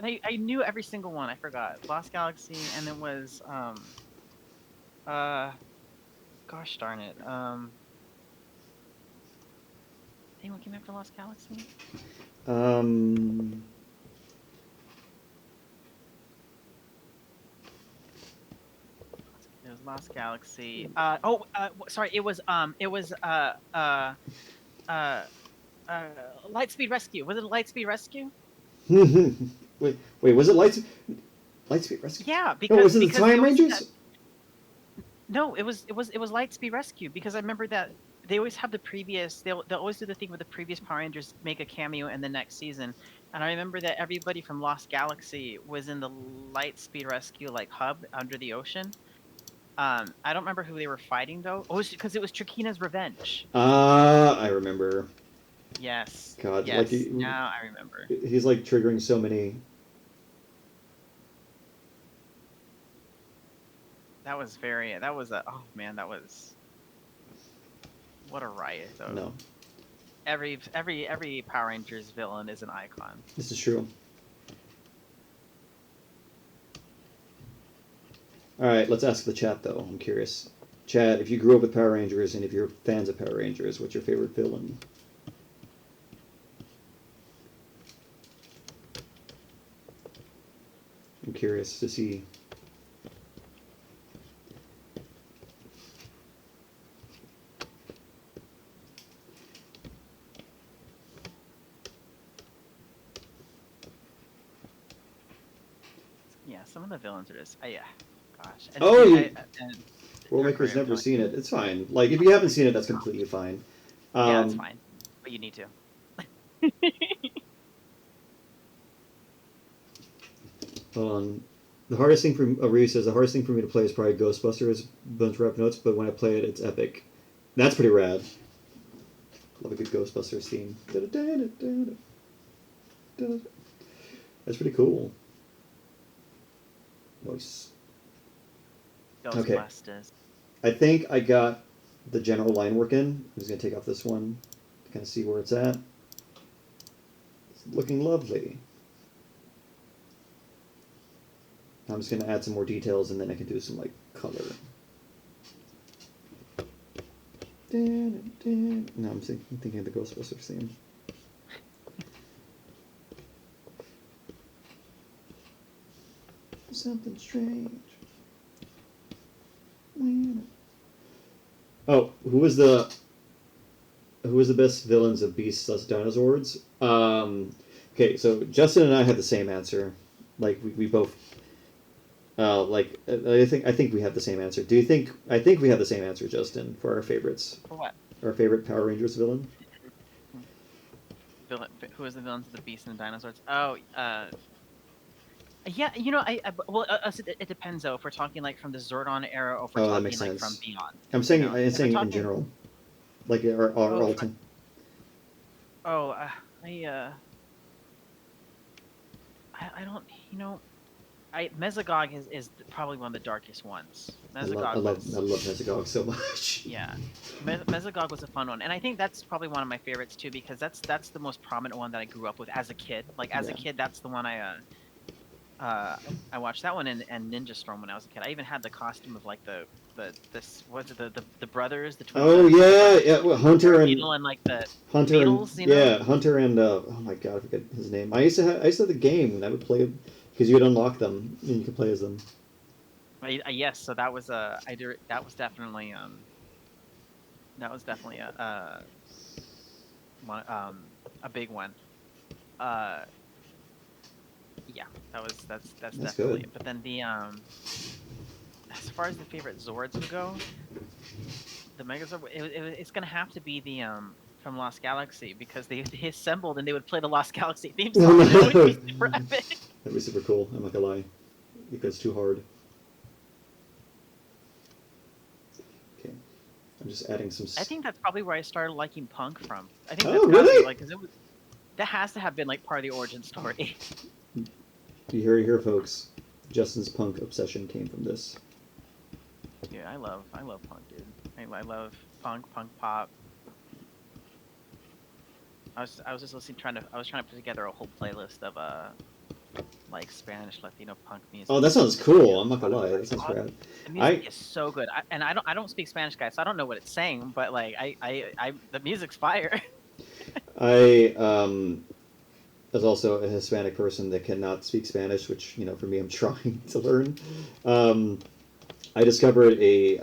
I knew every single one. I forgot. Lost Galaxy, and it was gosh darn it. Anyone came after Lost Galaxy? It was Lost Galaxy. Sorry. It was Lightspeed Rescue. Was it Lightspeed Rescue? wait, was it Lightspeed Rescue? Yeah, because was it the Time Rangers? No, it was Lightspeed Rescue because I remember that they always have the previous. They'll always do the thing with the previous Power Rangers make a cameo in the next season, and I remember that everybody from Lost Galaxy was in the Lightspeed Rescue like hub under the ocean. I don't remember who they were fighting though. Oh, because it was Trakina's revenge. I remember. Yes. God, yes. like Now I remember. He's like triggering so many. That was oh man, that was what a riot though. No. Every Power Rangers villain is an icon. This is true. All right, let's ask the chat though. I'm curious. Chat, if you grew up with Power Rangers and if you're fans of Power Rangers, what's your favorite villain? I'm curious to see. Yeah, some of the villains are just, yeah, gosh. Oh, And World they're Maker's great. I'm never telling seen it. It's fine. Like, if you haven't seen it, that's completely fine. you. Yeah, it's Um, fine, but you need to. the hardest thing for Ryu says the hardest thing for me to play is probably Ghostbusters, bunch of rap notes, but when I play it, it's epic. That's pretty rad. Love a good Ghostbusters theme. That's pretty cool. Nice. Okay. Ghostbusters. I think I got the general line work in. I'm just going to take off this one to kind of see where it's at. It's looking lovely. I'm just going to add some more details and then I can do some like color. No, I'm thinking of the Ghostbusters theme. Something strange. Oh, who was the best villains of Beasts + Dinosaurs? Okay, so Justin and I had the same answer. Like we both. I think we have the same answer. Do you think? I think we have the same answer, Justin, for our favorites. For what? Our favorite Power Rangers villain. Villain. Who is the villains of the Beast and the Dinosaurs? Oh, yeah. It depends though. If we're talking like from the Zordon era, or if we're Oh, that talking makes like sense. from beyond. I'm saying If we're in talking, general, like our all time. Oh, I don't. Mesogog is probably one of the darkest ones. I love Mesogog so much. Yeah, Mesogog was a fun one, and I think that's probably one of my favorites too because that's the most prominent one that I grew up with as a kid. Like as a kid, that's the one I watched that one and Ninja Storm when I was a kid. I even had the costume of like the brothers, the twin Oh brothers, yeah. Well, Hunter and like the Hunter Beatles, and yeah, Hunter and oh my god, I forget his name. I used to have the game and I would play because you'd unlock them and you could play as them. Yes, so that was that was definitely a big one. Yeah, that's definitely good. it. But then as far as the favorite Zords would go, the Megazord it's gonna have to be the from Lost Galaxy because they assembled and they would play the Lost Galaxy theme song. And it would be super epic. That'd be super cool. I'm not gonna lie, because it's too hard. Okay, I'm just adding some. I think that's probably where I started liking punk from. I think that's really? Like, because that has to have been like part of the origin story. You hear it here, folks. Justin's punk obsession came from this. Yeah, I love punk, dude. I love punk pop. I was just trying to put together a whole playlist of like Spanish Latino punk music. Oh, that sounds cool. I'm not gonna lie, that sounds rad. The music is so good. I don't speak Spanish, guys, so I don't know what it's saying, but like the music's fire. As also a Hispanic person that cannot speak Spanish, which for me I'm trying to learn. I discovered this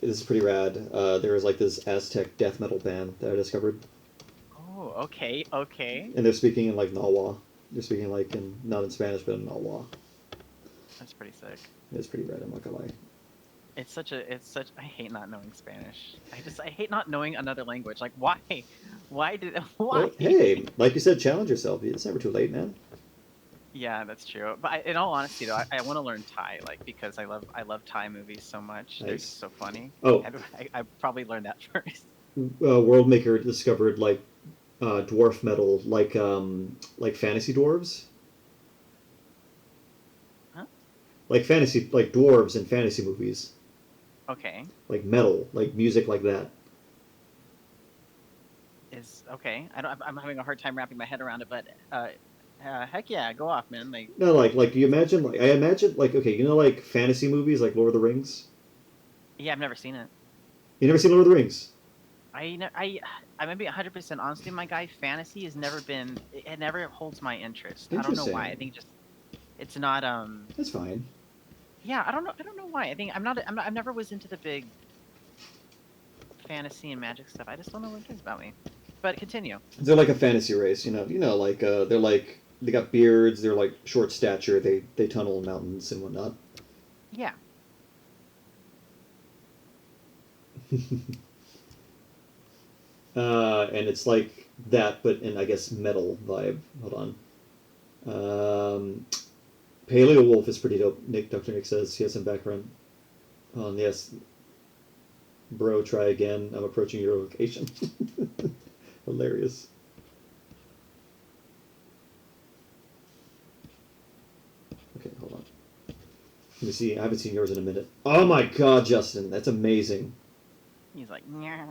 is pretty rad. There was like this Aztec death metal band that I discovered. Oh, okay. And they're speaking in like Nahua. They're speaking like not in Spanish but in Nahua. That's pretty sick. It's pretty rad. I'm not gonna lie. I hate not knowing Spanish. I hate not knowing another language. Like why? Why? Well, hey, like you said, challenge yourself. It's never too late, man. Yeah, that's true. But in all honesty, though, I want to learn Thai, like because I love Thai movies so much. Nice. They're just so funny. Oh, I probably learned that first. World Maker discovered like dwarf metal, like fantasy dwarves. Huh? Like dwarves in fantasy movies. Okay. Like metal, like music like that. Okay. I'm having a hard time wrapping my head around it, but heck yeah, go off, man. No, like you imagine, I imagine okay, like fantasy movies like Lord of the Rings. Yeah, I've never seen it. You never seen Lord of the Rings? I may be 100% honest with you, my guy. Fantasy has never been. It never holds my interest. I don't know why. I think it's not. That's fine. Yeah, I don't know why. I think I never was into the big fantasy and magic stuff. I just don't know what it is about me. But continue. They're like a fantasy race, like they're like they got beards. They're like short stature. They tunnel in mountains and whatnot. Yeah. And it's like that, but in I guess metal vibe. Hold on. Paleo Wolf is pretty dope. Dr. Nick says he has some background on yes. Bro, try again. I'm approaching your location. Hilarious. Okay, hold on. Let me see. I haven't seen yours in a minute. Oh my god, Justin, that's amazing. He's like, yeah.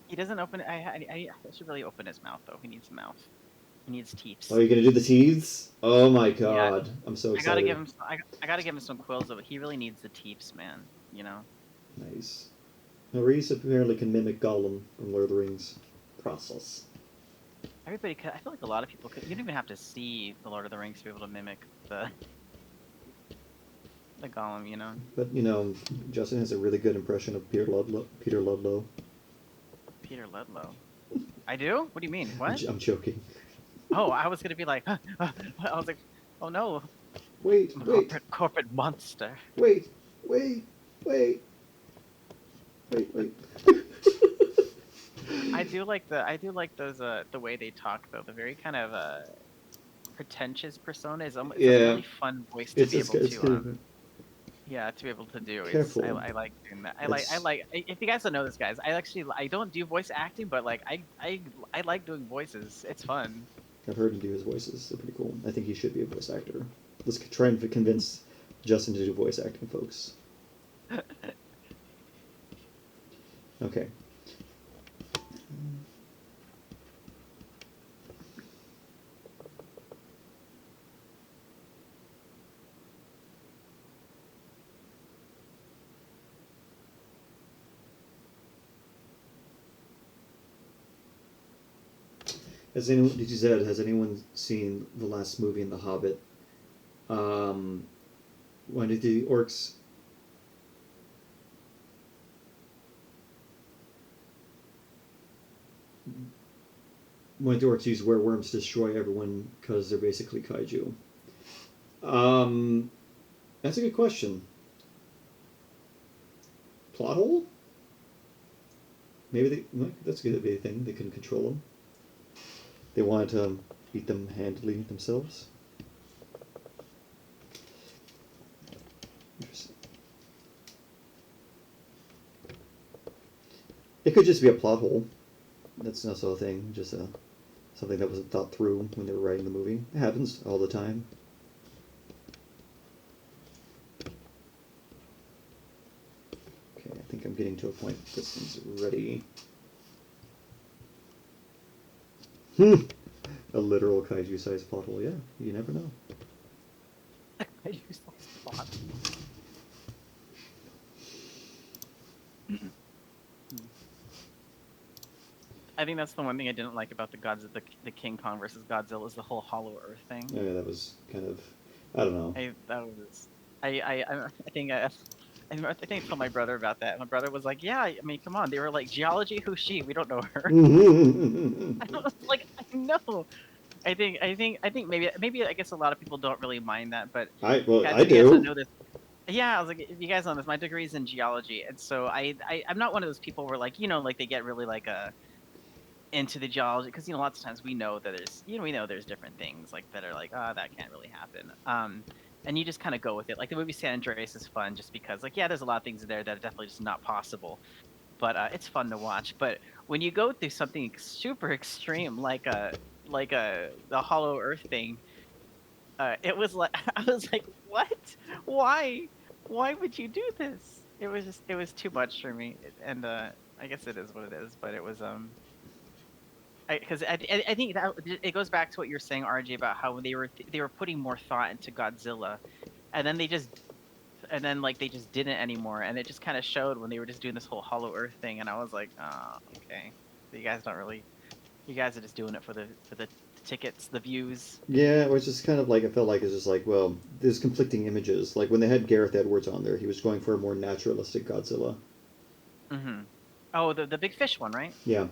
He doesn't open. I should really open his mouth though. He needs a mouth. He needs teeth. Oh, you're gonna do the teeths? Oh my god, yeah. I'm so excited. I gotta give him. I gotta give him some quills, but he really needs the teeps, man. You know. Nice. Now, Reese apparently can mimic Gollum from Lord of the Rings. Process. Everybody could. I feel like a lot of people could. You don't even have to see the Lord of the Rings to be able to mimic the Gollum, you know. But you know, Justin has a really good impression of Peter Ludlow. Peter Ludlow. Peter Ludlow. I do? What do you mean? What? I'm joking. Oh, I was gonna be like, I was like, oh no. Wait. Corporate monster. Wait. I do like those the way they talk though. The very kind of pretentious persona is almost a really fun voice to be able to to be able to do. I like doing that. I like if you guys don't know this, guys, I don't do voice acting, but like I like doing voices. It's fun. I've heard him do his voices. They're pretty cool. I think he should be a voice actor. Let's try and convince Justin to do voice acting, folks. Okay. Has anyone seen the last movie in The Hobbit? When did the orcs... When the orcs use wereworms to destroy everyone because they're basically kaiju? That's a good question. Plot hole? Maybe that's going to be a thing. They couldn't control them. They wanted to beat them handily themselves. Interesting. It could just be a plot hole. That's not a thing. Just something that wasn't thought through when they were writing the movie. It happens all the time. Okay, I think I'm getting to a point. This one's ready. A literal kaiju-sized plot hole. Yeah, you never know. Kaiju-sized plot. I think that's the one thing I didn't like about the King Kong versus Godzilla is the whole Hollow Earth thing. Yeah, that was kind of, I don't know. I think I told my brother about that. My brother was like, "Yeah, I mean, come on." They were like, "Geology, who's she? We don't know her." I was like, "I know." I think maybe I guess a lot of people don't really mind that, but I do. Know this. Yeah, I was like, if you guys know this, my degree is in geology, and so I'm not one of those people where like like they get really like into the geology because lots of times we know that there's different things like that are like that can't really happen. And you just kind of go with it. Like the movie San Andreas is fun just because like there's a lot of things in there that are definitely just not possible, but it's fun to watch. But when you go through something super extreme like the Hollow Earth thing, it was like I was like, what? Why would you do this? It was too much for me, and I guess it is what it is. But it was because I think that it goes back to what you're saying, RJ, about how they were putting more thought into Godzilla, and then they just didn't anymore, and it just kind of showed when they were just doing this whole Hollow Earth thing, and I was like, oh, okay, you guys are just doing it for the tickets, the views. Yeah, it was just kind of like I felt like it's just like, well, there's conflicting images. Like when they had Gareth Edwards on there, he was going for a more naturalistic Godzilla. Mm-hmm. Oh, the big fish one, right? Yeah.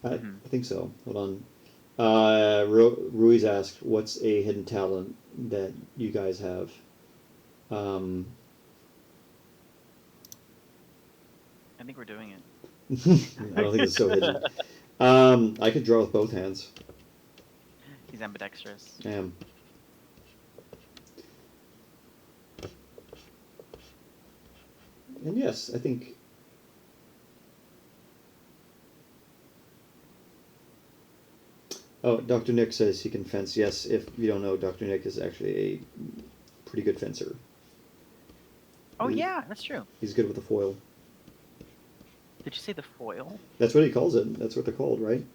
I think so. Hold on. Ruiz asked, "What's a hidden talent that you guys have?" Um, I think we're doing it. I don't think it's so hidden. I could draw with both hands. He's ambidextrous. I am. And yes, I think. Oh, Dr. Nick says he can fence. Yes, if you don't know, Dr. Nick is actually a pretty good fencer. Oh yeah, that's true. He's good with the foil. Did you say the foil? That's what he calls it. That's what they're called, right?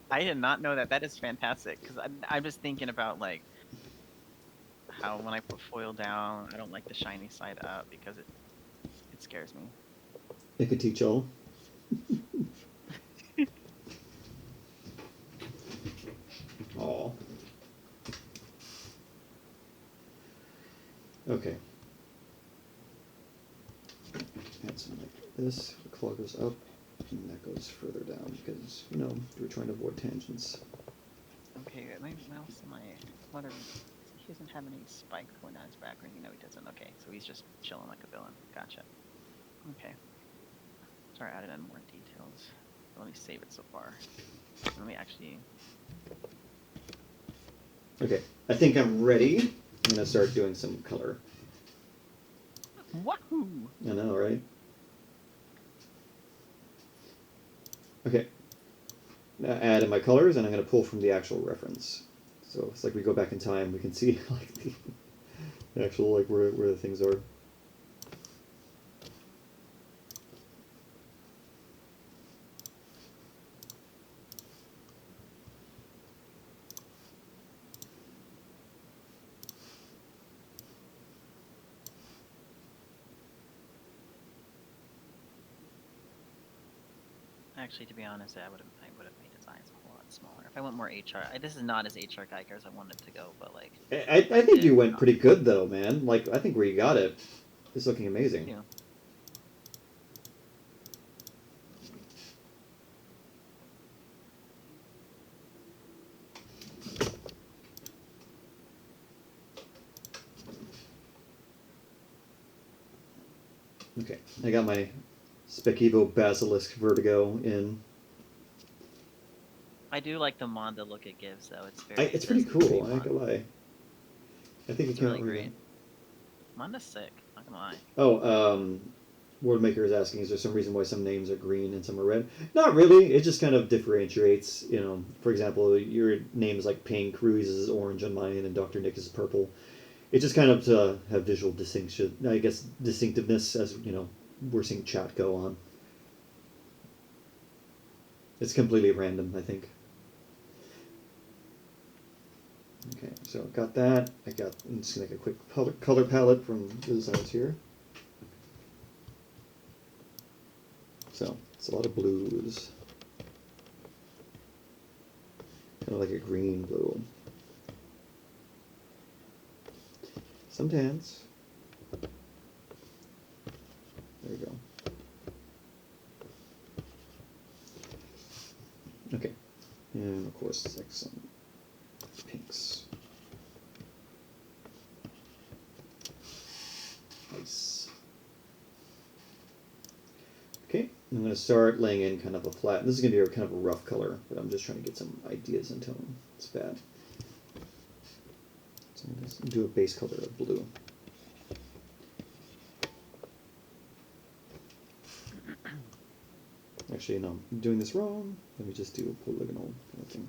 I did not know that. That is fantastic because I'm just thinking about like how when I put foil down, I don't like the shiny side up because it scares me. It could teach all. Aw. Okay. Add some like this. The claw goes up, and that goes further down because, you know, we're trying to avoid tangents. Okay, my mouse and my whatever. He doesn't have any spike going down his back or anything. No, he doesn't. Okay, so he's just chilling like a villain. Gotcha. Okay. Sorry, I added in more details. Let me save it so far. Let me actually. Okay, I think I'm ready. I'm gonna start doing some color. Wahoo! I know, right? Okay. Now add in my colors, and I'm gonna pull from the actual reference. So it's like we go back in time, we can see like the actual like where the things are. Actually, to be honest, I would have made his eyes a whole lot smaller. If I went more HR, this is not as HR Geiger as I wanted it to go, but like. I think you went pretty good though, man. Like I think where you got it is looking amazing. Yeah. Okay, I got my Spekivo Basilisk Vertigo in. I do like the Monda look it gives, though. It's very. It's pretty cool. I ain't gonna lie. I think it's really great. Monda's sick. Not gonna lie. Oh, Worldmaker is asking, is there some reason why some names are green and some are red? Not really. It just kind of differentiates. You know, for example, your name is like pink, Ruiz is orange on mine, and Dr. Nick is purple. It's just kind of to have visual distinction, I guess, distinctiveness as, you know, we're seeing chat go on. It's completely random, I think. Okay, so got that. I'm just going to make a quick color palette from the designs here. So, it's a lot of blues. Kind of like a green blue. Some tans. There you go. Okay. And of course, like some pinks. Nice. Okay, I'm going to start laying in kind of a flat. This is going to be kind of a rough color, but I'm just trying to get some ideas in tone. It's bad. So I'm going to do a base color of blue. Actually, no, I'm doing this wrong. Let me just do a polygonal kind of thing.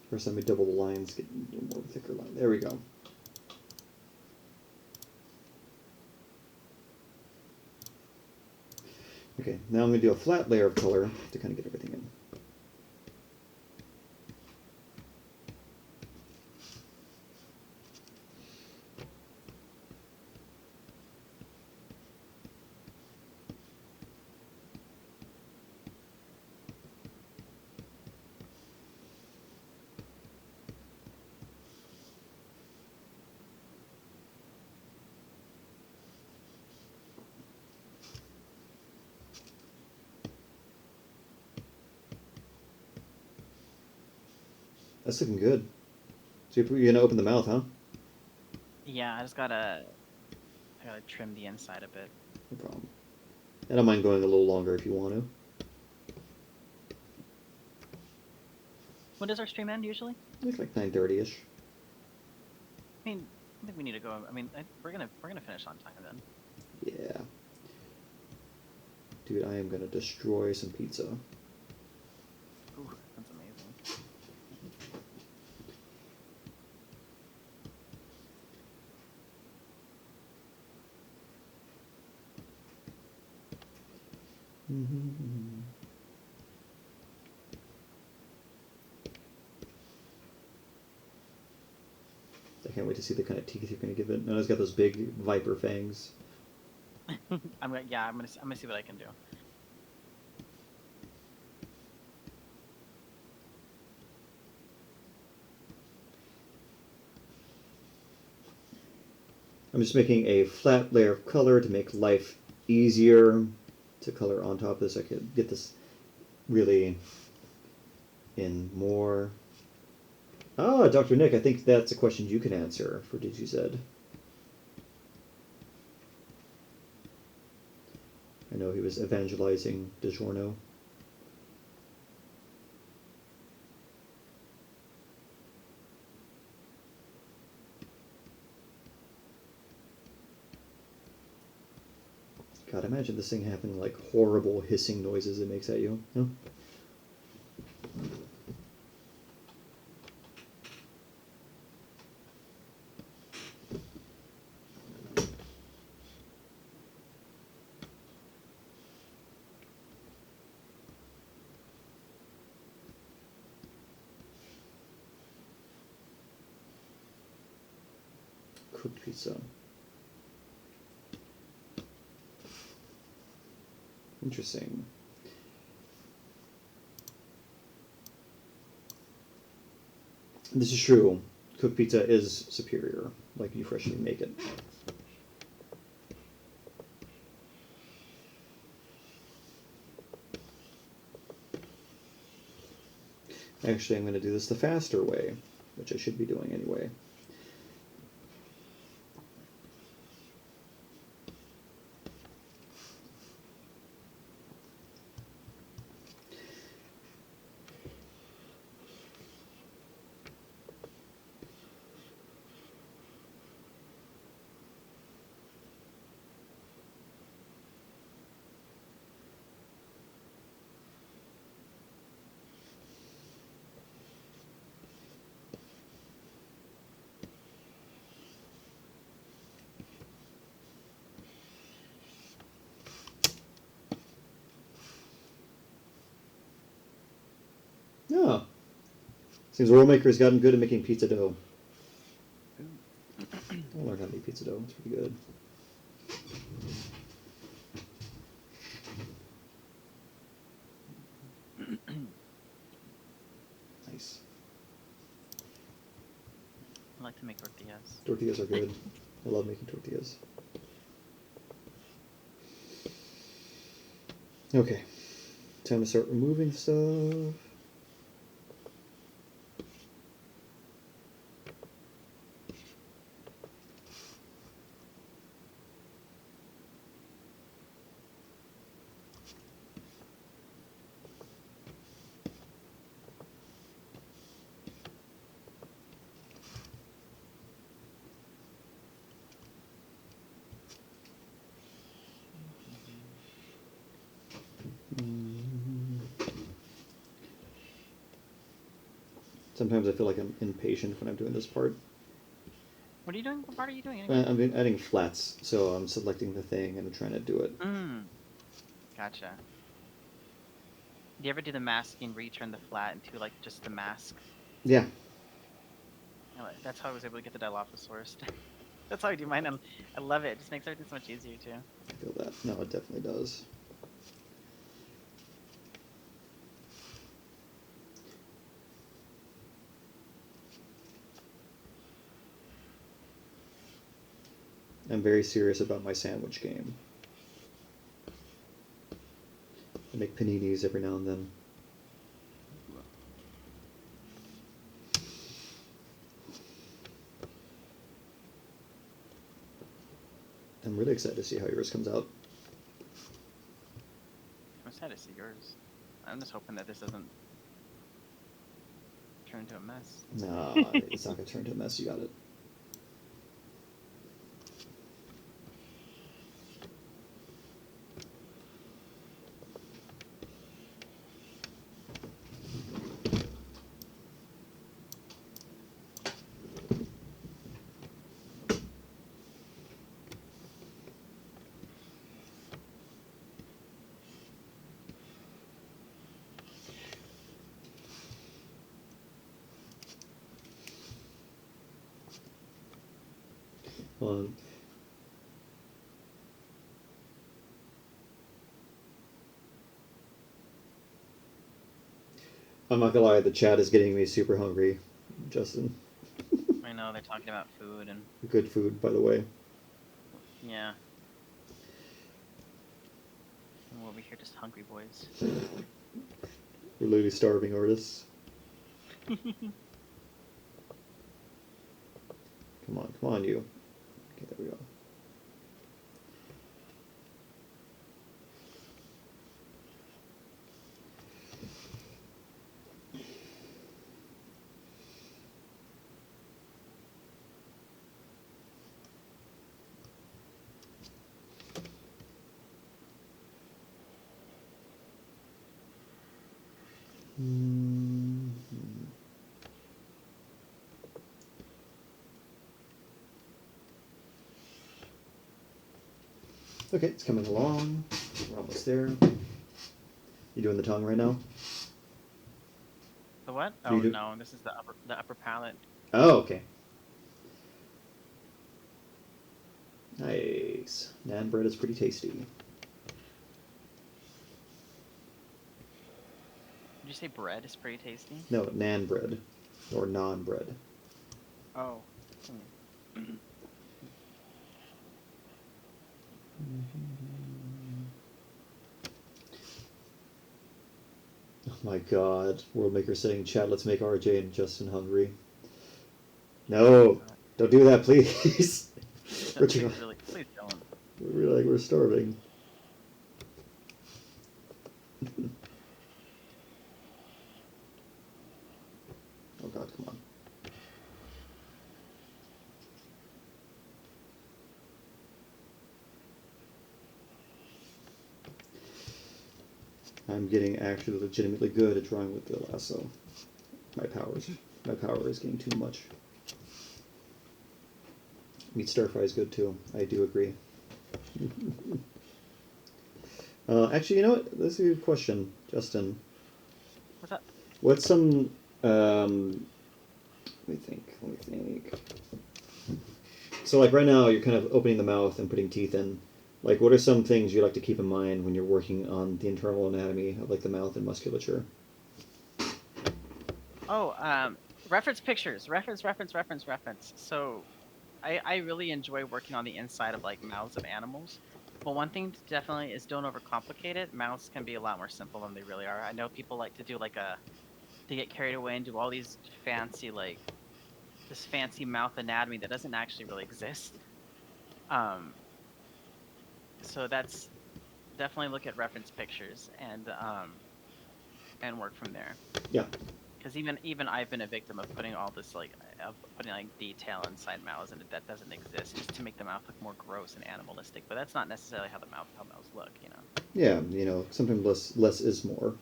First, let me double the lines, get a little more thicker line. There we go. Okay, now I'm going to do a flat layer of color to kind of get everything in. That's looking good. So you're gonna open the mouth, huh? Yeah, I gotta trim the inside a bit. No problem. I don't mind going a little longer if you want to. When does our stream end usually? It's like 9:30ish. I mean, I think we need to go. I mean, we're gonna finish on time then. Yeah. Dude, I am gonna destroy some pizza. Ooh, that's amazing. I can't wait to see the kind of teeth you're gonna give it. And it's got those big viper fangs. I'm gonna see what I can do. I'm just making a flat layer of color to make life easier to color on top of this. I could get this really in more. Oh, Dr. Nick, I think that's a question you can answer for DGZ. I know he was evangelizing DiGiorno. God, imagine this thing having like horrible hissing noises it makes at you. No? Cooked pizza. Interesting. This is true. Cooked pizza is superior, like you freshly make it. Actually, I'm going to do this the faster way, which I should be doing anyway. Yeah. Seems roll maker's gotten good at making pizza dough. I'll learn how to make pizza dough. It's pretty good. Nice. I like to make tortillas. Tortillas are good. I love making tortillas. Okay. Time to start removing stuff. Sometimes I feel like I'm impatient when I'm doing this part. What are you doing? What part are you doing anyway? I'm adding flats, so I'm selecting the thing and I'm trying to do it. Gotcha. Do you ever do the masking where you turn the flat into like just the mask? Yeah. That's how I was able to get the Dilophosaurus. That's how I do mine. I love it. It just makes everything so much easier too. I feel that. No, it definitely does. I'm very serious about my sandwich game. I make paninis every now and then. I'm really excited to see how yours comes out. I'm excited to see yours. I'm just hoping that this doesn't turn into a mess. Nah, it's not gonna turn into a mess. You got it. Um, I'm not gonna lie, the chat is getting me super hungry, Justin. I know they're talking about food and Good food, by the way. yeah. And we're over here just hungry boys. We're literally starving artists. Come on, you. Okay, there we go. Okay, it's coming along. We're almost there. You doing the tongue right now? The what? You Oh do- no, this is the upper palate. Oh, okay. Nice. Naan bread is pretty tasty. Did you say bread is pretty tasty? No, naan bread. Or naan bread. Oh. Oh my god. Worldmaker saying, chat, let's make RJ and Justin hungry. No! Don't do that, please! Please don't. We're starving. Oh god, come on. I'm getting actually legitimately good at drawing with the lasso. My power is getting too much. Meat stir fry is good too. I do agree. Actually, you know what? This is a good question, Justin. What's up? What's some? Let me think. So, like right now, you're kind of opening the mouth and putting teeth in. Like, what are some things you like to keep in mind when you're working on the internal anatomy of like the mouth and musculature? Oh, reference pictures. Reference. So, I really enjoy working on the inside of like mouths of animals. But one thing definitely is don't overcomplicate it. Mouths can be a lot more simple than they really are. I know people like to do they get carried away and do all these fancy this fancy mouth anatomy that doesn't actually really exist. Um, so that's definitely look at reference pictures and work from there. Yeah. Because even I've been a victim of putting all this of putting like detail inside mouths and that doesn't exist just to make the mouth look more gross and animalistic. But that's not necessarily how mouths look, you know. Yeah, sometimes less is more.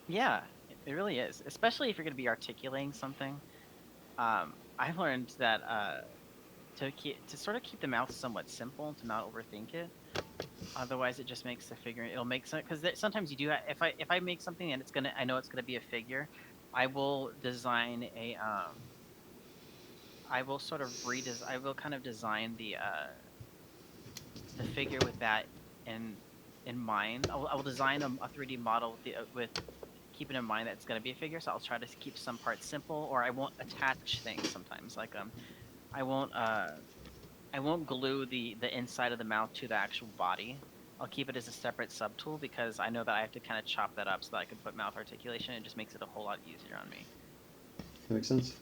Yeah, it really is. Especially if you're going to be articulating something. I've learned that to sort of keep the mouth somewhat simple, to not overthink it. Otherwise, it just makes the figure. It'll make sense because sometimes you do. If I make something and I know it's gonna be a figure, I will design I will sort of I will kind of design the figure with that in mind. I will design a 3D model with keeping in mind that it's gonna be a figure. So I'll try to keep some parts simple, or I won't attach things sometimes. Like I won't I won't glue the inside of the mouth to the actual body. I'll keep it as a separate subtool because I know that I have to kind of chop that up so that I can put mouth articulation. It just makes it a whole lot easier on me. That makes sense.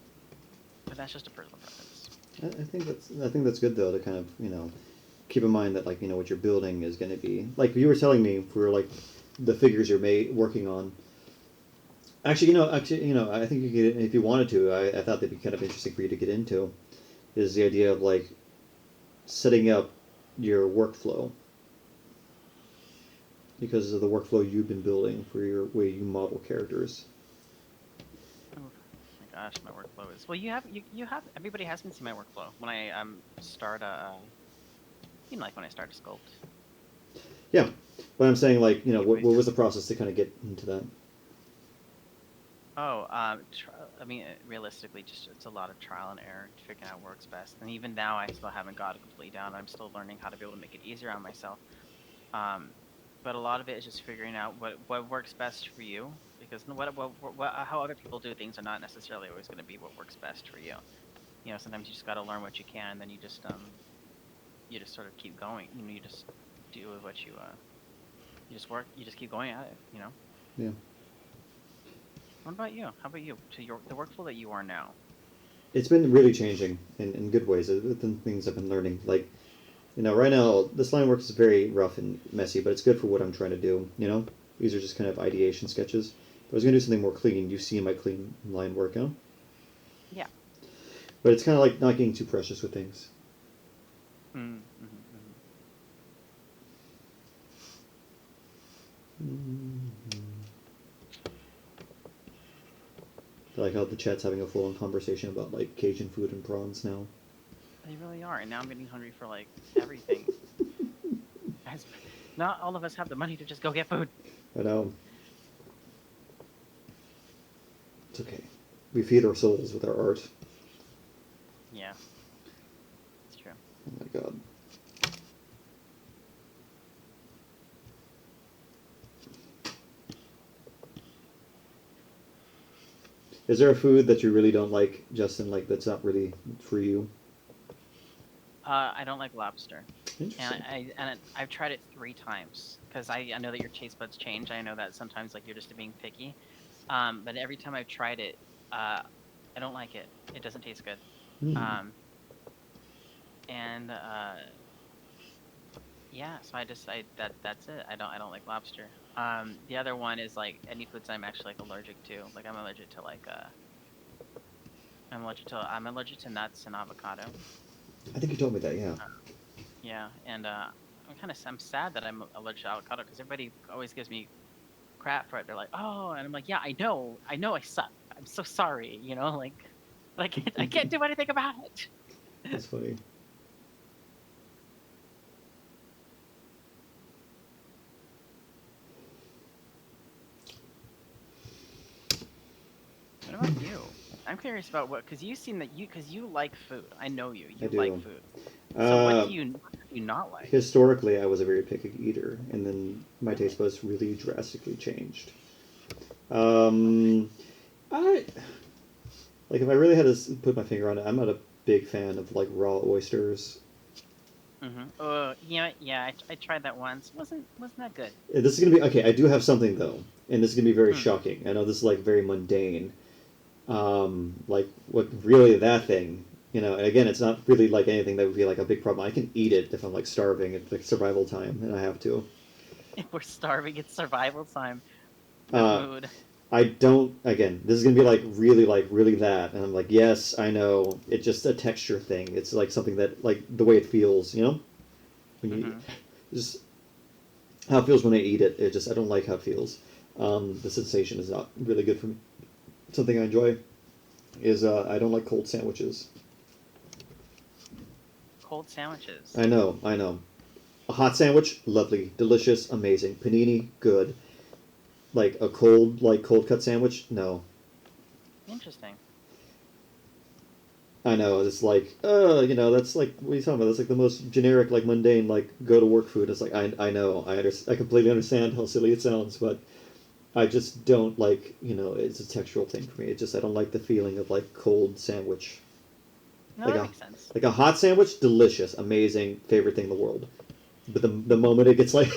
But that's just a personal preference. I think that's good though to kind of keep in mind that like what you're building is going to be like you were telling me for like the figures you're working on. Actually, I think you could, if you wanted to, I thought that'd be kind of interesting for you to get into, is the idea of like setting up your workflow because of the workflow you've been building for your way you model characters. Oh my gosh, my workflow is well. You have everybody has been seeing my workflow when I start a like when I start a sculpt. Yeah, but I'm saying like what was the process to kind of get into that? Oh, realistically, just it's a lot of trial and error, figuring out what works best. And even now, I still haven't got it completely down. I'm still learning how to be able to make it easier on myself. But a lot of it is just figuring out what works best for you, because how other people do things are not necessarily always going to be what works best for you. Sometimes you just got to learn what you can, and then you just sort of keep going. You just do what you just keep going at it. Yeah. What about you? How about you? To the workflow that you are now? It's been really changing in good ways. The things I've been learning. Like, right now, this line work is very rough and messy, but it's good for what I'm trying to do, These are just kind of ideation sketches. If I was going to do something more clean, you see my clean line work, Yeah. But it's kind of like not getting too precious with things. Mm-hmm. I like how the chat's having a full-on conversation about like Cajun food and prawns now. They really are, and now I'm getting hungry for like everything. Not all of us have the money to just go get food. I know. It's okay. We feed our souls with our art. Yeah. It's true. Oh my god. Is there a food that you really don't like, Justin, like that's not really for you? I don't like lobster. Interesting. And I've tried it 3 times because I know that your taste buds change. I know that sometimes like you're just being picky. But every time I've tried it, I don't like it. It doesn't taste good. Mm. And yeah, so that's it. I don't like lobster. The other one is like any foods I'm actually like allergic to. Like I'm allergic to I'm allergic to nuts and avocado. I think you told me that, yeah. Yeah, and I'm sad that I'm allergic to avocado because everybody always gives me crap for it. They're like, oh, and I'm like, yeah, I know, I suck. I'm so sorry, like I can't do anything about it. That's funny. What about you? I'm curious about because you like food. I know you. You I do. like food. So what do you not like? Historically, I was a very picky eater, and then my taste buds really drastically changed. I like if I really had to put my finger on it, I'm not a big fan of like raw oysters. Yeah. I tried that once. Wasn't that good? This is gonna be okay. I do have something though, and this is gonna be very shocking. I know this is like very mundane. Like what really that thing, and again, it's not really like anything that would be like a big problem. I can eat it if I'm like starving. It's like survival time, and I have to. If we're starving, it's survival time. Food. I don't. Again, this is gonna be like really that, and I'm like, yes, I know. It's just a texture thing. It's like something that like the way it feels, when you just how it feels when I eat it. It just I don't like how it feels. The sensation is not really good for me. Something I enjoy is I don't like cold sandwiches. Cold sandwiches. I know. A hot sandwich, lovely, delicious, amazing. Panini, good. Like a cold cut sandwich, no. Interesting. I know. It's like, that's like what are you talking about? That's like the most generic, like mundane, like go to work food. It's like I know. I completely understand how silly it sounds, but I just don't like, it's a textural thing for me. It just, I don't like the feeling of like cold sandwich. No, like that makes sense. Like a hot sandwich, delicious, amazing, favorite thing in the world. But the moment it gets like,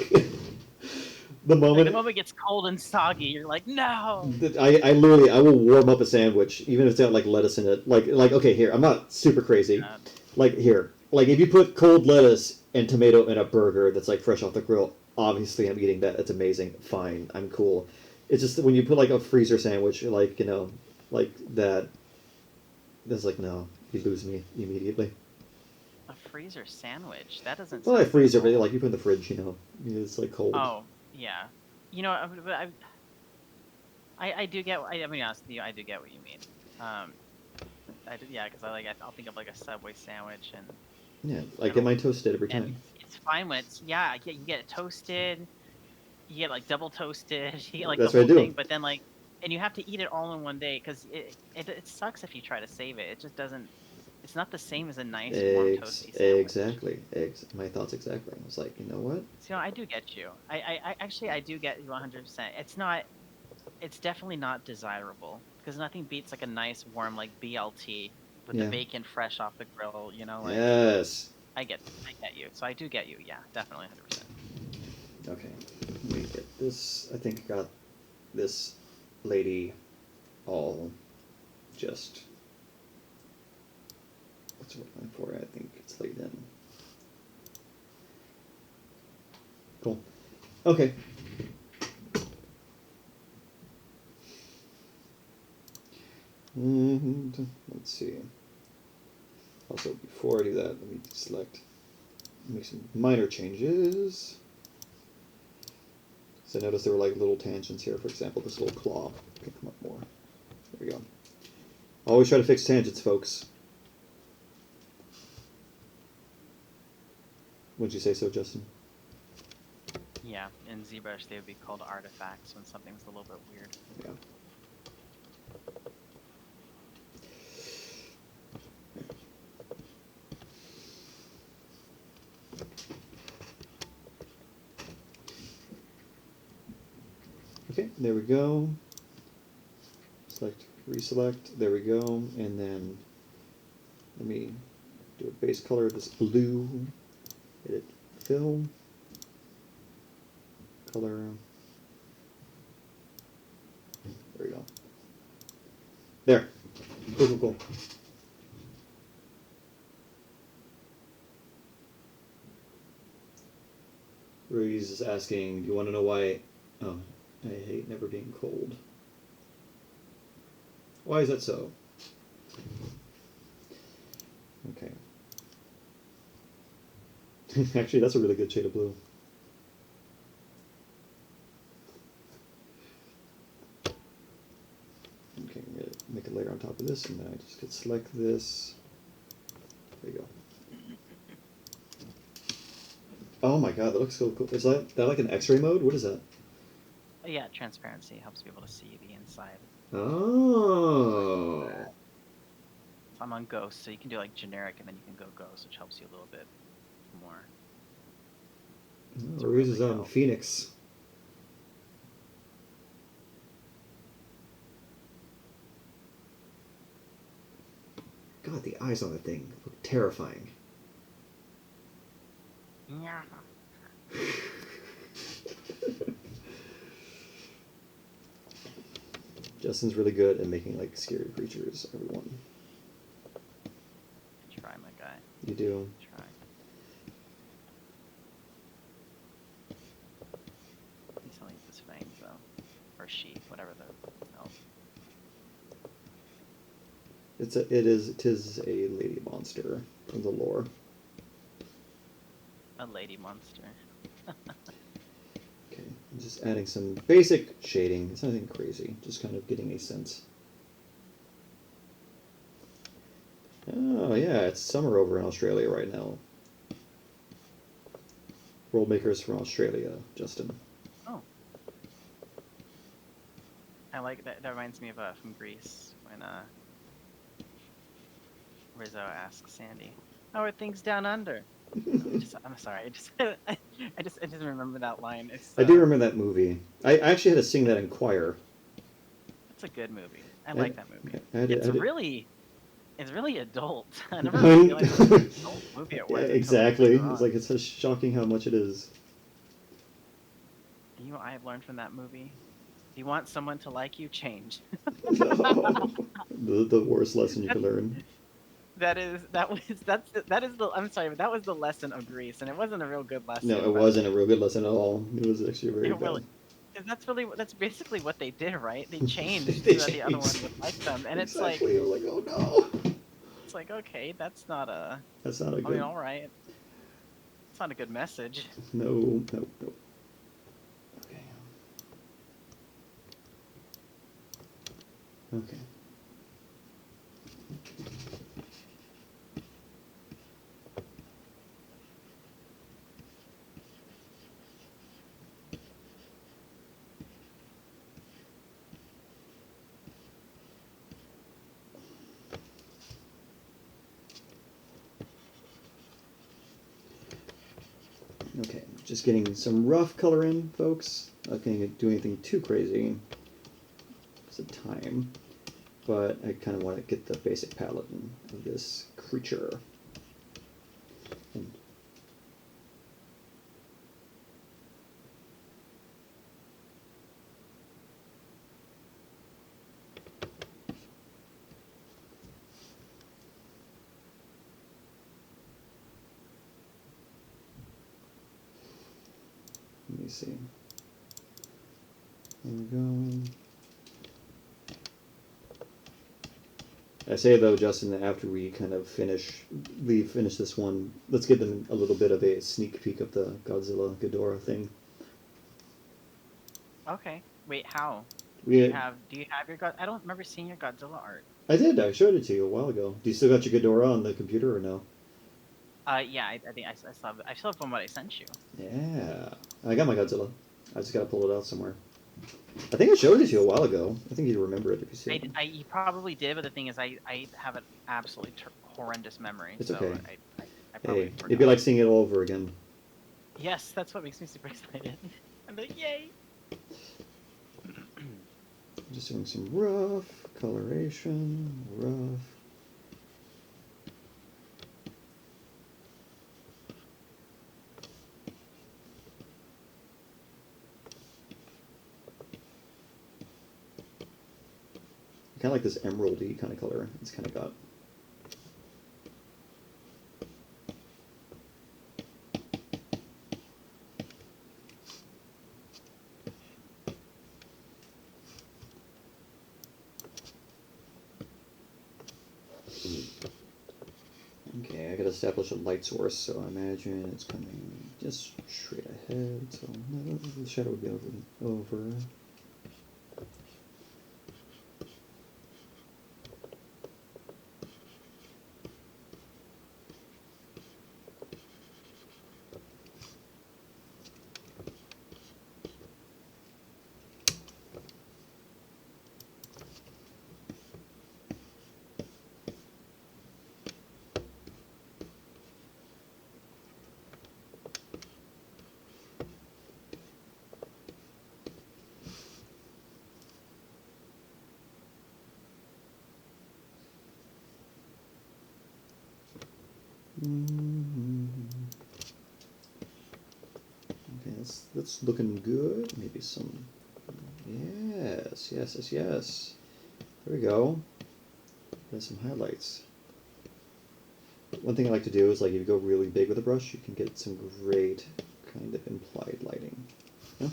the moment it gets cold and soggy, you're like, no. I literally, I will warm up a sandwich, even if it's got like lettuce in it. Like okay, here, I'm not super crazy. Like here, like if you put cold lettuce and tomato in a burger that's like fresh off the grill, obviously I'm eating that. It's amazing. Fine, I'm cool. It's just that when you put like a freezer sandwich, like like that, it's like no, you lose me immediately. A freezer sandwich? That doesn't Well, I sound freezer, good but at all. like you put in the fridge, it's like cold. Oh, yeah. But I do get. I mean, honest with you, I do get what you mean. Um, yeah, because I'll think of like a Subway sandwich, and Yeah, I get it'll mine toasted every and time. it's fine when it's yeah. You get it toasted, you get like double toasted, you get like the That's what I whole do. thing, but then like, and you have to eat it all in one day because it sucks if you try to save it. It just doesn't. It's not the same as a nice warm toasty sandwich. Exactly. My thoughts exactly. I was like, you know what? So I do get you. I actually I do get you 100%. It's not. It's definitely not desirable because nothing beats like a nice warm like BLT with the Yeah. bacon fresh off the grill. Like Yes. I get you. So I do get you. Yeah, definitely 100%. Okay. Let me get this. I think I got this lady all just. What's it looking for? I think it's laid in. Cool. Okay. And let's see. Also, before I do that, let me make some minor changes. So I noticed there were like little tangents here. For example, this little claw can come up more. There we go. Always try to fix tangents, folks. Wouldn't you say so, Justin? Yeah, in ZBrush they would be called artifacts when something's a little bit weird. Yeah. Okay, there we go. Select, reselect, there we go, and then let me do a base color of this blue. Edit, fill, color. There we go. There. Cool, cool, cool. Ruiz is asking, do you want to know why? Oh, I hate never being cold. Why is that so? Okay. Actually, that's a really good shade of blue. Okay, I'm gonna make a layer on top of this, and then I just could select this. There you go. Oh my god, that looks so cool. Is that like an X-ray mode? What is that? Yeah, transparency helps people to see the inside. Oh. So I'm on Ghost, so you can do like generic, and then you can go Ghost, which helps you a little bit more. Oh, Ruiz is on Phoenix. God, the eyes on that thing look terrifying. Yeah. Justin's really good at making like scary creatures, everyone. Try, my guy. You do. Try. He's telling you his fangs though. Or she, whatever the hell. Tis a lady monster from the lore. A lady monster. Okay, I'm just adding some basic shading. It's nothing crazy, just kind of getting a sense. Oh yeah, it's summer over in Australia right now. World makers from Australia, Justin. Oh. I like that. That reminds me of from Greece when Rizzo asks Sandy, "How are things down under?" I'm sorry. I just remember that line. I do remember that movie. I actually had to sing that in choir. It's a good movie. I like that movie. It's really adult. I never I- realized it was an adult movie at Yeah, once. exactly. It's like it's so shocking how much it is. You know what I have learned from that movie? If you want someone to like you, change. No. The worst lesson you can learn. that is the I'm sorry, but that was the lesson of Greece, and it wasn't a real good No, lesson. it But wasn't a real good lesson at all. It was actually very it really, bad. 'cause that's basically what they did, right? They changed They so that the other one changed. would like them, and Exactly. I was like, oh no. it's like okay, that's not a. That's not a I mean, good. all right, it's not a good message. No, no, no. Okay. Okay. Okay, just getting some rough color in, folks. Not going to do anything too crazy because of time, but I kind of want to get the basic palette of this creature. And let me see. There we go. I say though, Justin, that after we kind of finish this one, let's give them a little bit of a sneak peek of the Godzilla Ghidorah thing. Okay, wait, how? We Do you have your God? I don't remember seeing your Godzilla art. I did. I showed it to you a while ago. Do you still got your Ghidorah on the computer or no? Yeah, I think I still have from what I sent you. Yeah, I got my Godzilla. I just got to pull it out somewhere. I think I showed it to you a while ago. I think you'd remember it if you see it. You probably did, but the thing is, I have an absolutely horrendous memory. It's So okay. I probably Hey, forgot. it'd be like seeing it all over again. Yes, that's what makes me super excited. I'm like, yay! Just doing some rough coloration, rough. Kind of like this emeraldy kind of color. It's kind of got. Okay, I gotta establish a light source, so I imagine it's coming just straight ahead, so the shadow would be over. Okay, that's looking good. Maybe some. Yes, yes, yes, yes. There we go. There's some highlights. One thing I like to do is, like, if you go really big with a brush, you can get some great kind of implied lighting. Yeah?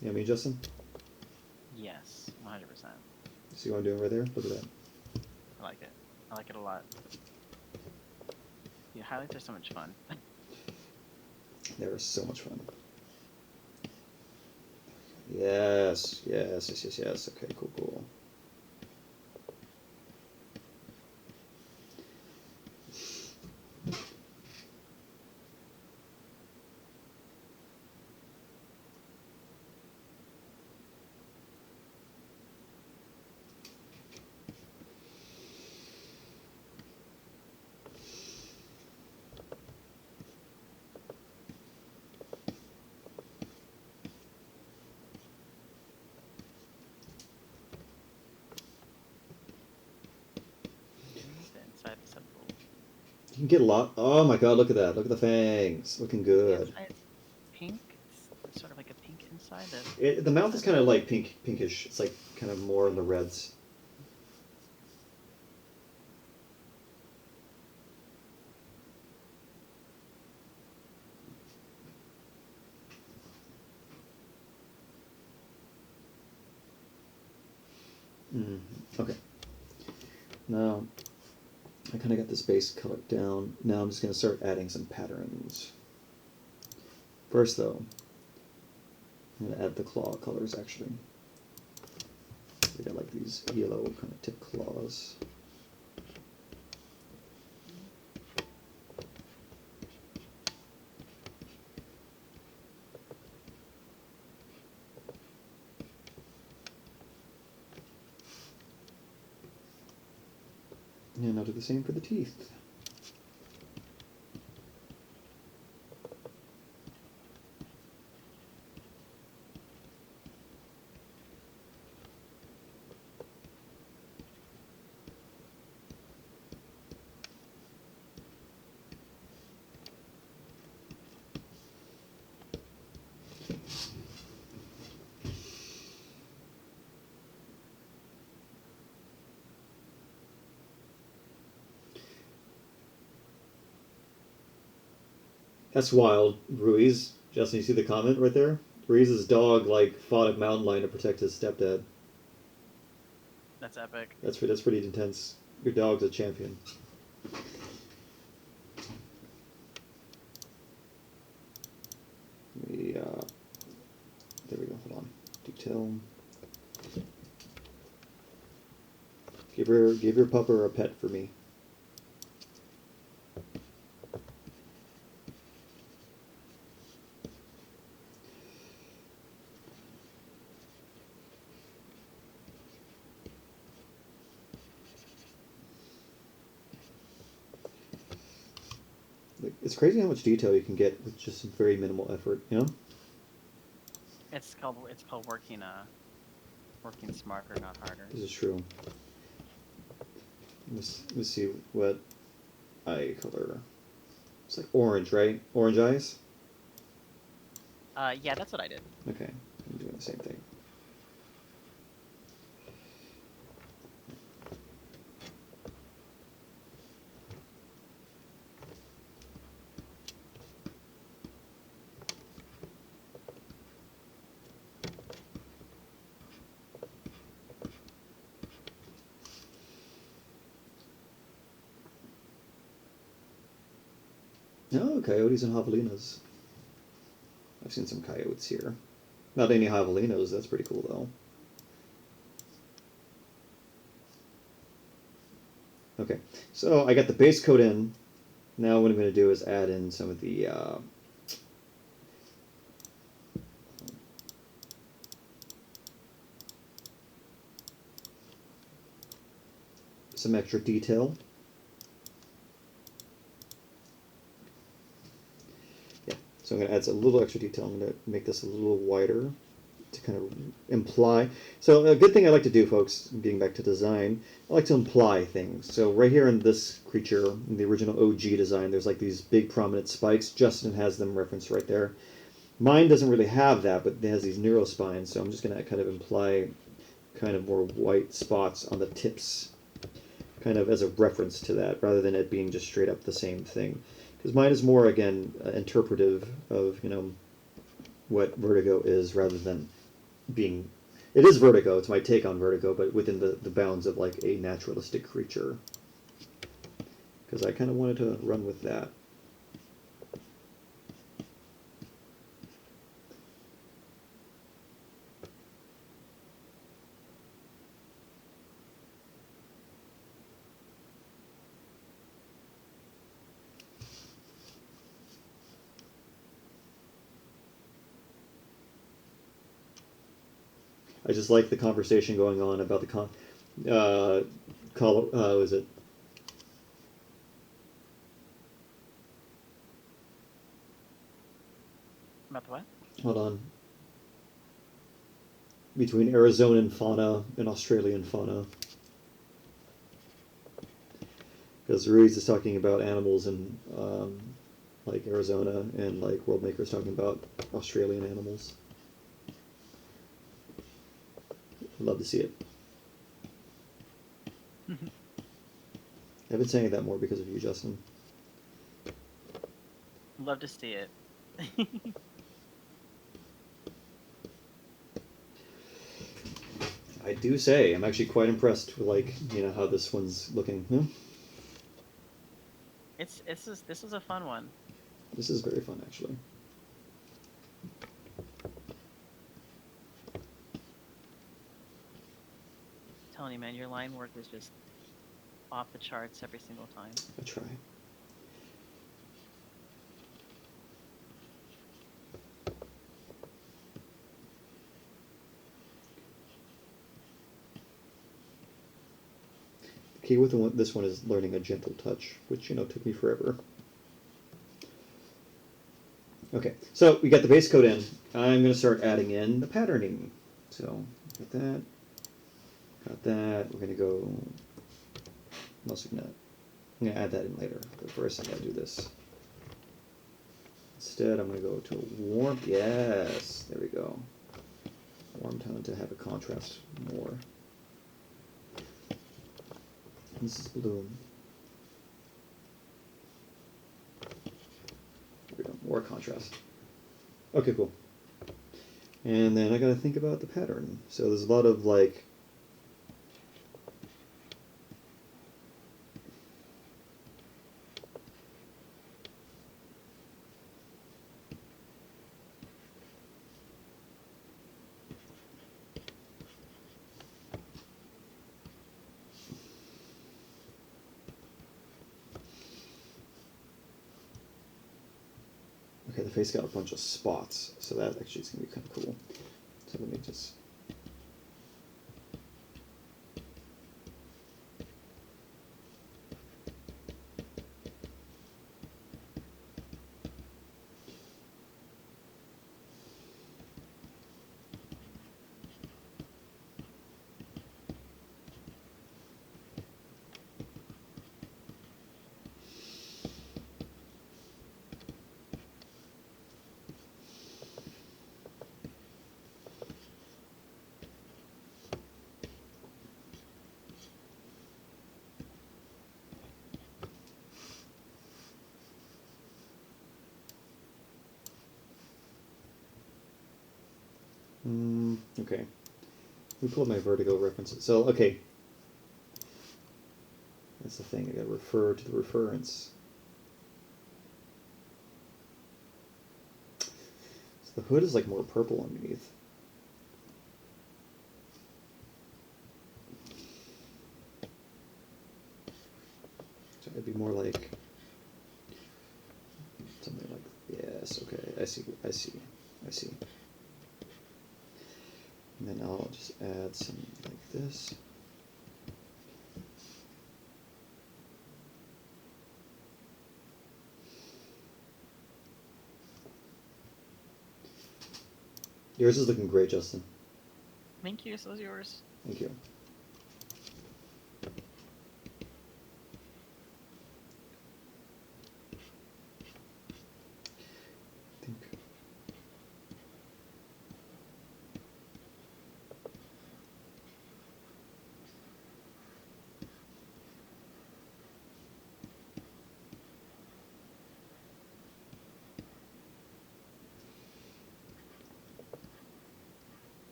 You know me, Justin? Yes, 100%. See what I'm doing right there? Look at that. I like it. I like it a lot. Yeah, highlights are so much fun. They're so much fun. Yes, yes, yes, yes, yes. Okay, cool, cool. The inside is so cool. You can get a lot. Oh my god, look at that. Look at the fangs. Looking The good. inside pink. It's sort of like a pink inside. The mouth is kind of like pinkish. It's like kind of more in the reds. Okay. Now, I kind of got this base color down. Now I'm just going to start adding some patterns. First, though, I'm going to add the claw colors, actually. I got like these yellow kind of tip claws. And I'll do the same for the teeth. That's wild, Ruiz. Justin, you see the comment right there? Ruiz's dog fought a mountain lion to protect his stepdad. That's epic. That's pretty intense. Your dog's a champion. There we go. Hold on. Detail. Give your pupper a pet for me. It's crazy how much detail you can get with just very minimal effort, you know? It's called working smarter, not harder. This is true. Let's see what eye color. It's like orange, right? Orange eyes? Yeah, that's what I did. Okay, I'm doing the same thing. Oh, coyotes and javelinas. I've seen some coyotes here. Not any javelinas, that's pretty cool though. Okay, so I got the base coat in. Now what I'm going to do is add in some of the some extra detail. So I'm going to add a little extra detail. I'm going to make this a little wider to kind of imply. So a good thing I like to do, folks, getting back to design, I like to imply things. So right here in this creature, in the original OG design, there's like these big prominent spikes. Justin has them referenced right there. Mine doesn't really have that, but it has these neurospines. So I'm just going to kind of imply kind of more white spots on the tips, kind of as a reference to that, rather than it being just straight up the same thing. Because mine is more, again, interpretive of, you know, what Vertigo is, rather than being... It is Vertigo, it's my take on Vertigo, but within the bounds of, like, a naturalistic creature. Because I kind of wanted to run with that. I just like the conversation going on about the was it? About the what? Hold on. Between Arizonan fauna and Australian fauna. Because Ruiz is talking about animals in like Arizona, and like Worldmaker is talking about Australian animals. I'd love to see it. I've been saying that more because of you, Justin. Love to see it. I do say, I'm actually quite impressed with, like, you know, how this one's looking. Hmm? This is a fun one. This is very fun, actually. I'm telling you, man, your line work is just off the charts every single time. I try. The key with this one is learning a gentle touch, which, you know, took me forever. Okay, so we got the base coat in. I'm going to start adding in the patterning. So, got that. Got that. We're going to go... I'm going to add that in later. But first, I'm going to do this. Instead, I'm going to go to warmth. Yes, there we go. Warm tone to have a contrast more. This is bloom. There we go. More contrast. Okay, cool. And then I got to think about the pattern. So there's a lot of like... Okay, the face got a bunch of spots, so that actually is going to be kind of cool. So let me just... Okay. Let me pull up my Vertigo references. So, okay. That's the thing. I gotta refer to the reference. So the hood is like more purple underneath. So it'd be more like something like, yes, okay, I see. And then I'll just add some like this. Yours is looking great, Justin. Thank you. So is yours. Thank you.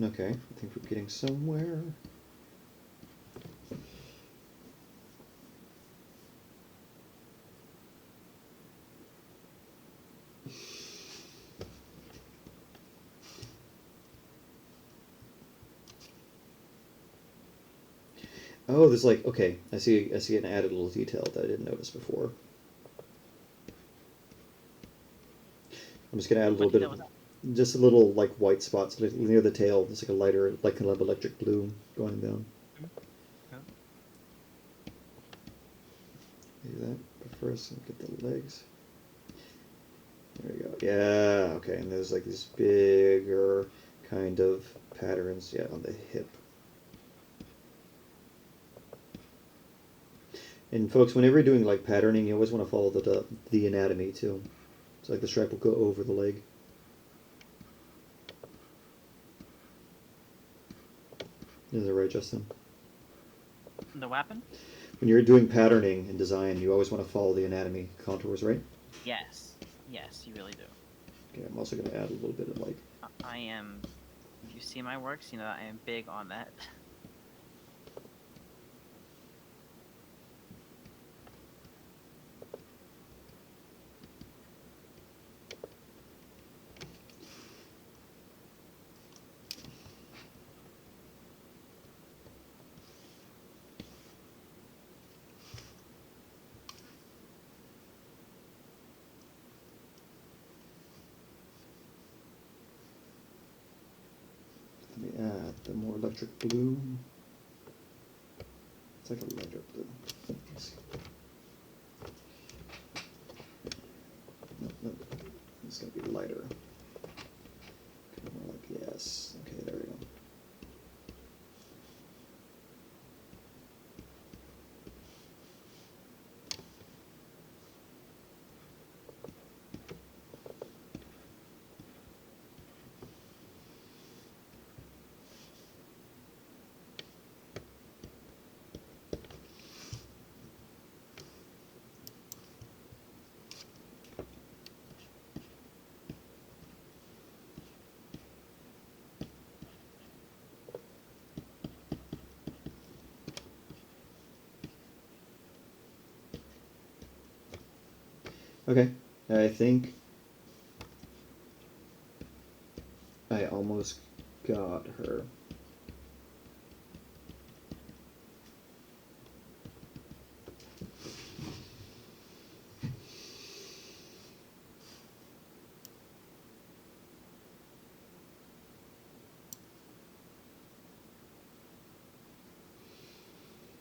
Okay, I think we're getting somewhere. Oh, there's like, okay, I see an added little detail that I didn't notice before. I'm just gonna add a little bit of, just a little like white spots near the tail. There's like a lighter, like kind of electric blue going down. Do that, but first get the legs. There we go. Yeah, okay, and there's like these bigger kind of patterns, yeah, on the hip. And folks, whenever you're doing like patterning, you always want to follow the anatomy too. So like the stripe will go over the leg. Is that right, Justin? The weapon? When you're doing patterning and design, you always want to follow the anatomy contours, right? Yes. Yes, you really do. Okay, I'm also going to add a little bit of like... I am... If you see my works, you know I am big on that. Let me add the more electric blue. It's like a lighter blue. Let's see. No, it's going to be lighter. Kind of more like, yes. Okay, there we go. Okay, I think I almost got her.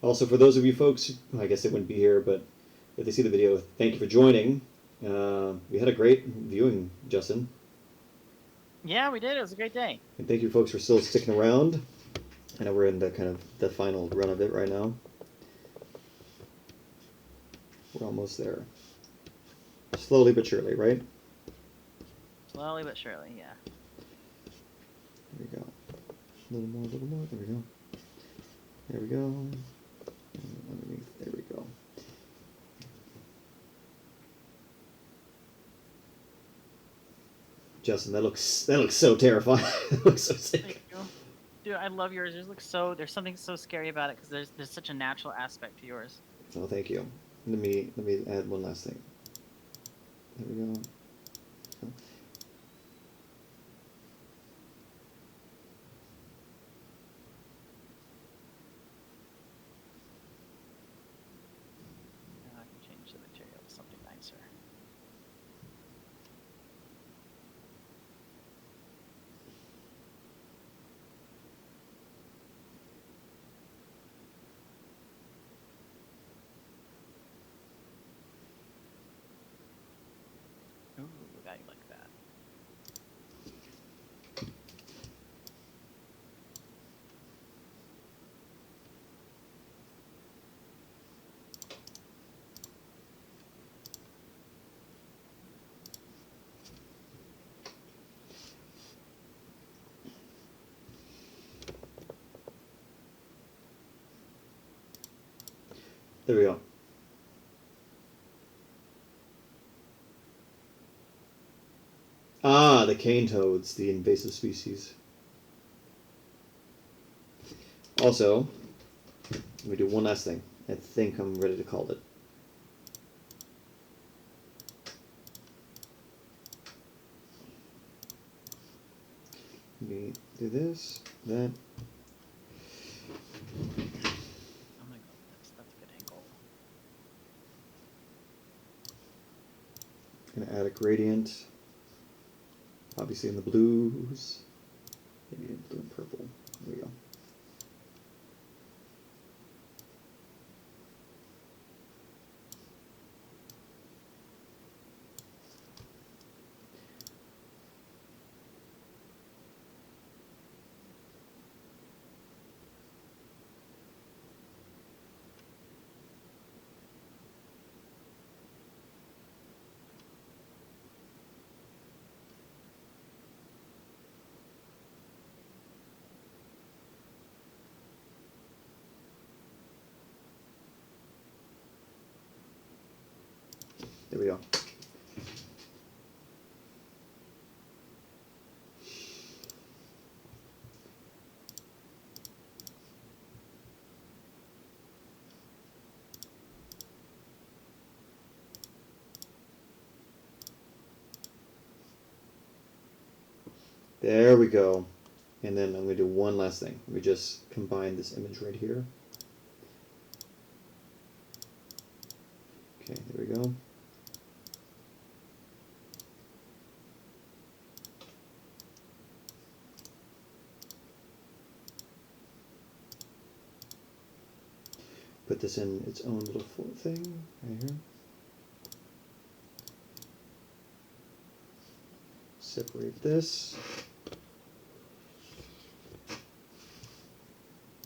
Also, for those of you folks, I guess they wouldn't be here, but if they see the video, thank you for joining. We had a great viewing, Justin. Yeah, we did. It was a great day. And thank you folks for still sticking around. I know we're in the kind of the final run of it right now. We're almost there. Slowly but surely, right? Slowly but surely, yeah. There we go. A little more, There we go. There we go. And underneath, there we go. Justin, that looks so terrifying. That looks so sick. Thank you. Dude, I love yours. There's something so scary about it because there's such a natural aspect to yours. Oh, thank you. Let me add one last thing. There we go. Oh. I can change the material to something nicer. Ooh, I like that. There we go. Ah, the cane toads, the invasive species. Also, let me do one last thing. I think I'm ready to call it. Let me do this, that. Oh my god, that's a good angle. Gonna add a gradient. Obviously in the blues. Maybe in blue and purple. There we go. There we go. There we go. And then I'm going to do one last thing. We just combine this image right here. Okay, there we go. Put this in its own little thing right here. Separate this.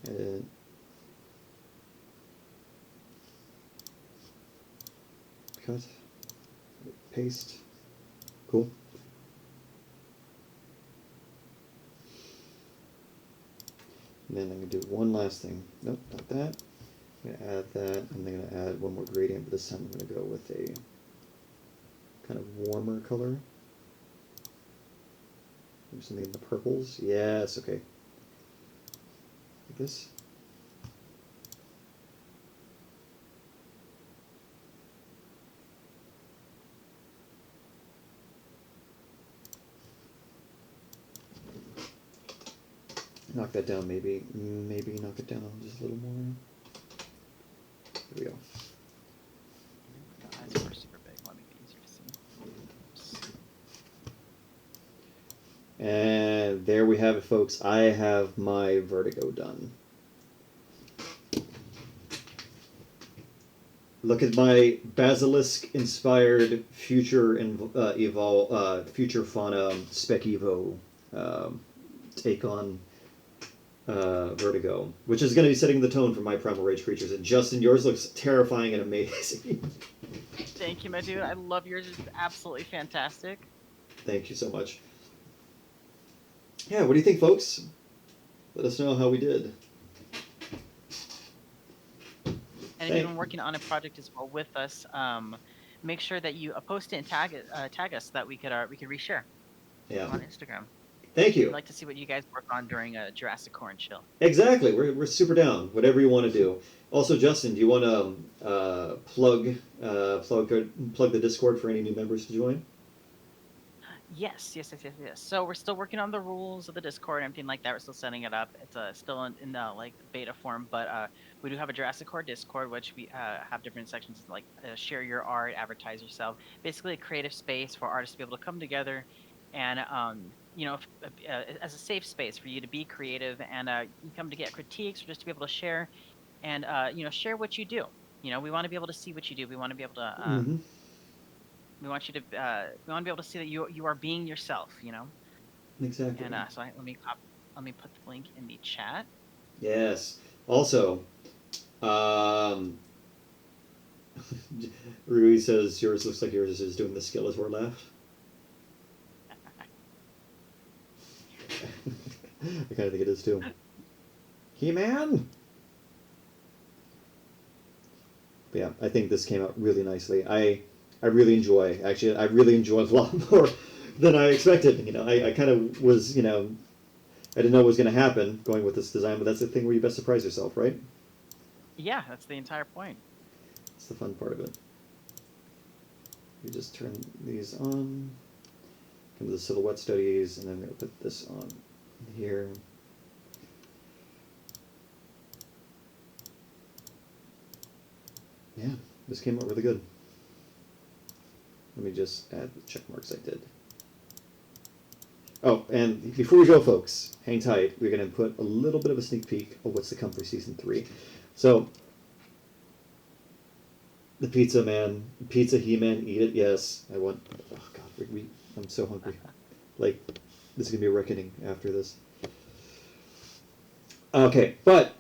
And cut, paste, cool. And then I'm going to do one last thing. Nope, not that. I'm going to add that. I'm going to add one more gradient, but this time I'm going to go with a kind of warmer color. Maybe something in the purples. Yes, okay. Like this. Knock that down, maybe knock it down just a little more. There we go. The eyes are super big. Let me be easier to see. And there we have it, folks. I have my Vertigo done. Look at my basilisk-inspired future future fauna spec evo take on Vertigo, which is going to be setting the tone for my Primal Rage creatures. And Justin, yours looks terrifying and amazing. Thank you, my dude. I love yours. It's absolutely fantastic. Thank you so much. Yeah, what do you think, folks? Let us know how we did. And if you've been working on a project as well with us, make sure that you post it and tag us so that we could reshare. Yeah. On Instagram. Thank you. I'd like to see what you guys work on during JurassiCore and Chill. Exactly. We're super down. Whatever you want to do. Also, Justin, do you want to plug the Discord for any new members to join? Yes. So we're still working on the rules of the Discord and everything like that. We're still setting it up. It's still in the like beta form, but we do have a JurassiCore Discord, which we have different sections like share your art, advertise yourself, basically a creative space for artists to be able to come together and as a safe space for you to be creative and you come to get critiques or just to be able to share and share what you do. We want to be able to see what you do. We want to be able to. We want you to. We want to be able to see that you are being yourself. Exactly. And so let me put the link in the chat. Yes. Also, Rui says yours looks like yours is doing the Skeletor laugh. I kind of think it is too. He-Man. But yeah, I think this came out really nicely. I really enjoy. Actually, I really enjoyed a lot more than I expected. I kind of was, I didn't know what was going to happen going with this design, but that's the thing where you best surprise yourself, right? Yeah, that's the entire point. It's the fun part of it. You just turn these on, come to the silhouette studies, and then I'm going to put this on here. Yeah, this came out really good. Let me just add the check marks I did. Oh, and before we go, folks, hang tight. We're going to put a little bit of a sneak peek of what's to come for Season 3. So, the pizza man, pizza He-Man, eat it, yes. I want, oh God, I'm so hungry. Like, this is going to be a reckoning after this. Okay, but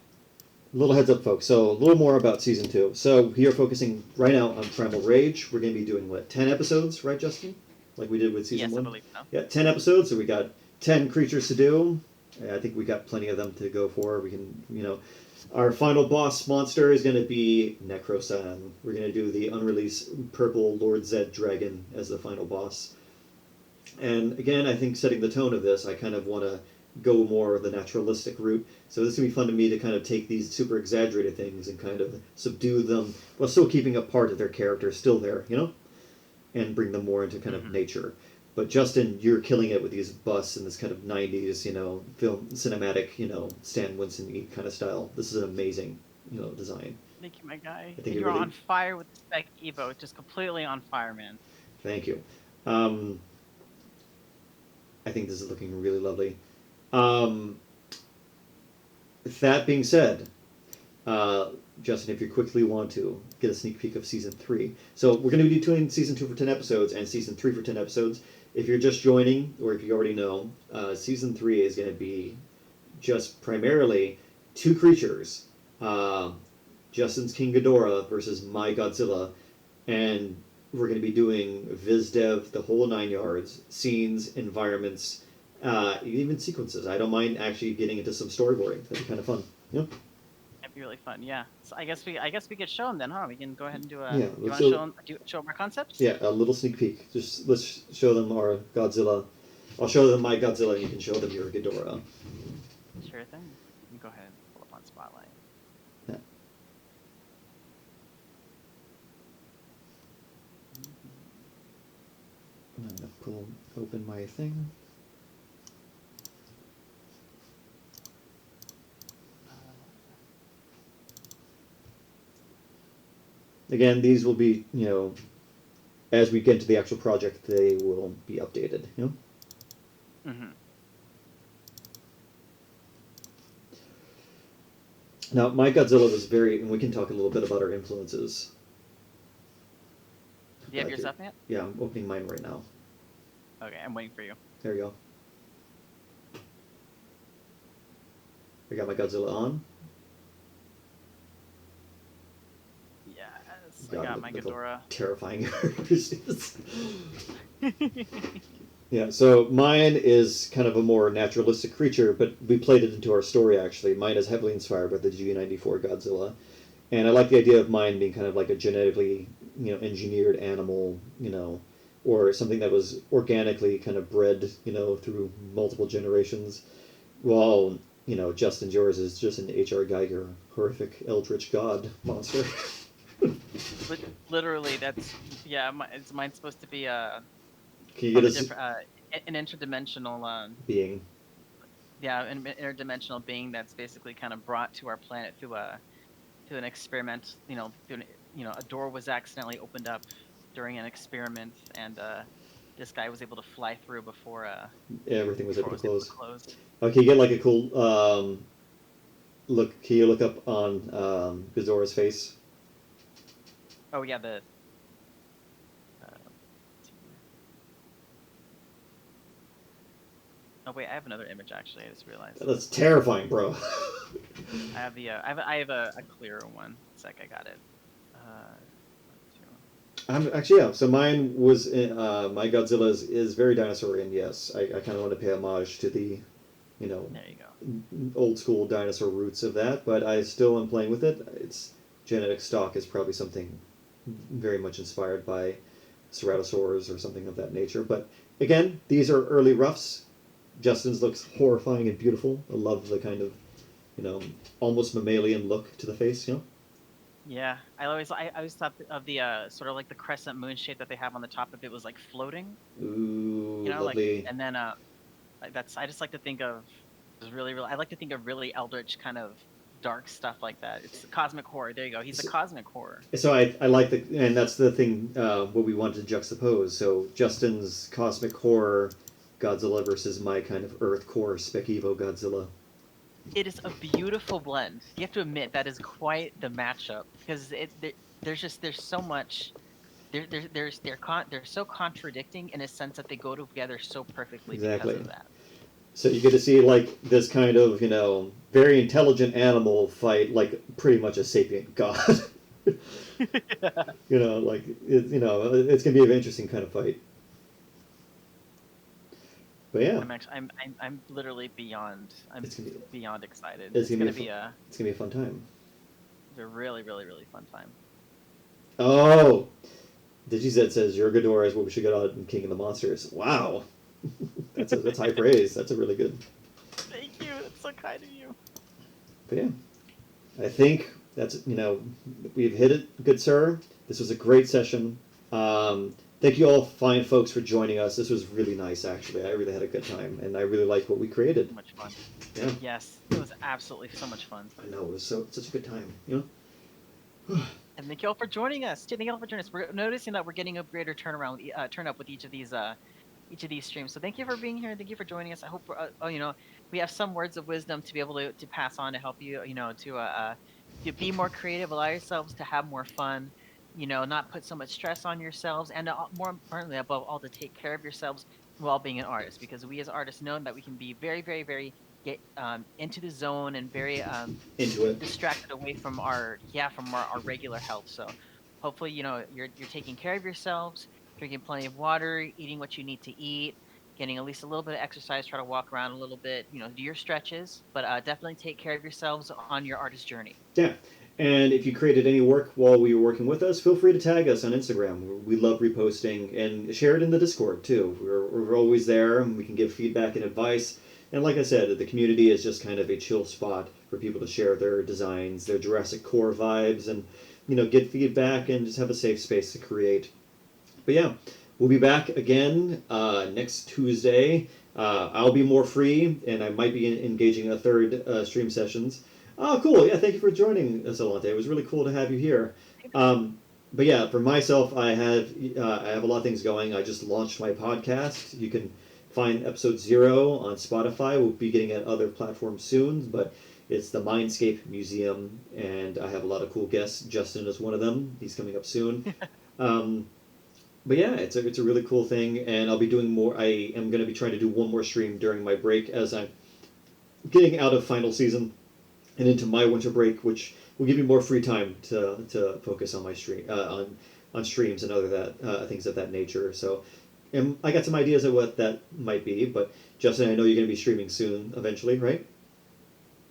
a little heads up, folks. So a little more about Season 2. So we are focusing right now on Primal Rage. We're going to be doing, 10 episodes, right, Justin? Like we did with Season 1? Yes, I believe so. Yeah, 10 episodes. So we got 10 creatures to do. I think we got plenty of them to go for. We can, Our final boss monster is going to be Necrosan. We're going to do the unreleased purple Lord Zed dragon as the final boss. And again, I think setting the tone of this, I kind of want to go more the naturalistic route. So this is going to be fun to me to kind of take these super exaggerated things and kind of subdue them while still keeping a part of their character still there, you know? And bring them more into kind of nature. But Justin, you're killing it with these busts and this kind of 90s, you know, film cinematic, you know, Stan Winston kind of style. This is an amazing, you know, design. Thank you, my guy. I think You're on fire with the Spec Evo, just completely on fire, man. Thank you. I think this is looking really lovely. That being said, Justin, if you quickly want to get a sneak peek of season 3. So we're going to be doing season 2 for 10 episodes and season 3 for 10 episodes. If you're just joining, or if you already know, season 3 is going to be just primarily 2 creatures. Justin's King Ghidorah versus my Godzilla. And we're going to be doing viz dev, the whole 9 yards, scenes, environments, even sequences. I don't mind actually getting into some storyboarding. That'd be kind of fun. Yeah. That'd be really fun. Yeah. So I guess we could show them then, huh? We can go ahead and do a. Yeah. You want to show them our concepts? Yeah, a little sneak peek. Just let's show them our Godzilla. I'll show them my Godzilla, and you can show them your Ghidorah. Sure thing. You can go ahead and pull up on Spotlight. Yeah. I'm gonna open my thing. Again, these will be, you know, as we get into the actual project, they will be updated, you know? Mm-hmm. Now, my Godzilla was very, and we can talk a little bit about our influences. Do you have yours up yet? Yeah, I'm opening mine right now. Okay, I'm waiting for you. There you go. I got my Godzilla on. Yes, I got my Ghidorah. Terrifying. Yeah, so mine is kind of a more naturalistic creature, but we played it into our story, actually. Mine is heavily inspired by the G94 Godzilla. And I like the idea of mine being kind of like a genetically, you know, engineered animal, you know, or something that was organically kind of bred, you know, through multiple generations. While, you know, Justin's yours is just an H.R. Geiger, horrific eldritch god monster. Literally, that's, yeah, mine's supposed to be Can you get an interdimensional being? Yeah, an interdimensional being that's basically kind of brought to our planet through an experiment. You know, a door was accidentally opened up during an experiment, and this guy was able to fly through before everything was able to close. Oh, can you get like a cool look? Can you look up on Ghidorah's face? Oh yeah, oh wait, I have another image actually. I just realized. That's terrifying, bro. I have I have a clearer one. It's like I got it. I'm actually, yeah. So mine was my Godzilla is very dinosaurian. Yes, I kind of want to pay homage to the, you know, there you go, old school dinosaur roots of that. But I still am playing with it. Its genetic stock is probably something very much inspired by ceratosaurs or something of that nature. But again, these are early roughs. Justin's looks horrifying and beautiful. I love the kind of, you know, almost mammalian look to the face. You know. Yeah, I always thought of the sort of like the crescent moon shape that they have on the top of it was like floating. Ooh, you know, lovely. like, and then like that's, I just like to think of, I like to think of really eldritch kind of dark stuff like that. It's cosmic horror. There you go. He's a cosmic horror. So I like and that's the thing. What we wanted to juxtapose. So Justin's cosmic horror Godzilla versus my kind of Earth core Spec Evo Godzilla. It is a beautiful blend. You have to admit that is quite the matchup, because there's so much. They're so contradicting in a sense that they go together so perfectly because of that. So you get to see like this kind of, you know, very intelligent animal fight like pretty much a sapient god. You know, like it's gonna be an interesting kind of fight. But yeah, I'm literally beyond. I'm it's gonna be beyond excited. it's It's gonna be gonna a fun, be it's gonna be a fun time. a really, really, really fun time. Oh, DigiZ says Yurgador is what we should get on King of the Monsters. Wow, that's high praise. That's a really good. Thank you. That's so kind of you. But yeah, I think that's we've hit it, good sir. This was a great session. Thank you all, fine folks, for joining us. This was really nice, actually. I really had a good time, and I really liked what we created. So much fun. Yeah, Yes, it was absolutely so much fun. I know, it was such a good time. And thank you all for joining us. Thank you all for joining us. We're noticing that we're getting a greater turn up with each of these streams. So thank you for being here. Thank you for joining us. I hope we have some words of wisdom to be able to pass on to help you to be more creative, allow yourselves to have more fun. Not put so much stress on yourselves, and more importantly, above all, to take care of yourselves while being an artist. Because we as artists know that we can be very, very, very get into the zone and very Into it. distracted away from our regular health. So hopefully you're taking care of yourselves, drinking plenty of water, eating what you need to eat, getting at least a little bit of exercise, try to walk around a little bit, do your stretches, but definitely take care of yourselves on your artist journey. Yeah. And if you created any work while we were working with us, feel free to tag us on Instagram. We love reposting, and share it in the Discord too. We're always there, and we can give feedback and advice. And like I said, the community is just kind of a chill spot for people to share their designs, their JurassiCore vibes, and get feedback and just have a safe space to create. But yeah, we'll be back again next Tuesday. I'll be more free, and I might be engaging a third stream sessions. Oh, cool. Yeah, thank you for joining us, Alante. It was really cool to have you here. But yeah, for myself, I have a lot of things going. I just launched my podcast. You can find episode 0 on Spotify. We'll be getting at other platforms soon, but it's the Mindscape Museum, and I have a lot of cool guests. Justin is one of them. He's coming up soon. But yeah, it's a really cool thing, and I'll be doing more. I am going to be trying to do one more stream during my break as I'm getting out of final season and into my winter break, which will give me more free time to focus on my stream on streams and other things of that nature. So, and I got some ideas of what that might be. But Justin, I know you're going to be streaming soon, eventually, right?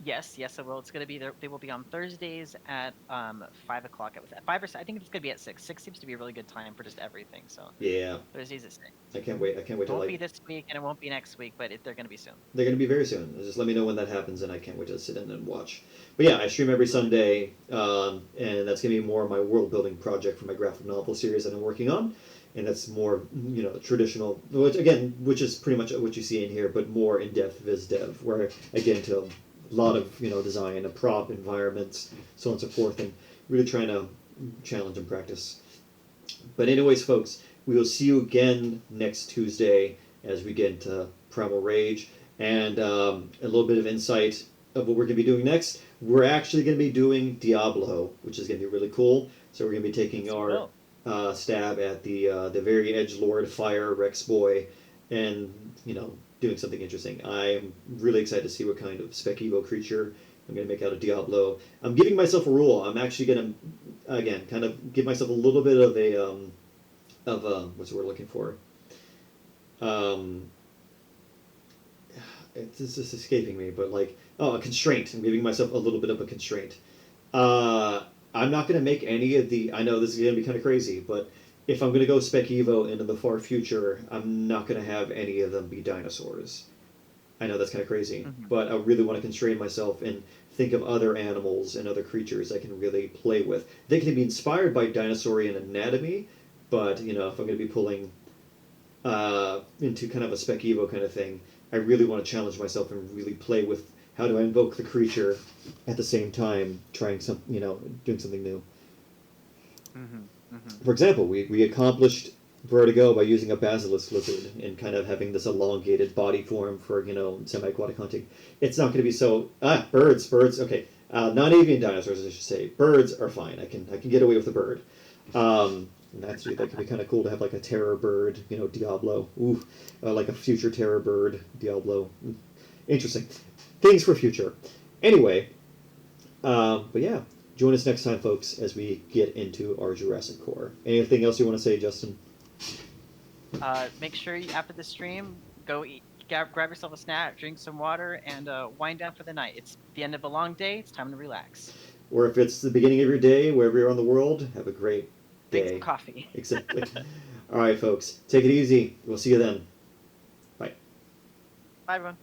Yes, I will. It's gonna be there. They will be on Thursdays at 5 o'clock. At 5 or 6, I think it's gonna be at 6. 6 seems to be a really good time for just everything. So Yeah, Thursdays at 6. I can't wait. I can't wait It to won't be this week, and it won't be next week, but they're gonna be soon. They're going to be very soon. Just let me know when that happens, and I can't wait to sit in and watch. But yeah, I stream every Sunday, and that's going to be more of my world building project for my graphic novel series that I'm working on. And that's more, traditional, which is pretty much what you see in here, but more in-depth viz dev, where I get into a lot of, design, and prop environments, so on and so forth, and really trying to challenge and practice. But anyways, folks, we will see you again next Tuesday as we get into Primal Rage, and a little bit of insight of what we're going to be doing next. We're actually going to be doing Diablo, which is going to be really cool. So we're going to be taking our stab at the very edgelord fire Rex boy, and doing something interesting. I'm really excited to see what kind of Spec Evo creature I'm going to make out of Diablo. I'm giving myself a rule. I'm actually going to, again, kind of give myself a little bit of a what's the word looking for? It's just escaping me, but a constraint. I'm giving myself a little bit of a constraint. I'm not going to make any of the. I know this is going to be kind of crazy, but if I'm going to go Spec Evo into the far future, I'm not going to have any of them be dinosaurs. I know that's kind of crazy, but I really want to constrain myself and think of other animals and other creatures I can really play with. They can be inspired by dinosaurian anatomy, but if I'm going to be pulling into kind of a Spec Evo kind of thing, I really want to challenge myself and really play with how do I invoke the creature at the same time trying doing something new. For example, we accomplished Vertigo by using a basilisk lizard and kind of having this elongated body form for semi-aquatic hunting. It's not going to be so birds. Okay, non-avian dinosaurs, I should say. Birds are fine. I can get away with a bird. And actually, that could be kind of cool to have like a terror bird, Diablo. Ooh, like a future terror bird, Diablo. Interesting. Things for future. Anyway, but yeah, join us next time, folks, as we get into our JurassiCore. Anything else you want to say, Justin? Make sure you, after the stream, go grab yourself a snack, drink some water, and wind down for the night. It's the end of a long day. It's time to relax. Or if it's the beginning of your day, wherever you're in the world, have a great Drink some day. coffee. Exactly. All right, folks. Take it easy. We'll see you then. Bye. Bye, everyone.